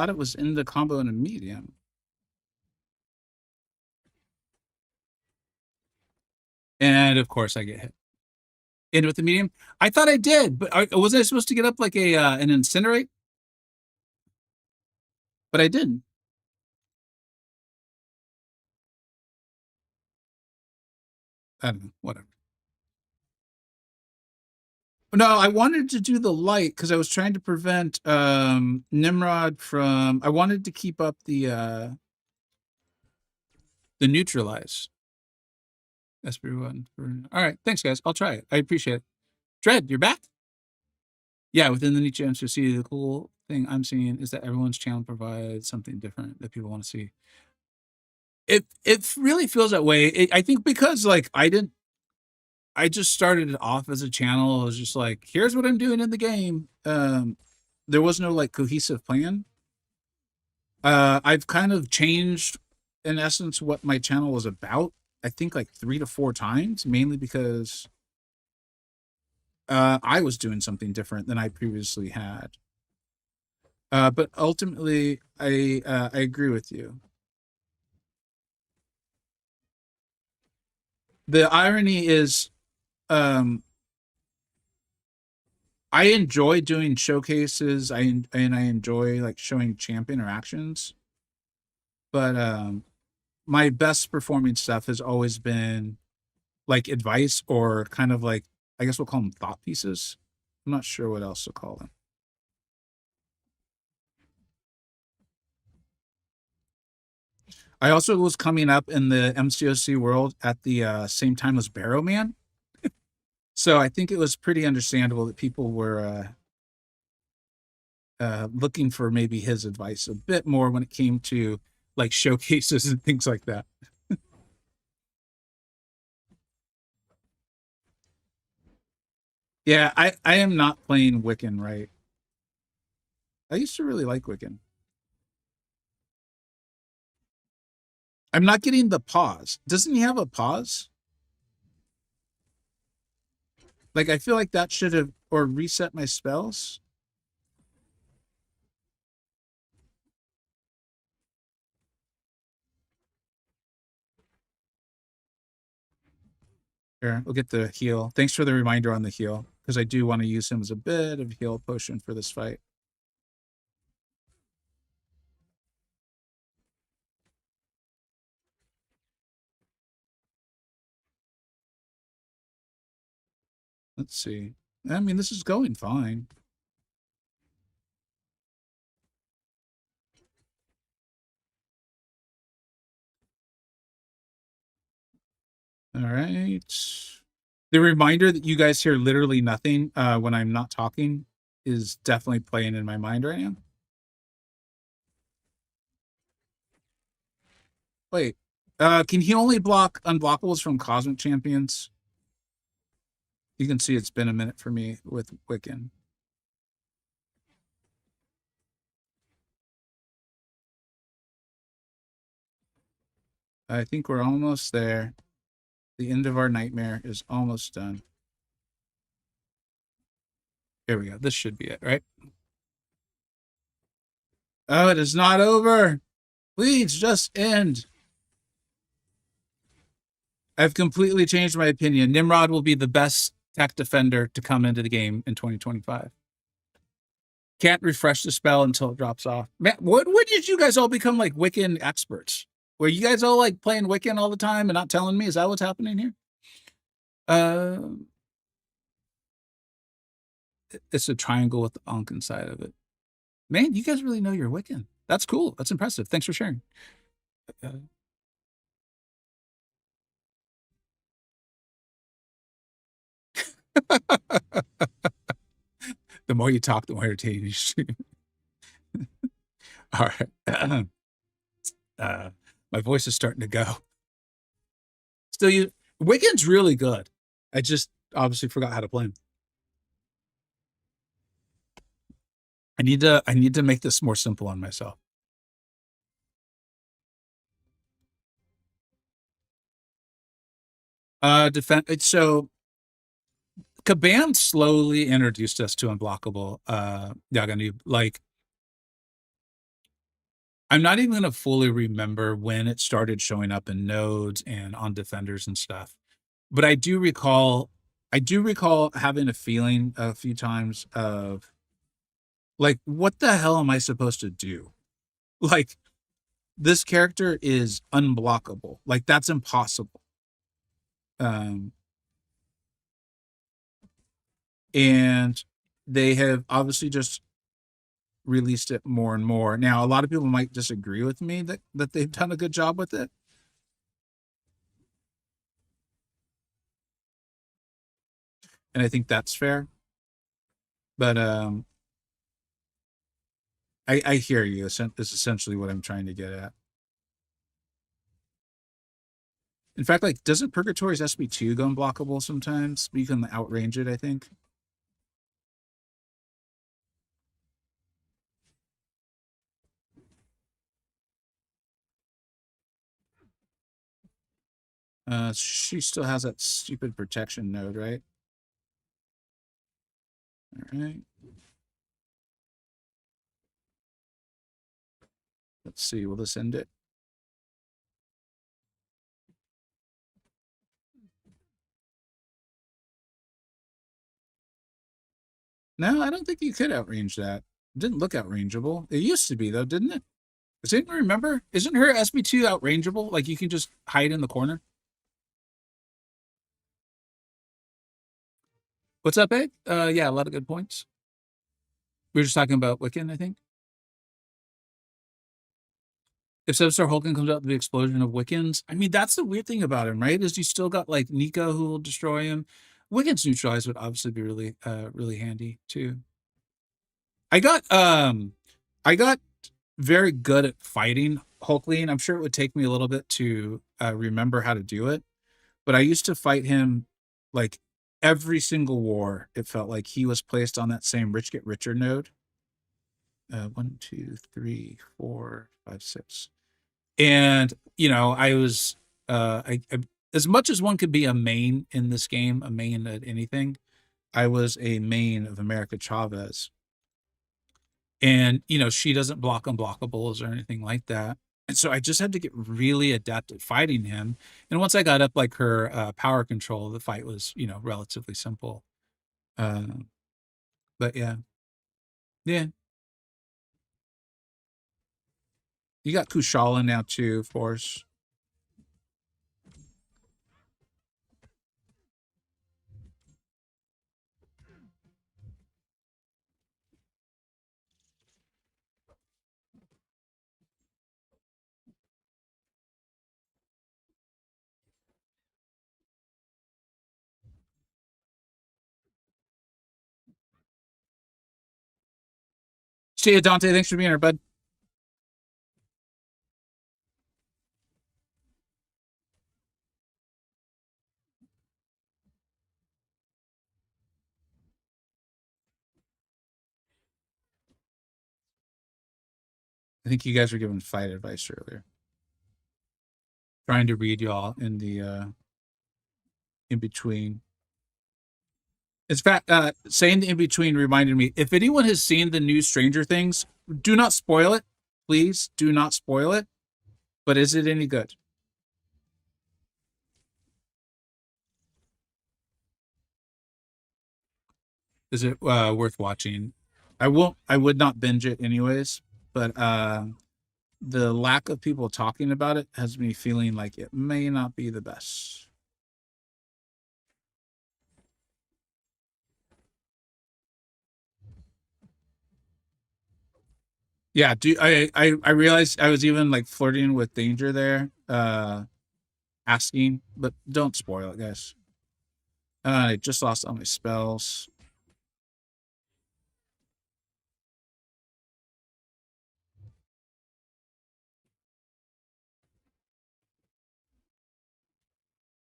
it was in the combo in a medium. And of course, I get hit. In with the medium. I thought I did, but wasn't I supposed to get up like an incinerate? But I didn't. I don't know. Whatever. No, I wanted to do the light because I was trying to prevent Nimrod from. I wanted to keep up the neutralize. SP1. All right, thanks guys. I'll try it. I appreciate it. Dread, you're back. Yeah, within the Nietzsche MCoC, the cool thing I'm seeing is that everyone's channel provides something different that people want to see. It really feels that way. I think because like I just started it off as a channel. I was just like, here's what I'm doing in the game. There was no like cohesive plan. I've kind of changed in essence what my channel was about. I think like 3 to 4 times, mainly because I was doing something different than I previously had. But ultimately, I agree with you. The irony is, I enjoy doing showcases. I enjoy like showing champ interactions, but my best performing stuff has always been like advice or kind of like I guess we'll call them thought pieces. I'm not sure what else to call them. I also was coming up in the MCoC world at the same time as Barrow Man. So I think it was pretty understandable that people were looking for maybe his advice a bit more when it came to like showcases and things like that. Yeah, I am not playing Wiccan right. I used to really like Wiccan. I'm not getting the pause. Doesn't he have a pause? Like I feel like that should have or reset my spells. Here, we'll get the heal. Thanks for the reminder on the heal, because I do want to use him as a bit of heal potion for this fight. Let's see. I mean, this is going fine. All right. The reminder that you guys hear literally nothing when I'm not talking is definitely playing in my mind right now. Wait, can he only block unblockables from Cosmic Champions? You can see it's been a minute for me with Wiccan. I think we're almost there. The end of our nightmare is almost done. Here we go. This should be it, right? Oh, it is not over. Please just end. I've completely changed my opinion. Nimrod will be the best tech defender to come into the game in 2025. Can't refresh the spell until it drops off. Man, when did you guys all become like Wiccan experts? Were you guys all like playing Wiccan all the time and not telling me? Is that what's happening here? Uh, it's a triangle with the Ankh inside of it. Man, you guys really know your Wiccan. That's cool. That's impressive. Thanks for sharing. Uh, the more you talk, the more entertaining you stream. All right. My voice is starting to go. Still, you Wiccan's really good. I just obviously forgot how to play him. I need to make this more simple on myself. Defense. So Kabam slowly introduced us to unblockable Yaganib. Like, I'm not even gonna fully remember when it started showing up in nodes and on defenders and stuff. But I do recall having a feeling a few times of like, what the hell am I supposed to do? Like, this character is unblockable. Like, that's impossible. Um, and they have obviously just released it more and more. Now, a lot of people might disagree with me that they've done a good job with it. And I think that's fair. But I hear you. Is essentially what I'm trying to get at. In fact, like, doesn't Purgatory's SB2 go unblockable sometimes? You can outrange it, I think. She still has that stupid protection node, right? All right. Let's see. Will this end it? No, I don't think you could outrange that. It didn't look outrangeable. It used to be though, didn't it? Does anyone remember? Isn't her SB2 outrangeable? Like you can just hide in the corner? What's up, Ed? Yeah, a lot of good points. We were just talking about Wiccan, I think. If Substar Hulkling comes out with the explosion of Wiccans, I mean, that's the weird thing about him, right? Is you still got like Nico who will destroy him. Wiccans neutralized would obviously be really, really handy too. I got, I got very good at fighting Hulkling. I'm sure it would take me a little bit to remember how to do it, but I used to fight him like every single war. It felt like he was placed on that same rich get richer node. 1, 2, 3, 4, 5, 6. And I was I as much as one could be a main in this game, a main at anything, I was a main of America Chavez. And she doesn't block unblockables or anything like that. And so I just had to get really adept at fighting him. And once I got up like her power control, the fight was, relatively simple. Uh, but yeah. Yeah. You got Kushala now too, of course. See you, Dante. Thanks for being here, bud. I think you guys were giving fight advice earlier. Trying to read y'all in the in between. In fact, saying the in between reminded me, if anyone has seen the new Stranger Things, do not spoil it. Please do not spoil it. But is it any good? Is it worth watching? I would not binge it anyways, but the lack of people talking about it has me feeling like it may not be the best. Yeah, I realized I was even like flirting with danger there, asking, but don't spoil it, guys. I just lost all my spells.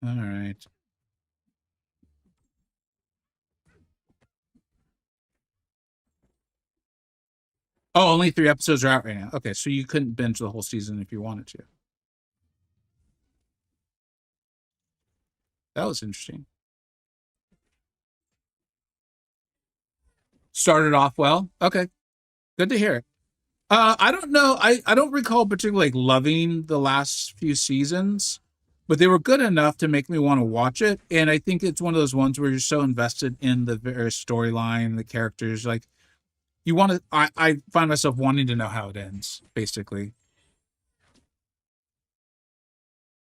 All right. Oh, only 3 episodes are out right now. Okay, so you couldn't binge the whole season if you wanted to. That was interesting. Started off well. Okay, good to hear. I don't know. I don't recall particularly like loving the last few seasons, but they were good enough to make me want to watch it. And I think it's one of those ones where you're so invested in the various storyline, the characters, like you want to. I find myself wanting to know how it ends. Basically,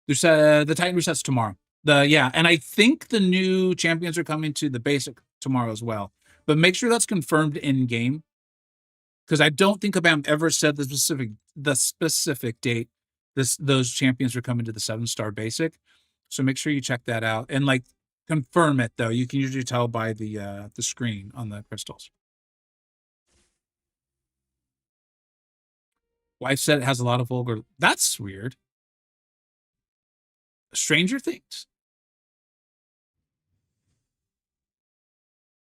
there's the Titan resets tomorrow. And I think the new champions are coming to the basic tomorrow as well. But make sure that's confirmed in game because I don't think Kabam ever said the specific date those champions are coming to the 7-star basic. So make sure you check that out and like confirm it though. You can usually tell by the screen on the crystals. Wife said it has a lot of vulgar. That's weird. Stranger Things.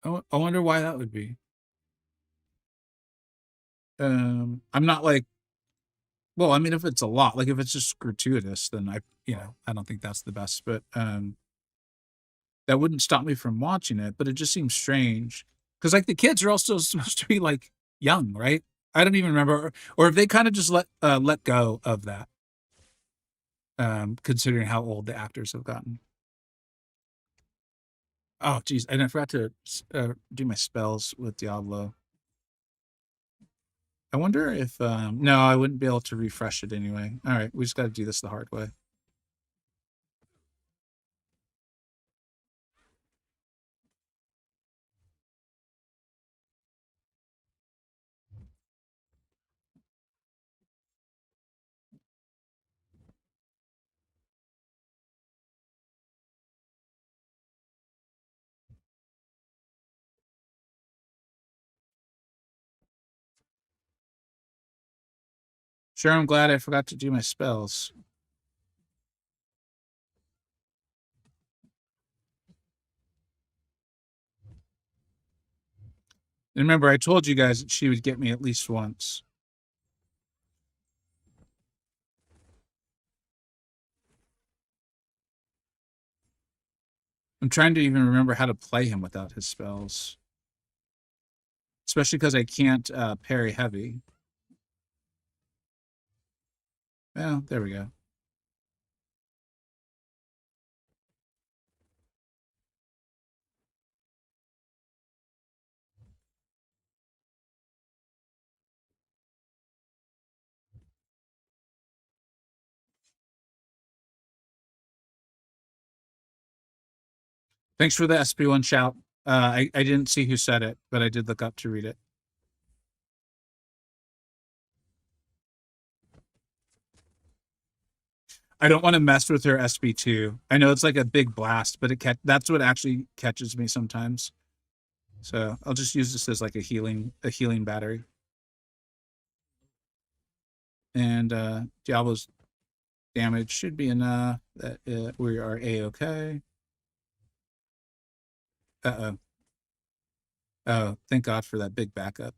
I wonder why that would be. I'm not like, well, I mean, if it's a lot, like if it's just gratuitous, then I don't think that's the best. But that wouldn't stop me from watching it. But it just seems strange because like the kids are also supposed to be like young, right? I don't even remember, or if they kind of just let go of that, considering how old the actors have gotten. Oh, geez, and I forgot to do my spells with Diablo. I wonder if no, I wouldn't be able to refresh it anyway. All right, we just got to do this the hard way. Sure, I'm glad I forgot to do my spells. And remember, I told you guys that she would get me at least once. I'm trying to even remember how to play him without his spells. Especially because I can't parry heavy. Well, there we go. Thanks for the SP1 shout. I didn't see who said it, but I did look up to read it. I don't want to mess with her SP2. I know it's like a big blast, but that's what actually catches me sometimes. So I'll just use this as like a healing battery. And Diablo's damage should be enough that we are a-okay. Uh-oh. Oh, thank God for that big backup.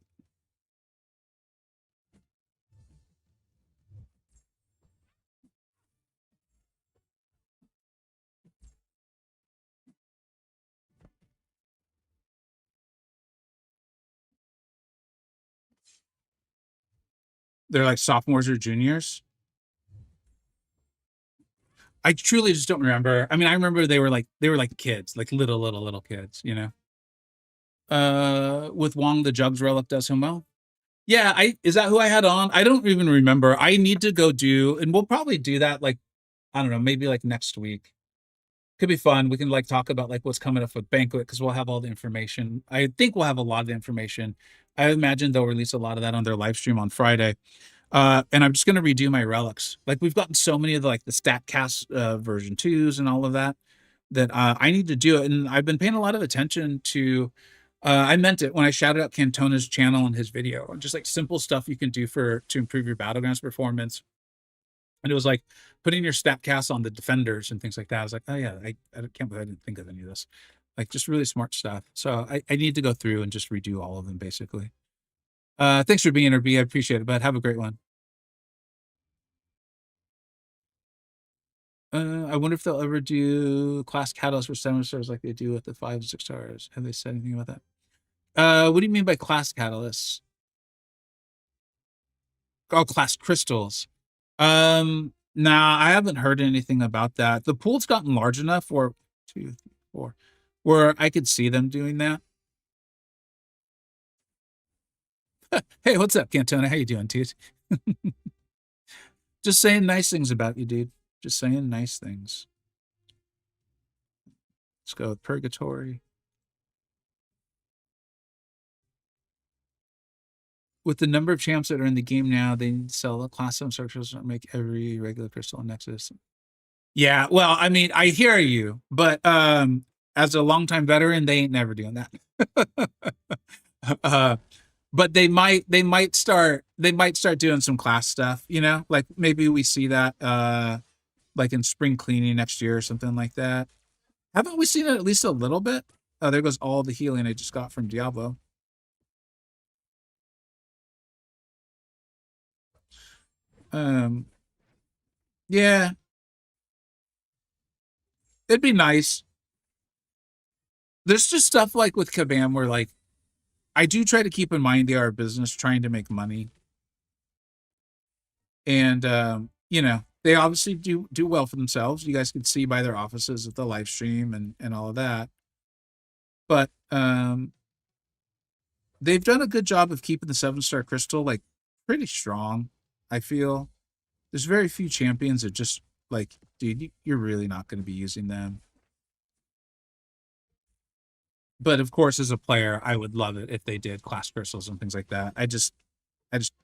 They're like sophomores or juniors. I truly just don't remember. I mean, I remember they were like kids, like little kids, you know. With Wong, the Jugs relic does him well. Yeah, I is that who I had on? I don't even remember. I need to go do, and we'll probably do that like I don't know, maybe like next week. Could be fun. We can like talk about like what's coming up with Banquet because we'll have all the information. I think we'll have a lot of information. I imagine they'll release a lot of that on their live stream on Friday. And I'm just gonna redo my relics. Like we've gotten so many of the like the StatCast version twos and all of that that I need to do it. And I've been paying a lot of attention to. I meant it when I shouted out Cantona's channel and his video, just like simple stuff you can do to improve your battlegrounds performance. And it was like putting your StatCast on the defenders and things like that. I was like, oh yeah, I can't believe I didn't think of any of this. Like just really smart stuff. So I need to go through and just redo all of them basically. Thanks for being here, B. I appreciate it, but have a great one. I wonder if they'll ever do class catalyst for 7 stars like they do with the 5 and 6 stars. Have they said anything about that? What do you mean by class catalysts? Oh, class crystals. Nah, I haven't heard anything about that. The pool's gotten large enough for 2, 3, 4, where I could see them doing that. Hey, what's up, Cantona? How you doing, dude? Just saying nice things about you, dude. Just saying nice things. Let's go with Purgatory. With the number of champs that are in the game now, they need to sell a class 7 structures and make every regular crystal Nexus. Yeah, well, I mean, I hear you, but as a longtime veteran, they ain't never doing that. But they might start doing some class stuff, you know, like maybe we see that like in spring cleaning next year or something like that. Haven't we seen it at least a little bit? Oh, there goes all the healing I just got from Diablo. Yeah, it'd be nice. There's just stuff like with Kabam where like I do try to keep in mind they are a business trying to make money. And you know, they obviously do well for themselves. You guys can see by their offices at the live stream and all of that. But they've done a good job of keeping the 7 star crystal like pretty strong. I feel there's very few champions that just like, dude, you're really not going to be using them. But of course, as a player, I would love it if they did class crystals and things like that. I just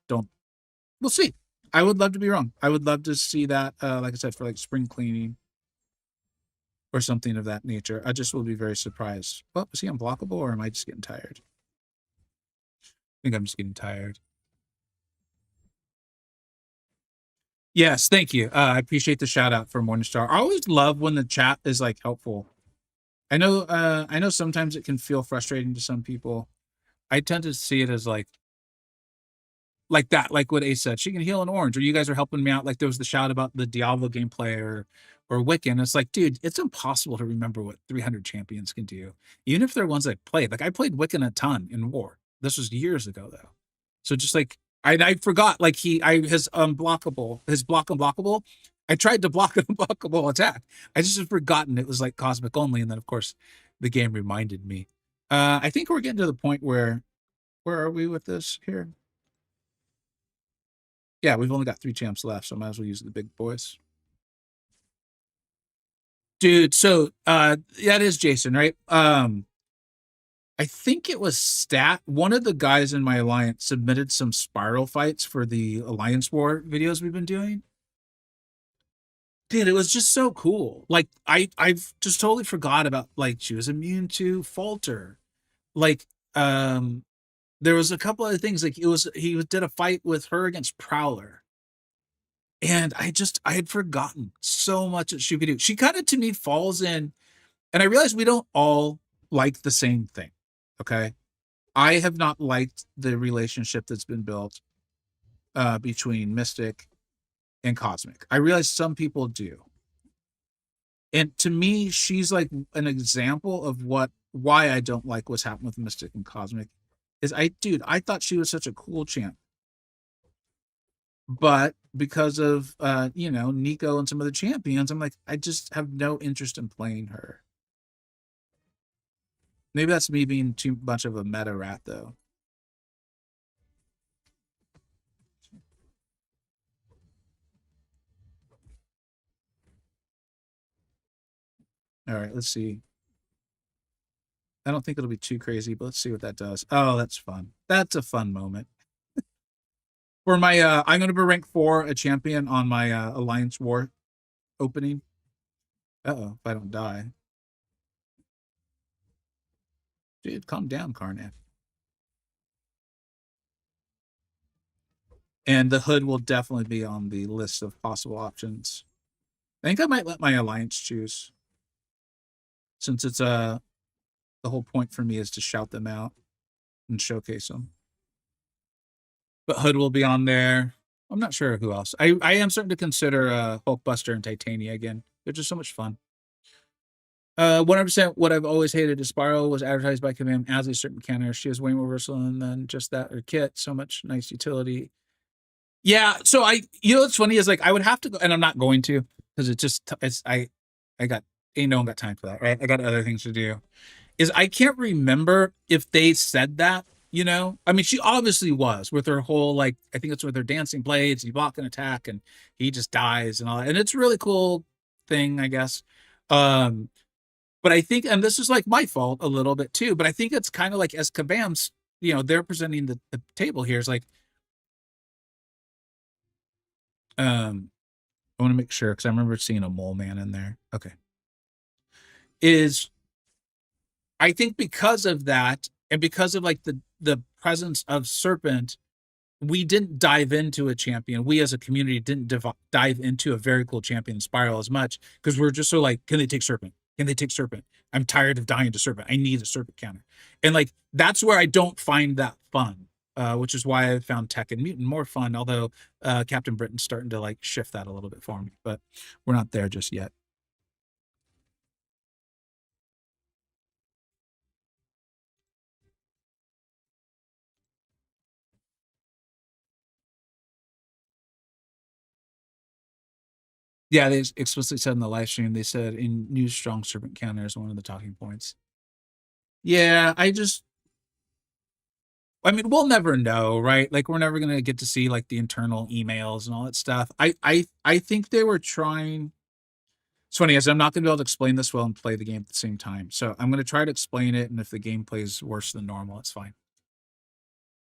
don't. We'll see. I would love to be wrong. I would love to see that, like I said, for like spring cleaning or something of that nature. I just will be very surprised. Well, is he unblockable or am I just getting tired? I think I'm just getting tired. Yes, thank you. I appreciate the shout out for Morningstar. I always love when the chat is like helpful. I know sometimes it can feel frustrating to some people. I tend to see it as like that, like what Ace said. She can heal an orange, or you guys are helping me out. Like there was the shout about the Diablo gameplay or Wiccan. It's like, dude, it's impossible to remember what 300 champions can do, even if they're ones I played. Like I played Wiccan a ton in War. This was years ago though. So just like I forgot, like his unblockable, his block unblockable. I tried to block an unblockable attack. I just had forgotten it was like cosmic only, and then of course the game reminded me. I think we're getting to the point where are we with this here? Yeah, we've only got 3 champs left, so I might as well use the big boys. Dude, so that is Jason, right? I think it was Stat. One of the guys in my alliance submitted some spiral fights for the Alliance War videos we've been doing. Dude, it was just so cool. Like I've just totally forgot about, like, she was immune to falter. Like there was a couple other things, like did a fight with her against Prowler. And I had forgotten so much that she could do. She kind of to me falls in, and I realize we don't all like the same thing. Okay. I have not liked the relationship that's been built between Mystic and Cosmic. I realize some people do. And to me, she's like an example of why I don't like what's happened with Mystic and Cosmic. Is I thought she was such a cool champ. But because of Nico and some other champions, I'm like, I just have no interest in playing her. Maybe that's me being too much of a meta rat though. All right, let's see. I don't think it'll be too crazy, but let's see what that does. Oh, that's fun. That's a fun moment. For my I'm gonna be rank 4 a champion on my Alliance War opening. Uh-oh, if I don't die. Dude, calm down, Karnak. And the hood will definitely be on the list of possible options. I think I might let my alliance choose, since it's the whole point for me is to shout them out and showcase them. But hood will be on there. I'm not sure who else. I am starting to consider Hulkbuster and Titania again. They're just so much fun. 100% what I've always hated is Spiral was advertised by Command as a certain counter. She has way more versatile than just that, or Kit. So much nice utility. Yeah, so what's funny is, like, I would have to go, and I'm not going to, because I got ain't no one got time for that, right? I got other things to do. Is I can't remember if they said that, I mean, she obviously was with her whole, like, I think it's with her dancing blades, you block an attack and he just dies and all that. And it's a really cool thing, I guess. Um, but I think, and this is like my fault a little bit too, but I think it's kind of like as Kabam's, they're presenting the table here is like, um, I want to make sure because I remember seeing a mole man in there. Okay. Is I think because of that, and because of like the presence of Serpent, we didn't dive into a champion. We as a community didn't dive into a very cool champion Spiral as much, because we're just so like, can they take Serpent? Can they take Serpent? I'm tired of dying to Serpent. I need a Serpent counter. And like that's where I don't find that fun. Which is why I found Tech and Mutant more fun, although Captain Britain's starting to like shift that a little bit for me, but we're not there just yet. Yeah, they explicitly said in the live stream, they said in new strong serpent counter is one of the talking points. Yeah, I mean, we'll never know, right? Like we're never gonna get to see like the internal emails and all that stuff. I think they were trying. It's funny, as I'm not gonna be able to explain this well and play the game at the same time. So I'm gonna try to explain it, and if the game plays worse than normal, it's fine.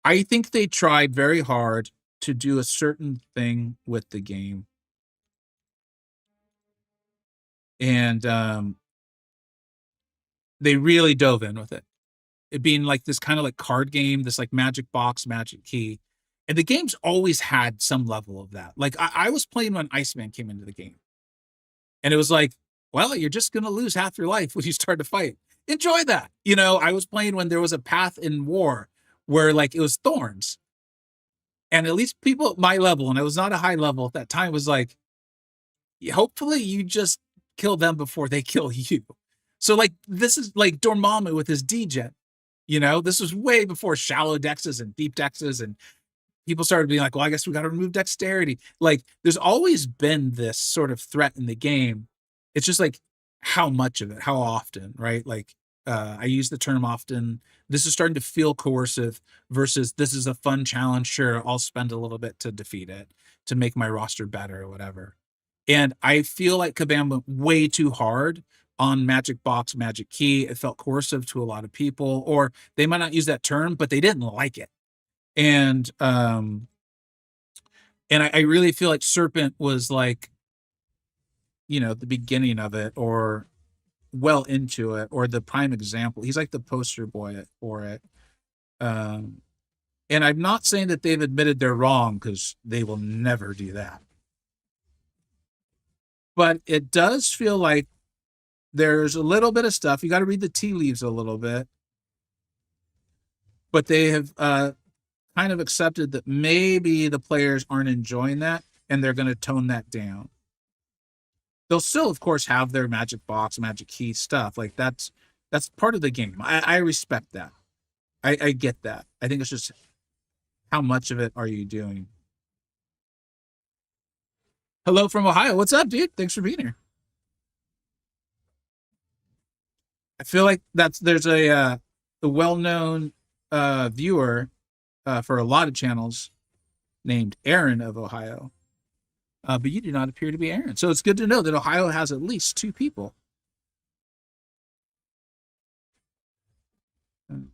I think they tried very hard to do a certain thing with the game. And they really dove in with it. It being like this kind of like card game, this like magic box, magic key. And the game's always had some level of that. Like I was playing when Iceman came into the game, and it was like, well, you're just gonna lose half your life when you start to fight. Enjoy that. You know, I was playing when there was a path in war where like it was thorns. And at least people at my level, and I was not a high level at that time, was like, hopefully you just kill them before they kill you. So like this is like Dormammu with his degen. You know, this was way before shallow dexes and deep dexes, and people started being like, well, I guess we got to remove dexterity. Like there's always been this sort of threat in the game. It's just like how much of it, how often, right? Like I use the term often. This is starting to feel coercive versus this is a fun challenge. Sure, I'll spend a little bit to defeat it, to make my roster better or whatever. And I feel like Kabam went way too hard on Magic Box, Magic Key. It felt coercive to a lot of people, or they might not use that term, but they didn't like it. And I really feel like Serpent was like, you know, the beginning of it, or well into it, or the prime example. He's like the poster boy for it. Um, and I'm not saying that they've admitted they're wrong, because they will never do that. But it does feel like there's a little bit of stuff. You got to read the tea leaves a little bit. But they have kind of accepted that maybe the players aren't enjoying that, and they're going to tone that down. They'll still, of course, have their Magic Box, Magic Key stuff. Like that's part of the game. I respect that. I get that. I think it's just how much of it are you doing? Hello from Ohio. What's up, dude? Thanks for being here. I feel like there's a well-known viewer for a lot of channels named Aaron of Ohio. But you do not appear to be Aaron. So it's good to know that Ohio has at least two people. Come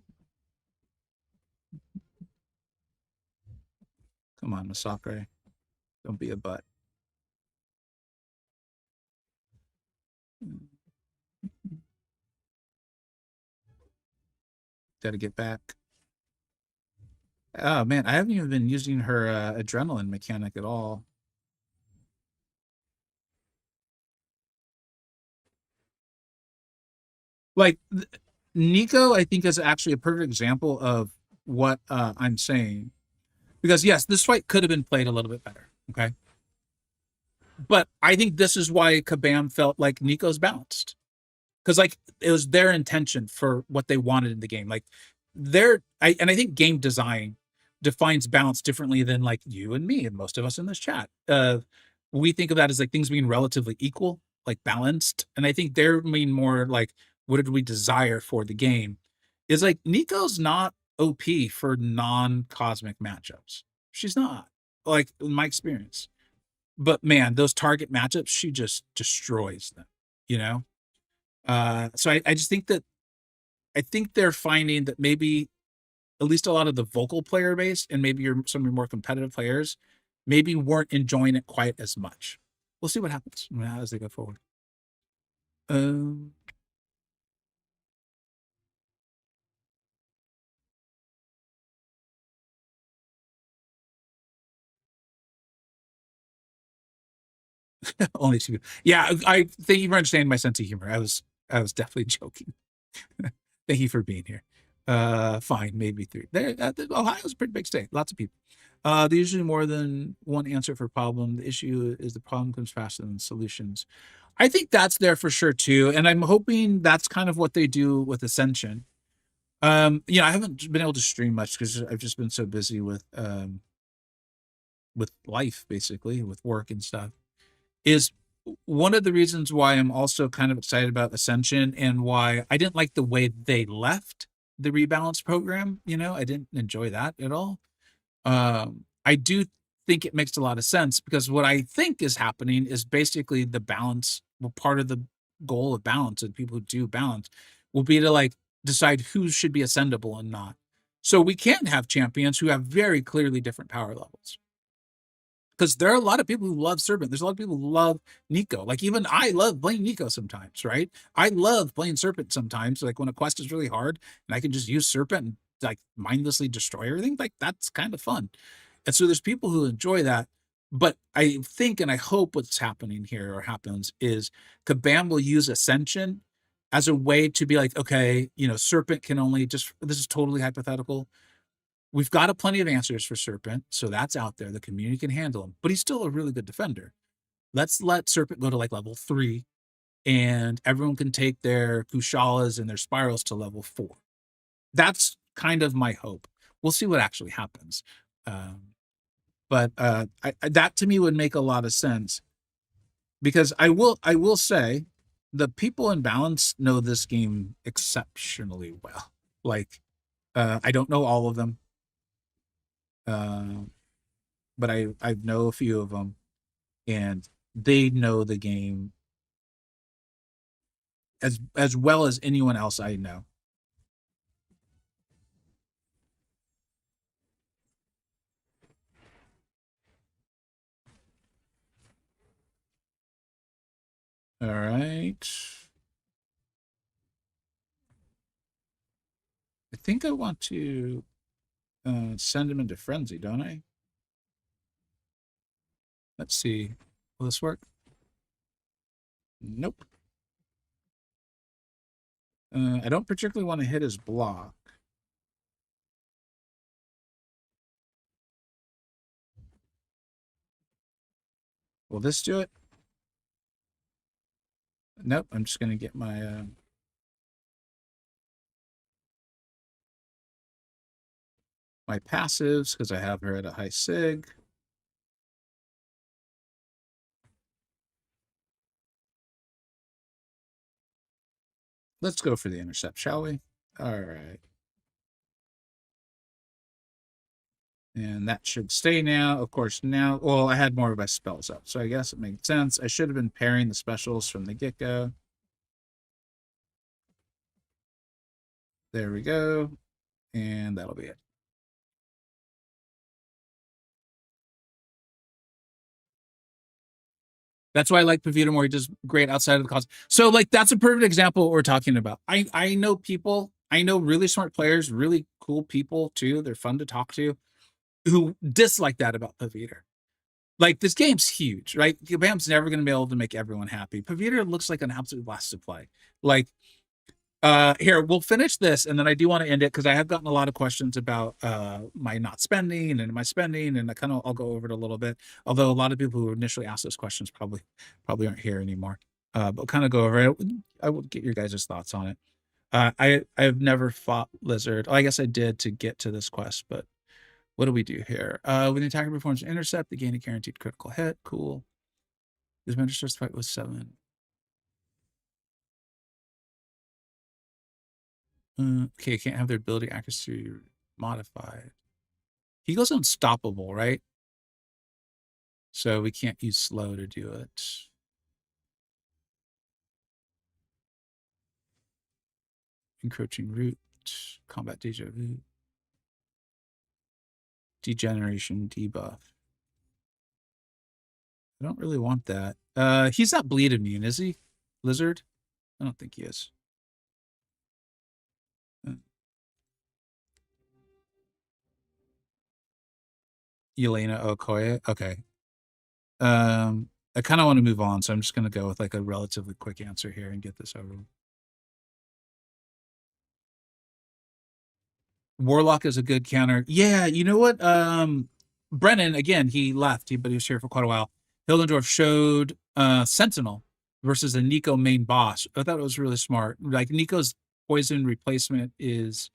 on, Masakre. Don't be a butt. Got to get back. Oh man, I haven't even been using her adrenaline mechanic at all. Like Nico, I think is actually a perfect example of what I'm saying. Because yes, this fight could have been played a little bit better. Okay. But I think this is why Kabam felt like Nico's balanced. Because like it was their intention for what they wanted in the game. Like I think game design defines balance differently than like you and me and most of us in this chat. We think of that as like things being relatively equal, like balanced. And I think they're mean more like what did we desire for the game? Is like Nico's not OP for non-cosmic matchups. She's not, like in my experience. But man, those target matchups, she just destroys them, you know? So I just think that I think they're finding that maybe at least a lot of the vocal player base and maybe some of your more competitive players maybe weren't enjoying it quite as much. We'll see what happens as they go forward. Um, only two. Yeah, I thank you for understanding my sense of humor. I was definitely joking. Thank you for being here. Fine, maybe three. Ohio's a pretty big state. Lots of people. There's usually more than one answer for a problem. The issue is the problem comes faster than the solutions. I think that's there for sure too, and I'm hoping that's kind of what they do with Ascension. You know, I haven't been able to stream much because I've just been so busy with life, basically, with work and stuff. Is one of the reasons why I'm also kind of excited about Ascension and why I didn't like the way they left the rebalance program. You know, I didn't enjoy that at all. I do think it makes a lot of sense because what I think is happening is basically the balance. Well, part of the goal of balance and people who do balance will be to like decide who should be ascendable and not. So we can have champions who have very clearly different power levels. Because there are a lot of people who love Serpent. There's a lot of people who love Nico. Like even I love playing Nico sometimes, right? I love playing Serpent sometimes. Like when a quest is really hard and I can just use Serpent and like mindlessly destroy everything. Like that's kind of fun. And so there's people who enjoy that. But I think and I hope what's happening here or happens is Kabam will use Ascension as a way to be like, okay, Serpent can only just, this is totally hypothetical. We've got a plenty of answers for Serpent, so that's out there. The community can handle him, but he's still a really good defender. Let's let Serpent go to like level 3, and everyone can take their Kushalas and their Spirals to level 4. That's kind of my hope. We'll see what actually happens. But that to me would make a lot of sense, because I will say the people in Balance know this game exceptionally well. Like, I don't know all of them, but I know a few of them, and they know the game as well as anyone else I know. All right. I think I want to send him into Frenzy, don't I? Let's see. Will this work? Nope. I don't particularly want to hit his block. Will this do it? Nope. I'm just going to get my my passives because I have her at a high sig. Let's go for the intercept, shall we? All right. And that should stay now. Of course, now, well, I had more of my spells up, so I guess it makes sense. I should have been pairing the specials from the get-go. There we go. And that'll be it. That's why I like Pavita more. He does great outside of the cause. So, like, that's a perfect example of what we're talking about. I know people, I know really smart players, really cool people too. They're fun to talk to, who dislike that about Pavita. Like, this game's huge, right? Bam's never going to be able to make everyone happy. Pavita looks like an absolute blast to play. Like, here, we'll finish this, and then I do want to end it because I have gotten a lot of questions about my not spending and my spending, and I'll go over it a little bit. Although a lot of people who initially asked those questions probably aren't here anymore. But kind of go over it. I will get your guys' thoughts on it. I've never fought Lizard. Oh, I guess I did to get to this quest, but what do we do here? When the attacker performs an intercept, they gain a guaranteed critical hit. Cool. This man starts the fight with 7. Okay, can't have their ability accuracy modified. He goes unstoppable, right? So we can't use slow to do it. Encroaching root, combat deja vu, degeneration debuff. I don't really want that. He's not bleed immune, is he? Lizard? I don't think he is. Yelena Okoye. Okay. I kind of want to move on, so I'm just going to go with like a relatively quick answer here and get this over with. Warlock is a good counter. Yeah, you know what? Brennan, again, he left, but he was here for quite a while. Hildendorf showed Sentinel versus a Nico main boss. I thought it was really smart. Like, Nico's poison replacement is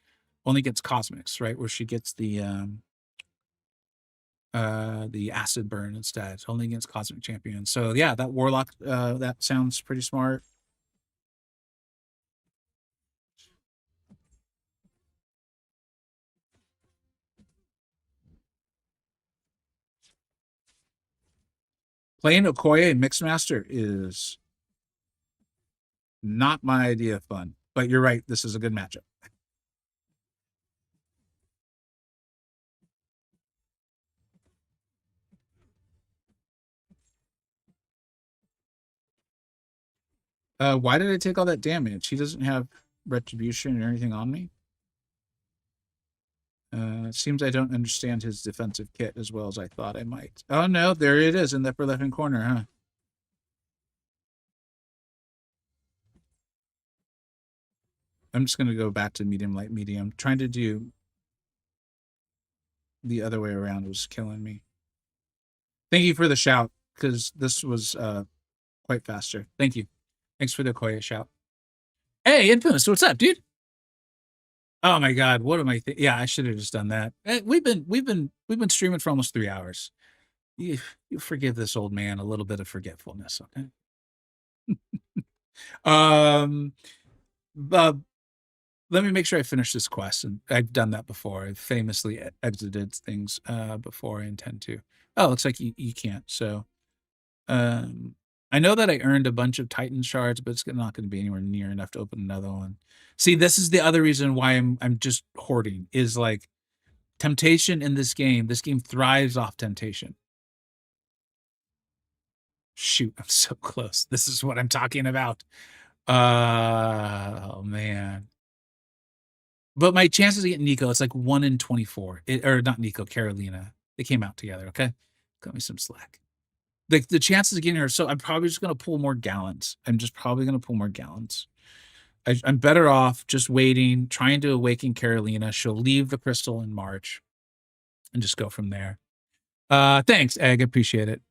only gets cosmics, right? Where she gets the acid burn instead. Only against cosmic champions. So yeah, that Warlock, that sounds pretty smart. Playing Okoye and Mixmaster is not my idea of fun, but you're right. This is a good matchup. Why did I take all that damage? He doesn't have retribution or anything on me. It seems I don't understand his defensive kit as well as I thought I might. Oh no, there it is in the upper left-hand corner, huh? I'm just gonna go back to medium, light, medium. Trying to do the other way around was killing me. Thank you for the shout, because this was quite faster. Thank you. Thanks for the Koya shout. Hey, Infamous, what's up, dude? Oh my god, what am I? Yeah, I should have just done that. We've been streaming for almost 3 hours. You forgive this old man a little bit of forgetfulness, okay? um, but let me make sure I finish this quest, and I've done that before. I've famously exited things before I intend to. Oh, looks like you can't. So um, I know that I earned a bunch of Titan shards, but it's not going to be anywhere near enough to open another one. See, this is the other reason why I'm just hoarding, is like temptation in this game. This game thrives off temptation. Shoot, I'm so close. This is what I'm talking about. Oh man. But my chances of getting Nico, it's like 1 in 24. Or not Nico, Carolina. They came out together, okay? Cut me some slack. The chances of getting her, so I'm probably just gonna pull more gallons. I'm just probably gonna pull more gallons. I'm better off just waiting, trying to awaken Carolina. She'll leave the crystal in March and just go from there. Thanks, Egg. Appreciate it.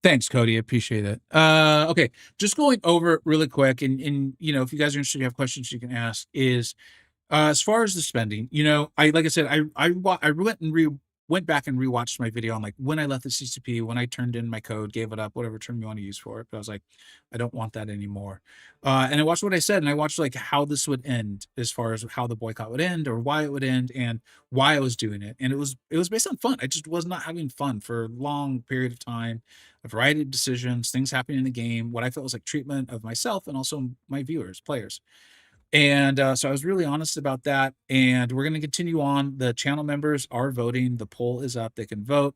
Thanks, Cody. Appreciate it. Okay, just going over it really quick, and if you guys are interested, you have questions you can ask. Is as far as the spending, I like I said, I went back and rewatched my video on like when I left the CCP, when I turned in my code, gave it up, whatever term you want to use for it. But I was like, I don't want that anymore. And I watched what I said, and I watched like how this would end, as far as how the boycott would end, or why it would end, and why I was doing it. And it was based on fun. I just was not having fun for a long period of time, a variety of decisions, things happening in the game, what I felt was like treatment of myself and also my viewers, players. And so I was really honest about that. And we're going to continue on. The channel members are voting. The poll is up. They can vote.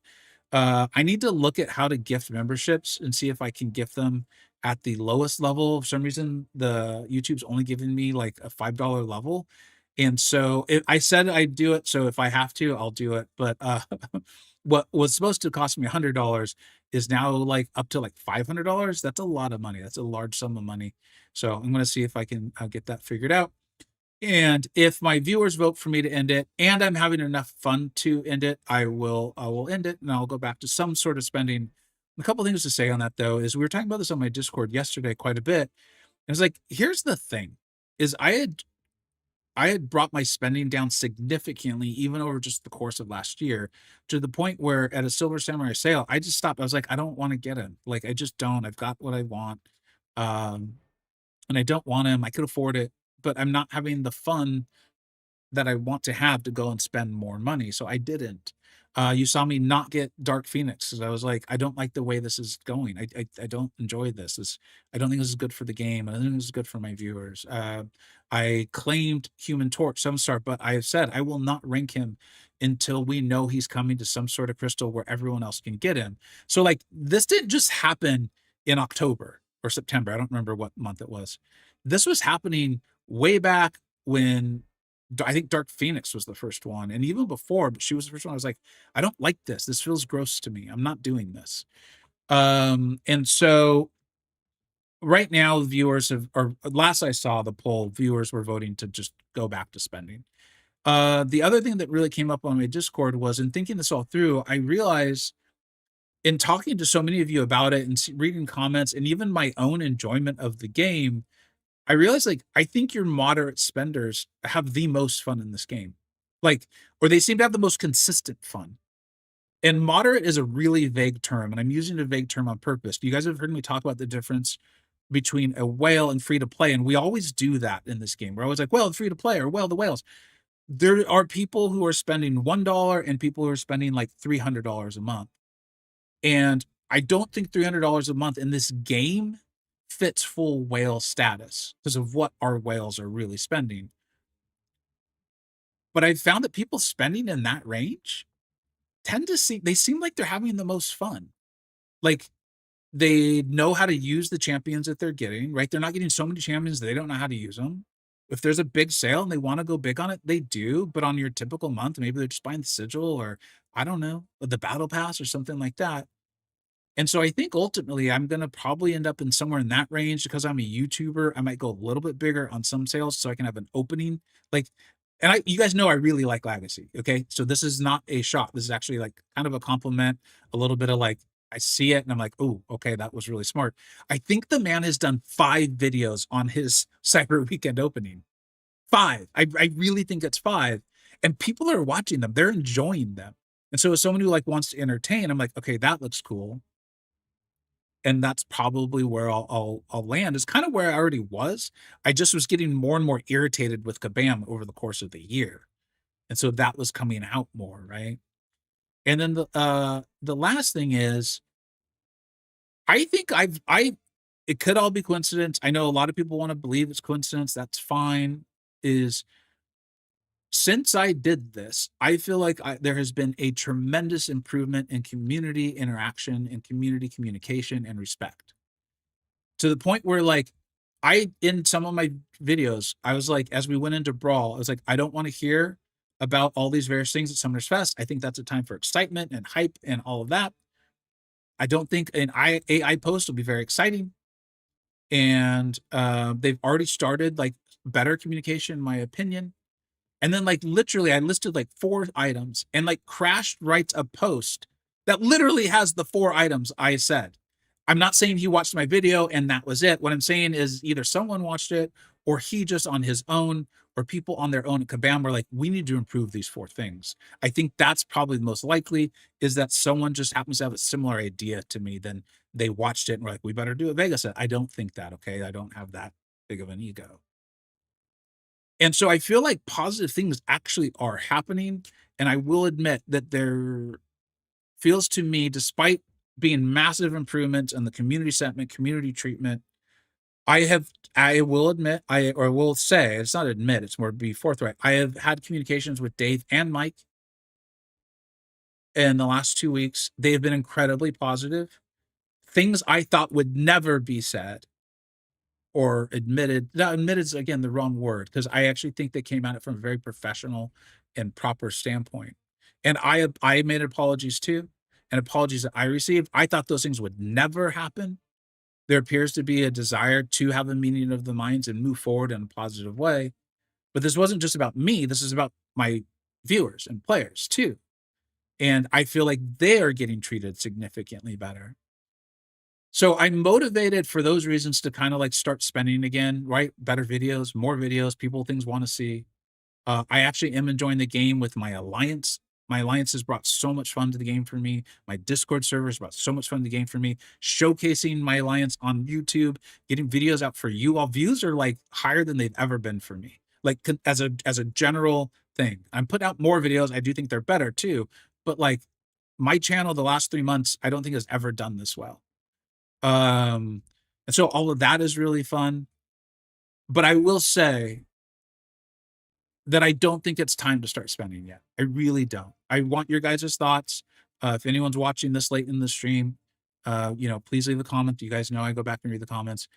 I need to look at how to gift memberships and see if I can gift them at the lowest level. For some reason, the YouTube's only giving me like a $5 level. And so I said I'd do it. So if I have to, I'll do it. But what was supposed to cost me $100 is now like up to like $500. That's a lot of money. That's a large sum of money. So I'm going to see if I can get that figured out. And if my viewers vote for me to end it, and I'm having enough fun to end it, I will end it, and I'll go back to some sort of spending. A couple things to say on that though is we were talking about this on my Discord yesterday quite a bit. It was like, here's the thing: is I had brought my spending down significantly, even over just the course of last year, to the point where at a Silver Samurai sale, I just stopped. I was like, I don't want to get him. Like, I just don't. I've got what I want. Um, and I don't want him. I could afford it, but I'm not having the fun that I want to have to go and spend more money. So I didn't. You saw me not get Dark Phoenix because I was like, I don't like the way this is going. I don't enjoy this. I don't think this is good for the game. I don't think this is good for my viewers. I claimed Human Torch 7-star, but I have said I will not rank him until we know he's coming to some sort of crystal where everyone else can get him. So like this didn't just happen in October or September. I don't remember what month it was. This was happening way back when I think Dark Phoenix was the first one, and even before, but she was the first one. I was like, I don't like this. This feels gross to me. I'm not doing this. And so right now, viewers have, or last I saw the poll, viewers were voting to just go back to spending. The other thing that really came up on my Discord was, in thinking this all through, I realized in talking to so many of you about it and reading comments and even my own enjoyment of the game, I realized like I think your moderate spenders have the most fun in this game. Like, or they seem to have the most consistent fun. And moderate is a really vague term, and I'm using a vague term on purpose. You guys have heard me talk about the difference between a whale and free to play, and we always do that in this game. We're always like, well, free to play or well, the whales. There are people who are spending $1 and people who are spending like $300 a month. And I don't think $300 a month in this game fits full whale status because of what our whales are really spending. But I found that people spending in that range tend to seem like they're having the most fun. Like They know how to use the champions that they're getting, right? They're not getting so many champions, they don't know how to use them. If there's a big sale and they wanna go big on it, they do, but on your typical month, maybe they're just buying the sigil or, I don't know, the battle pass or something like that. And so I think ultimately I'm gonna probably end up in somewhere in that range because I'm a YouTuber. I might go a little bit bigger on some sales so I can have an opening. Like, and you guys know I really like Legacy. Okay. So this is not a shot. This is actually like kind of a compliment, a little bit of like, I see it and I'm like, oh, okay, that was really smart. I think the man has done 5 videos on his Cyber Weekend opening. 5. I really think it's 5. And people are watching them, they're enjoying them. And so as someone who like wants to entertain, I'm like, okay, that looks cool, and that's probably where I'll land. Is kind of where I already was. I just was getting more and more irritated with Kabam over the course of the year, and so that was coming out more, right? And then the last thing is, I think I it could all be coincidence. I know a lot of people want to believe it's coincidence. That's fine. Is since I did this, I feel like there has been a tremendous improvement in community interaction and community communication and respect, to the point where like I in some of my videos, I was like, as we went into Brawl, I was like, I don't want to hear about all these various things at Summoner's Fest. I think that's a time for excitement and hype and all of that. I don't think an AI post will be very exciting. And they've already started like better communication, in my opinion. And then, like, literally, I listed like 4 items, and like Crash writes a post that literally has the 4 items I said. I'm not saying he watched my video and that was it. What I'm saying is either someone watched it or he just on his own or people on their own at Kabam were like, we need to improve these 4 things. I think that's probably the most likely, is that someone just happens to have a similar idea to me. Then they watched it and were like, we better do a Vega set. I don't think that, okay? I don't have that big of an ego. And so I feel like positive things actually are happening, and I will admit that there feels to me, despite being massive improvements in the community sentiment, community treatment, I will admit, or will say, it's not admit, it's more be forthright. I have had communications with Dave and Mike in the last 2 weeks. They have been incredibly positive. Things I thought would never be said or admitted. Now, admitted is again the wrong word, because I actually think they came at it from a very professional and proper standpoint. And I made apologies too, and apologies that I received. I thought those things would never happen. There appears to be a desire to have a meeting of the minds and move forward in a positive way. But this wasn't just about me. This is about my viewers and players too. And I feel like they are getting treated significantly better. So I'm motivated for those reasons to kind of like start spending again, right? Better videos, more videos, people things want to see. I actually am enjoying the game with my alliance. My alliance has brought so much fun to the game for me. My Discord server has brought so much fun to the game for me. Showcasing my alliance on YouTube, getting videos out for you all. Views are like higher than they've ever been for me. Like as a general thing, I'm putting out more videos. I do think they're better too, but like my channel the last 3 months, I don't think has ever done this well. And so all of that is really fun. But I will say that I don't think it's time to start spending yet. I really don't. I want your guys' thoughts. If anyone's watching this late in the stream, please leave a comment. You guys know I go back and read the comments.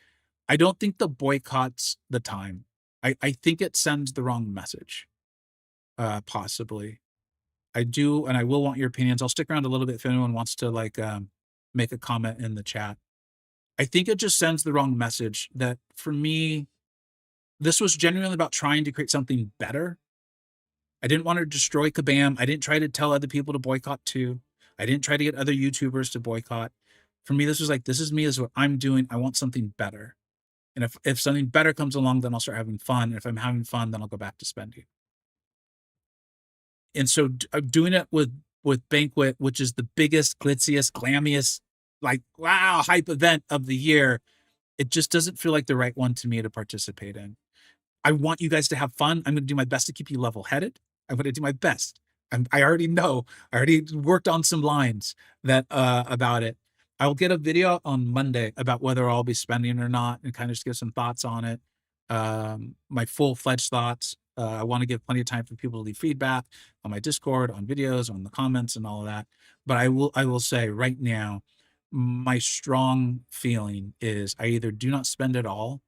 I don't think the boycott's the time. I think it sends the wrong message, possibly. I do, and I will want your opinions. I'll stick around a little bit if anyone wants to like make a comment in the chat. I think it just sends the wrong message that for me, this was genuinely about trying to create something better. I didn't want to destroy Kabam. I didn't try to tell other people to boycott too. I didn't try to get other YouTubers to boycott. For me, this was like, this is me, this is what I'm doing. I want something better. And if something better comes along, then I'll start having fun. And if I'm having fun, then I'll go back to spending. And so doing it with Banquet, which is the biggest, glitziest, glammiest, like, wow, hype event of the year, it just doesn't feel like the right one to me to participate in. I want you guys to have fun. I'm going to do my best to keep you level-headed. I'm going to do my best. I already know. I already worked on some lines that about it. I will get a video on Monday about whether I'll be spending or not, and kind of just give some thoughts on it. My full-fledged thoughts. I want to give plenty of time for people to leave feedback on my Discord, on videos, on the comments, and all of that. But I will say right now, my strong feeling is I either do not spend at all,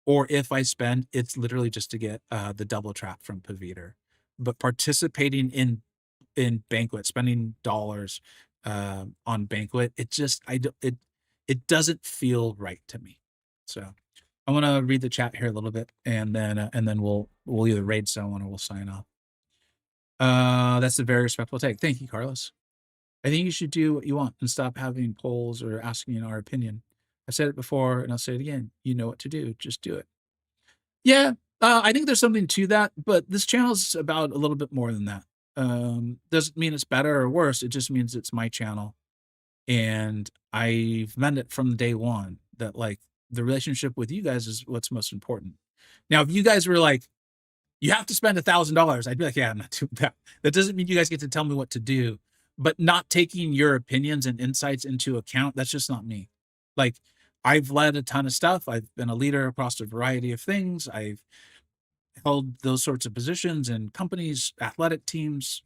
or if I spend, it's literally just to get the double trap from Paviter. But participating in Banquet, spending dollars on Banquet, it just it doesn't feel right to me. So I want to read the chat here a little bit, and then we'll either raid someone or we'll sign off. That's a very respectful take. Thank you, Carlos. I think you should do what you want and stop having polls or asking our opinion. I've said it before and I'll say it again. You know what to do. Just do it. Yeah, I think there's something to that, but this channel is about a little bit more than that. Doesn't mean it's better or worse. It just means it's my channel. And I've meant it from day one that like the relationship with you guys is what's most important. Now, if you guys were like, you have to spend $1,000, I'd be like, yeah, I'm not doing that. That doesn't mean you guys get to tell me what to do, but not taking your opinions and insights into account, that's just not me. Like, I've led a ton of stuff. I've been a leader across a variety of things. I've held those sorts of positions in companies, athletic teams,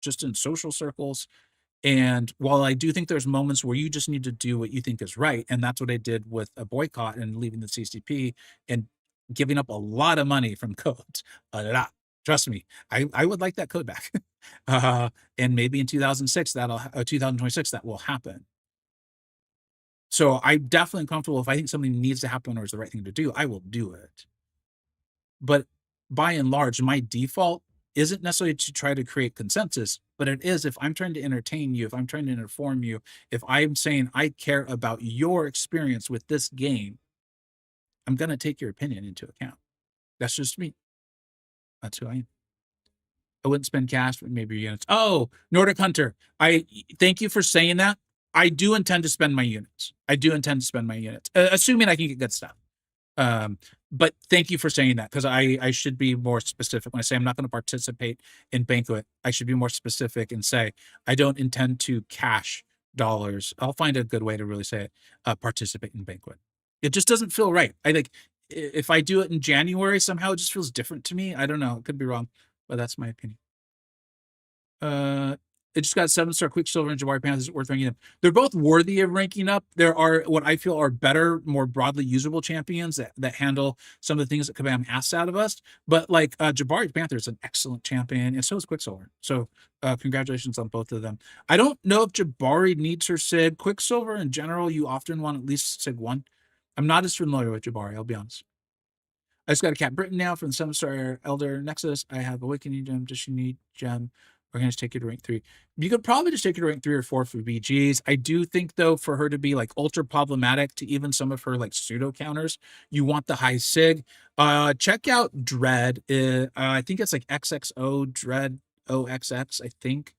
just in social circles. And while I do think there's moments where you just need to do what you think is right, and that's what I did with a boycott and leaving the CCP and giving up a lot of money from codes, a lot. Trust me, I would like that code back. And maybe in 2006, 2026, that will happen. So I'm definitely comfortable if I think something needs to happen or is the right thing to do, I will do it. But by and large, my default isn't necessarily to try to create consensus, but it is if I'm trying to entertain you, if I'm trying to inform you, if I'm saying I care about your experience with this game, I'm going to take your opinion into account. That's just me. That's who I am. I wouldn't spend cash, but maybe units. Oh, Nordic Hunter. I thank you for saying that. I do intend to spend my units. I do intend to spend my units, assuming I can get good stuff. But thank you for saying that, because I should be more specific when I say I'm not going to participate in Banquet. I should be more specific and say I don't intend to cash dollars. I'll find a good way to really say it. Participate in Banquet. It just doesn't feel right. I think if I do it in January, somehow it just feels different to me. I don't know. It could be wrong, but that's my opinion. It just got 7-star Quicksilver and Jabari Panthers. Worth ranking them. They're both worthy of ranking up. There are what I feel are better, more broadly usable champions that handle some of the things that Kabam asks out of us. But like Jabari Panther is an excellent champion, and so is Quicksilver. So congratulations on both of them. I don't know if Jabari needs her Sig. Quicksilver in general, you often want at least Sig 1. I'm not as familiar with Jabari, I'll be honest. I just got a Cat Britain now from the 7-star Elder Nexus. I have Awakening Gem, just unique gem. We're going to take you to rank 3. You could probably just take her to rank 3 or 4 for BGs. I do think, though, for her to be like ultra problematic to even some of her like pseudo counters, you want the high Sig. Check out Dread. I think it's like XXO Dread OXX, I think.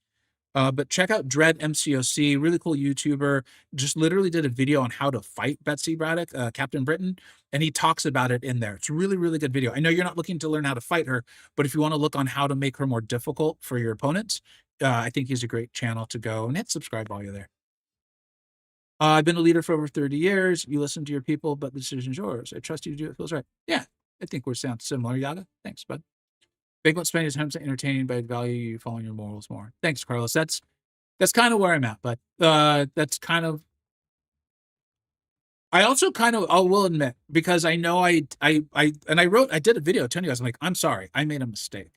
But check out Dread MCoC, really cool YouTuber. Just literally did a video on how to fight Betsy Braddock, Captain Britain, and he talks about it in there. It's a really, really good video. I know you're not looking to learn how to fight her, but if you want to look on how to make her more difficult for your opponents, I think he's a great channel to go and hit subscribe while you're there. I've been a leader for over 30 years. You listen to your people, but the decision's yours. I trust you to do what feels right. Yeah, I think we sound similar, Yaga. Thanks, bud. Big One Spain is 100% entertaining, but I value you following your morals more. Thanks, Carlos. That's kind of where I'm at, but that's kind of. I also kind of, I will admit, because I know I did a video telling you guys, I'm like, I'm sorry, I made a mistake.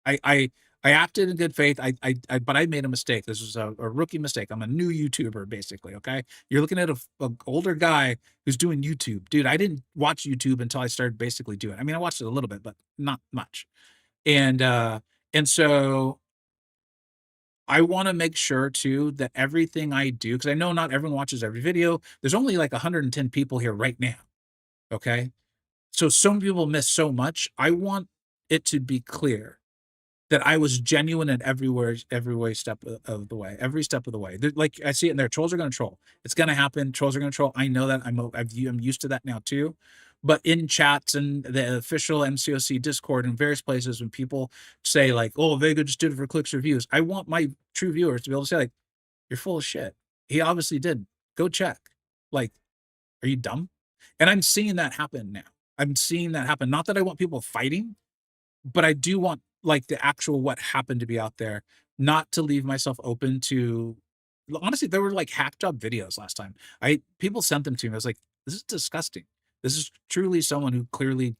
I acted in good faith. But I made a mistake. This was a rookie mistake. I'm a new YouTuber, basically. Okay, you're looking at a older guy who's doing YouTube, dude. I didn't watch YouTube until I started basically doing it. I mean, I watched it a little bit, but not much. And so I want to make sure too that everything I do, because I know not everyone watches every video. There's only like 110 people here right now. Okay. So some people miss so much. I want it to be clear that I was genuine in every step of the way, every step of the way. Like I see it in there. Trolls are going to troll. It's going to happen. Trolls are going to troll. I know that. I'm used to that now too. But in chats and the official MCoC Discord and various places, when people say like, "Oh, Vega just did it for clicks or views," I want my true viewers to be able to say like, "You're full of shit. He obviously did. Go check. Like, are you dumb?" And I'm seeing that happen now. I'm seeing that happen. Not that I want people fighting, but I do want like the actual what happened to be out there, not to leave myself open to honestly, they were like hacked up videos last time. People sent them to me. I was like, this is disgusting. This is truly someone who clearly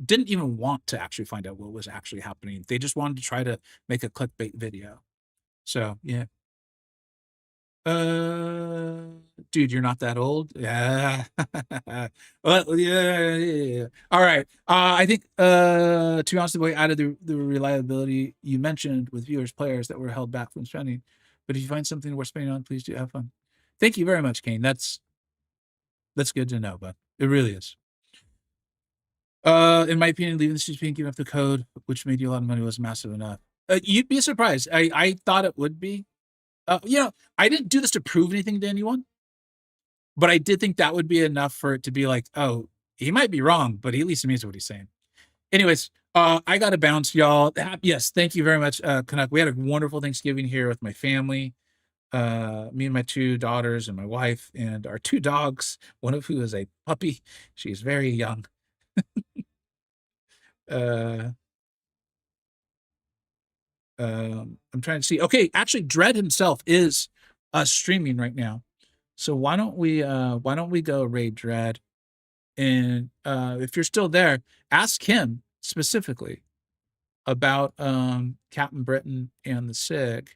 didn't even want to actually find out what was actually happening. They just wanted to try to make a clickbait video. So yeah. Dude, you're not that old. Yeah. Well, yeah. All right. I think to be honest, the way out of the reliability you mentioned with viewers, players that were held back from spending. But if you find something worth spending on, please do have fun. Thank you very much, Kane. That's good to know, but it really is. In my opinion, leaving the CGP and giving up the code, which made you a lot of money, was massive enough. You'd be surprised. I thought it would be. You know, I didn't do this to prove anything to anyone, but I did think that would be enough for it to be like, oh, he might be wrong, but he at least means what he's saying. Anyways, I got to bounce, y'all. Yes, thank you very much, Canuck. We had a wonderful Thanksgiving here with my family, me and my 2 daughters and my wife and our 2 dogs, one of who is a puppy. She's very young. I'm trying to see. Okay, actually, Dread himself is streaming right now. So why don't we go raid Dread? And if you're still there, ask him specifically about Captain Britain and the SIG.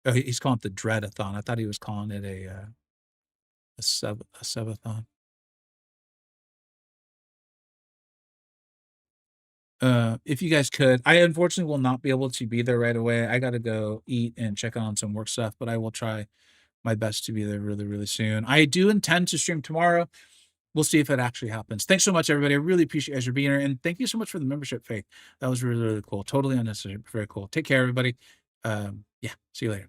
Oh, he's calling it the Dreadathon. I thought he was calling it a subathon. If you guys could, I unfortunately will not be able to be there right away. I got to go eat and check on some work stuff, but I will try my best to be there really, really soon. I do intend to stream tomorrow. We'll see if it actually happens. Thanks so much, everybody. I really appreciate you guys for being here. And thank you so much for the membership, Faith. That was really, really cool. Totally unnecessary, but very cool. Take care, everybody. Yeah, see you later.